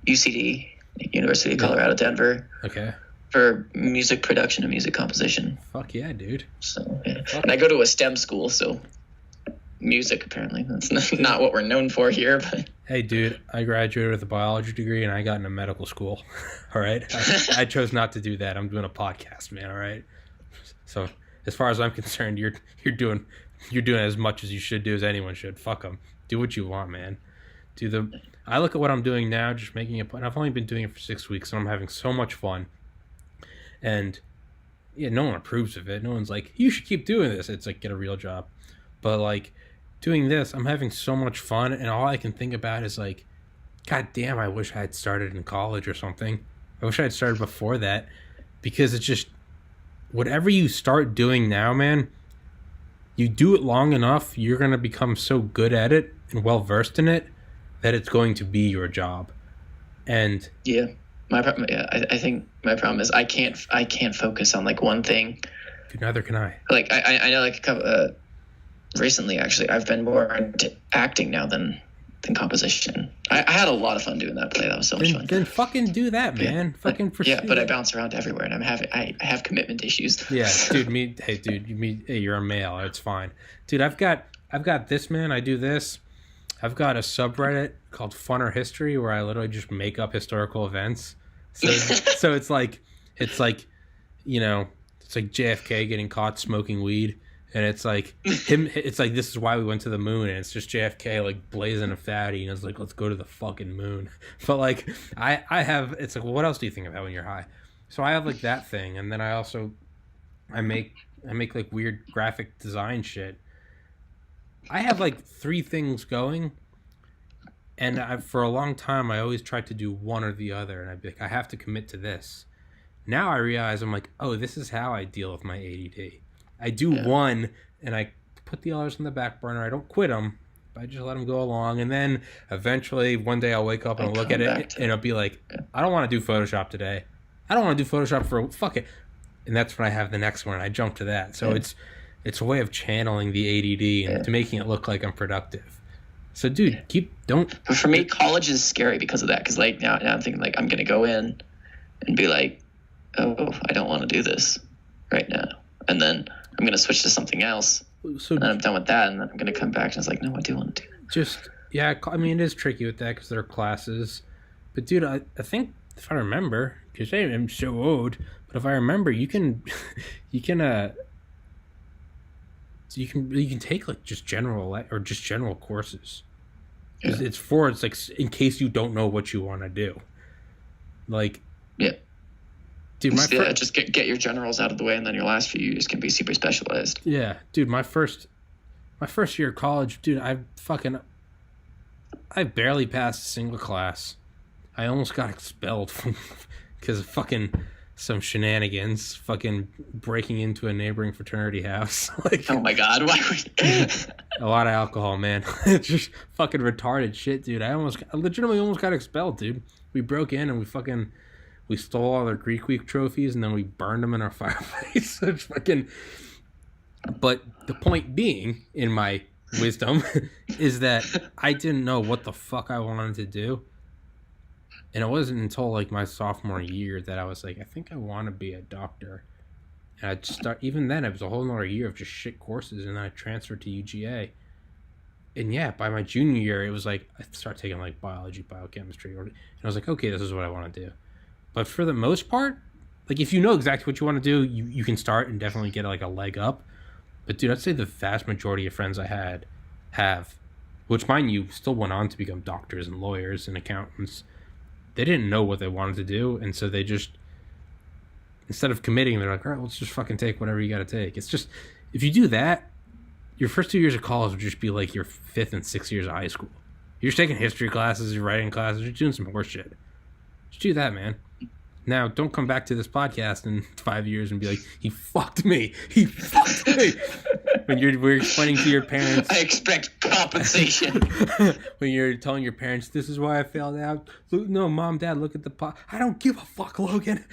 UCD, University of Colorado, Denver. Okay. For music production and music composition. Fuck yeah, dude. So yeah. And I go to a STEM school, so music apparently that's not what we're known for here. But hey, dude, I graduated with a biology degree and I got into medical school. All right, I chose not to do that. I'm doing a podcast, man. All right. So as far as I'm concerned, you're doing as much as you should do, as anyone should. Fuck them. Do what you want, man. I look at what I'm doing now, just making it. And I've only been doing it for 6 weeks, and I'm having so much fun. And yeah, no one approves of it. No one's like, you should keep doing this. It's like, get a real job. But like doing this, I'm having so much fun, and all I can think about is like, God damn, I wish I had started in college or something. I wish I had started before that, because it's just, whatever you start doing now, man, you do it long enough, you're going to become so good at it and well versed in it that it's going to be your job. And I think my problem is I can't focus on like one thing. Dude, neither can I. Like I know like a couple, recently actually I've been more into acting now than composition. I had a lot of fun doing that play. That was so much fun. Then fucking do that, man. Fucking pursue. Yeah, but I bounce around everywhere, and I have commitment issues. Yeah, dude. Hey, you're a male. It's fine, dude. I've got this, man. I do this. I've got a subreddit called Funner History where I literally just make up historical events. So it's like you know, it's like JFK getting caught smoking weed. And it's like him. It's like, this is why we went to the moon, and it's just JFK like blazing a fatty, and it's like, let's go to the fucking moon. But like, I have. It's like, well, what else do you think about when you're high? So I have like that thing, and then I make like weird graphic design shit. I have like 3 things going, and for a long time I always tried to do one or the other, and I'd be like, I have to commit to this. Now I realize I'm like, oh, this is how I deal with my ADD. I do one, and I put the others on the back burner. I don't quit them, but I just let them go along. And then eventually, one day I'll wake up and I'll look at it, and I'll be like, I don't want to do Photoshop today. I don't want to do Photoshop fuck it. And that's when I have the next one, and I jump to that. So it's a way of channeling the ADD and to making it look like I'm productive. So, dude, don't. But for me, college is scary because of that. Because like now I'm thinking like I'm gonna go in and be like, oh, I don't want to do this right now, and then I'm going to switch to something else, so, and then I'm done with that, and then I'm going to come back, and it's like, no, I do want to do that. I mean, it is tricky with that because there are classes. But, dude, I think, if I remember, because I'm so old, but if I remember, you can take, like, just general courses. Yeah. It's like, in case you don't know what you want to do. Like... Yeah. Dude, just get your generals out of the way, and then your last few years can be super specialized. Yeah, dude, my first year of college, dude, I barely passed a single class. I almost got expelled because of fucking some shenanigans, fucking breaking into a neighboring fraternity house. Like, oh my god, why would a lot of alcohol, man. It's just fucking retarded shit, dude. I legitimately almost got expelled, dude. We broke in and we stole all their Greek Week trophies, and then we burned them in our fireplace. It's fucking... But the point being, in my wisdom, is that I didn't know what the fuck I wanted to do. And it wasn't until like my sophomore year that I was like, I think I want to be a doctor. And even then, it was a whole nother year of just shit courses, and then I transferred to UGA. And yeah, by my junior year, it was like, I started taking like biology, biochemistry, and I was like, okay, this is what I want to do. But for the most part, like, if you know exactly what you want to do, you can start and definitely get like a leg up. But dude, I'd say the vast majority of friends I have, which mind you, still went on to become doctors and lawyers and accountants. They didn't know what they wanted to do, and so they just, instead of committing, they're like, all right, let's just fucking take whatever you got to take. It's just, if you do that, your first 2 years of college would just be like your 5th and 6th years of high school. You're just taking history classes, you're writing classes, you're doing some horse shit. Just do that, man. Now, don't come back to this podcast in 5 years and be like, he fucked me. He fucked me. When we're explaining to your parents. I expect compensation. When you're telling your parents, this is why I failed out. No, Mom, Dad, look at the pot. I don't give a fuck, Logan.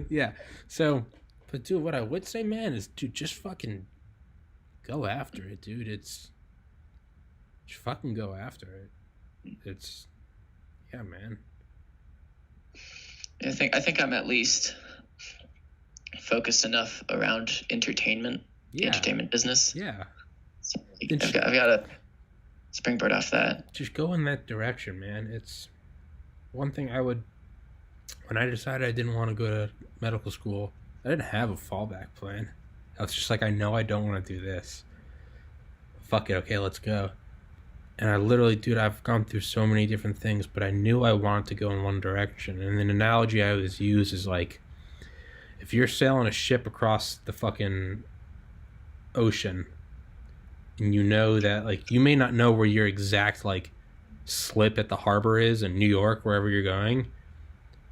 Yeah. So, but dude, what I would say, man, is, dude, just fucking go after it, dude. Just fucking go after it. Yeah, man. I think I'm at least focused enough around entertainment, the entertainment business. Yeah. So I've got to springboard off that. Just go in that direction, man. It's one thing when I decided I didn't want to go to medical school, I didn't have a fallback plan. I was just like, I know I don't want to do this. Fuck it. Okay, let's go. And I literally, dude, I've gone through so many different things, but I knew I wanted to go in one direction. And an analogy I always use is like, if you're sailing a ship across the fucking ocean, and you know that, like, you may not know where your exact, like, slip at the harbor is in New York, wherever you're going,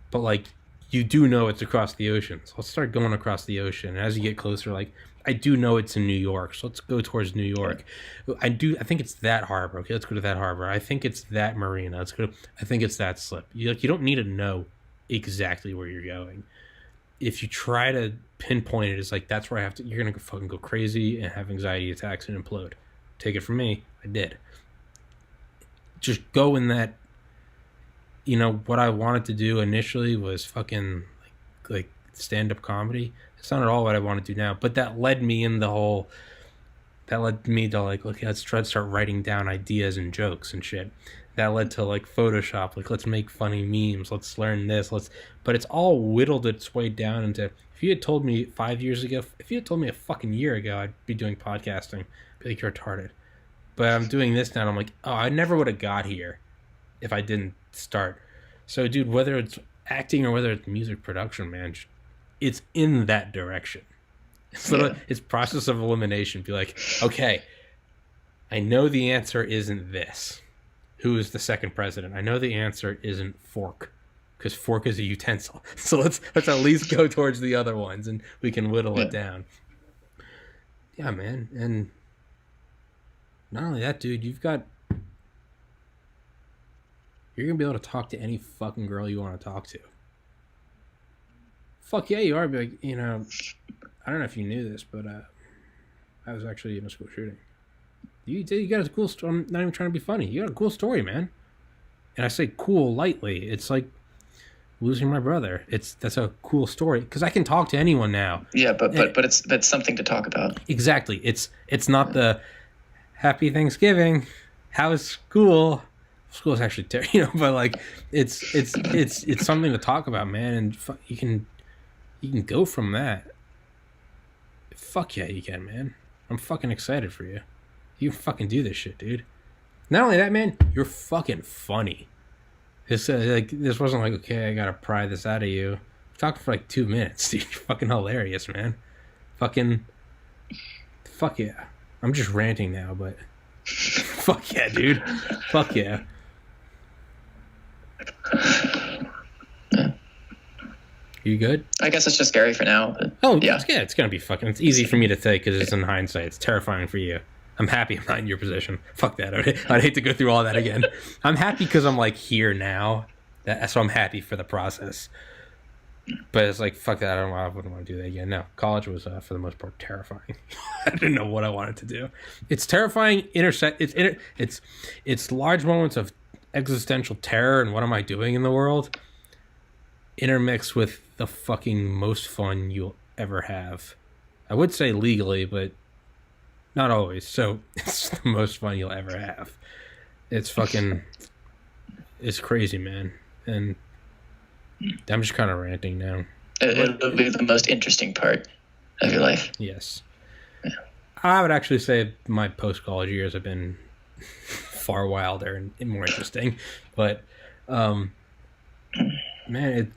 but, like, you do know it's across the ocean. So let's start going across the ocean. And as you get closer, like, I do know it's in New York, so let's go towards New York. I think it's that harbor. Okay, let's go to that harbor. I think it's that marina. I think it's that slip. You don't need to know exactly where you're going. If you try to pinpoint it, it's like that's where I have to. You're gonna fucking go crazy and have anxiety attacks and implode. Take it from me, I did. Just go in that. What I wanted to do initially was fucking like stand-up comedy. It's not at all what I want to do now, but that led me to like, okay, let's try to start writing down ideas and jokes and shit. That led to like Photoshop, like let's make funny memes, let's learn this, but it's all whittled its way down into, if you had told me 5 years ago, if you had told me a fucking year ago I'd be doing podcasting, I'd be like, you're retarded. But I'm doing this now and I'm like, oh, I never would have got here if I didn't start. So dude, whether it's acting or whether it's music production, man, it's in that direction. It's process of elimination. Be like, okay, I know the answer isn't this. Who is the second president? I know the answer isn't fork, because fork is a utensil. So let's at least go towards the other ones, and we can whittle it down. Yeah, man. And not only that, dude, you're gonna be able to talk to any fucking girl you want to talk to. Fuck yeah, you are. But I don't know if you knew this, but I was actually in a school shooting. You got a cool story. I'm not even trying to be funny. You got a cool story, man. And I say cool lightly. It's like losing my brother. That's a cool story because I can talk to anyone now. Yeah, but it's something to talk about. Exactly. It's not the Happy Thanksgiving. How's school? School is actually terrible, but like it's something to talk about, man. And you can go from that. Fuck yeah, you can, man. I'm fucking excited for you. You fucking do this shit, dude. Not only that, man, you're fucking funny. This wasn't like, okay, I gotta pry this out of you. I'm talking for like 2 minutes, dude. You're fucking hilarious, man. Fuck yeah. I'm just ranting now, but fuck yeah, dude. Fuck yeah. You good? I guess it's just scary for now. But yeah. It's gonna be fucking. It's easy for me to say because it's in hindsight. It's terrifying for you. I'm happy I'm not in your position. Fuck that. I'd hate to go through all that again. I'm happy because I'm like here now. So I'm happy for the process. But it's like, fuck that. I wouldn't want to do that again. No, college was for the most part terrifying. I didn't know what I wanted to do. It's terrifying. It's large moments of existential terror and what am I doing in the world, intermixed with the fucking most fun you'll ever have. I would say legally, but not always. So it's the most fun you'll ever have. It's crazy, man. And I'm just kind of ranting now. It'll be the most interesting part of your life. Yes. Yeah. I would actually say my post-college years have been far wilder and more interesting. But, man,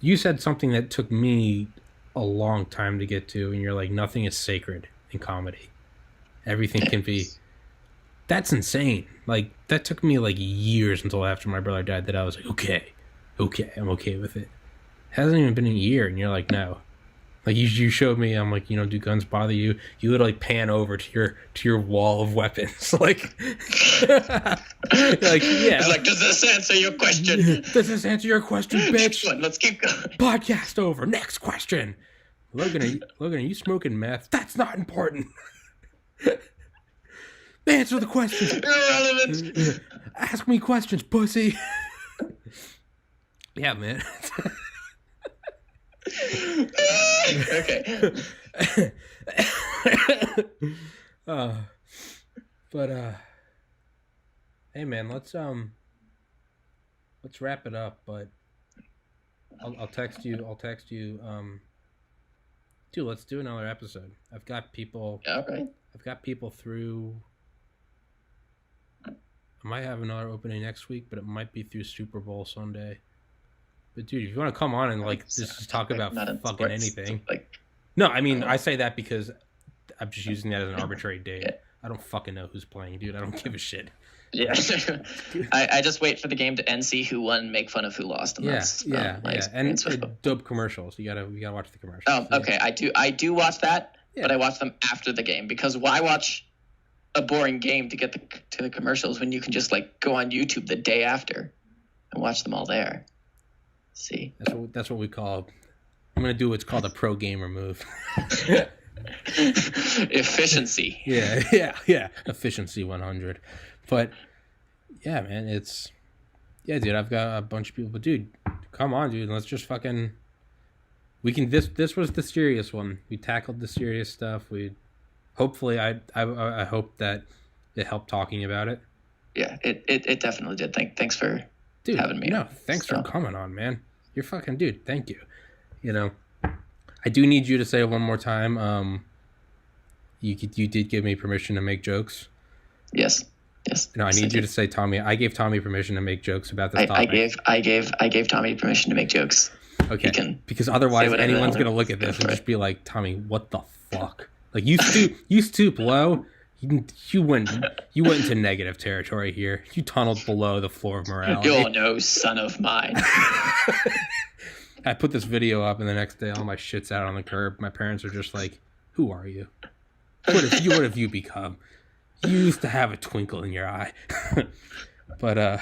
you said something that took me a long time to get to, and you're like, nothing is sacred in comedy. Everything can be. That's insane. Like, that took me like years until after my brother died that I was like, okay, I'm okay with it. It hasn't even been a year, and you're like, no. Like, you showed me, I'm like, do guns bother you? You literally pan over to your wall of weapons. Like, yeah. It's like, does this answer your question? Does this answer your question, bitch? Next one, let's keep going. Podcast over. Next question. Logan, are you smoking meth? That's not important. Answer the question. Irrelevant. Ask me questions, pussy. Yeah, man. Okay. Hey, man, let's wrap it up. But I'll text you. Dude, let's do another episode. I've got people. Okay. I've got people through. I might have another opening next week, but it might be through Super Bowl Sunday. But dude, if you want to come on and like just talk about fucking sports, anything. like, No, I mean I say that because I'm just using that as an arbitrary date. Yeah. I don't fucking know who's playing, dude. I don't give a shit. Yeah. I just wait for the game to end, see who won, make fun of who lost, and that's my experience with them. Dope commercials. You gotta watch the commercials. Oh, okay. I do watch that, but I watch them after the game, because why watch a boring game to get to the commercials when you can just like go on YouTube the day after and watch them all there? See, that's what we call. I'm gonna do what's called a pro gamer move. Efficiency. Yeah. Efficiency 100. But yeah, man, dude. I've got a bunch of people, but dude, come on, dude. Let's just fucking. We can. This was the serious one. We tackled the serious stuff. Hopefully, I hope that it helped talking about it. Yeah, it definitely did. Thanks for having me. No, thanks for coming on, man. You're fucking dude. Thank you. You know, I do need you to say it one more time. You did give me permission to make jokes. Yes. No, I need you to say, Tommy. I gave Tommy permission to make jokes about this topic. I gave Tommy permission to make jokes. Okay. Because otherwise, anyone's gonna look at this and just be like, Tommy, what the fuck? Like you stoop low. You went into negative territory here. You tunneled below the floor of morality. You're no son of mine. I put this video up, and the next day, all my shit's out on the curb. My parents are just like, "Who are you? What have you become? You used to have a twinkle in your eye." But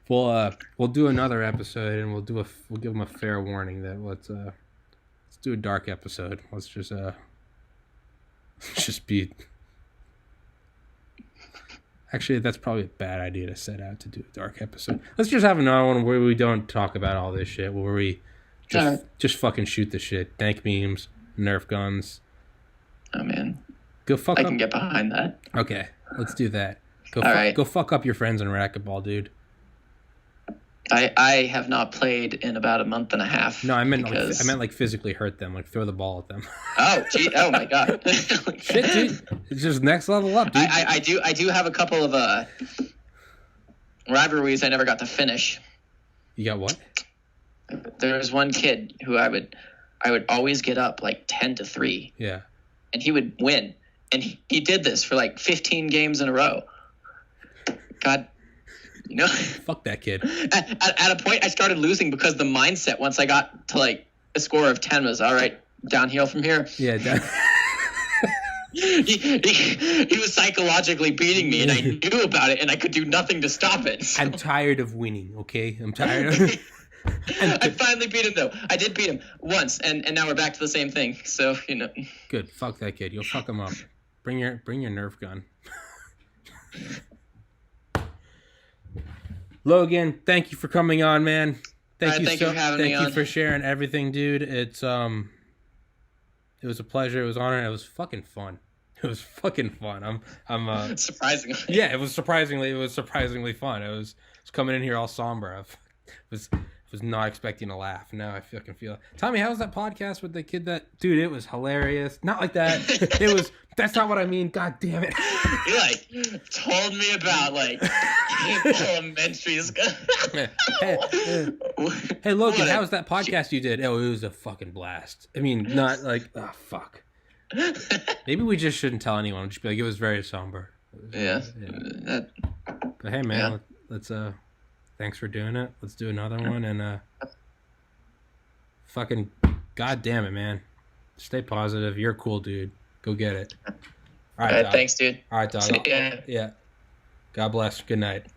we'll do another episode, and we'll give them a fair warning that let's do a dark episode. Let's just be. Actually, that's probably a bad idea to set out to do a dark episode. Let's just have another one where we don't talk about all this shit, where we just fucking shoot the shit. Dank memes, Nerf guns. Oh man, I can get behind that. Okay, let's do that. Go fuck up your friends in racquetball, dude. I have not played in about a month and a half. No, I meant like physically hurt them, like throw the ball at them. Oh, gee! Oh my god! Shit, dude! It's just next level up, dude. I do have a couple of rivalries I never got to finish. You got what? There was one kid who I would always get up like 10-3. Yeah. And he would win, and he did this for like 15 games in a row. God. You know, fuck that kid. At a point, I started losing because the mindset once I got to like a score of 10 was all right, downhill from here. Yeah. He was psychologically beating me, and I knew about it, and I could do nothing to stop it. So. I'm tired of winning. Okay, I'm tired of. I finally beat him though. I did beat him once, and now we're back to the same thing. So you know. Good. Fuck that kid. You'll fuck him up. Bring your Nerf gun. Logan, thank you for coming on, man. Thank you for having me on. Thank you for sharing everything, dude. It was a pleasure. It was an honor. It was fucking fun. It was fucking fun. I'm surprisingly. Yeah, it was surprisingly fun. I was coming in here all somber. I was not expecting to laugh. Now I fucking feel. Tommy, how was that podcast with the kid? Dude, it was hilarious. Not like that. That's not what I mean. God damn it. You like told me about like elementary school. Hey, Logan, how was that podcast you did? Oh, it was a fucking blast. I mean, not like fuck. Maybe we just shouldn't tell anyone. Just be like, it was very somber. Yeah. But hey, man, let's thanks for doing it. Let's do another one, and fucking god damn it, man. Stay positive. You're a cool dude. Go get it. All right, thanks, dude. All right, dog. Yeah. God bless. Good night.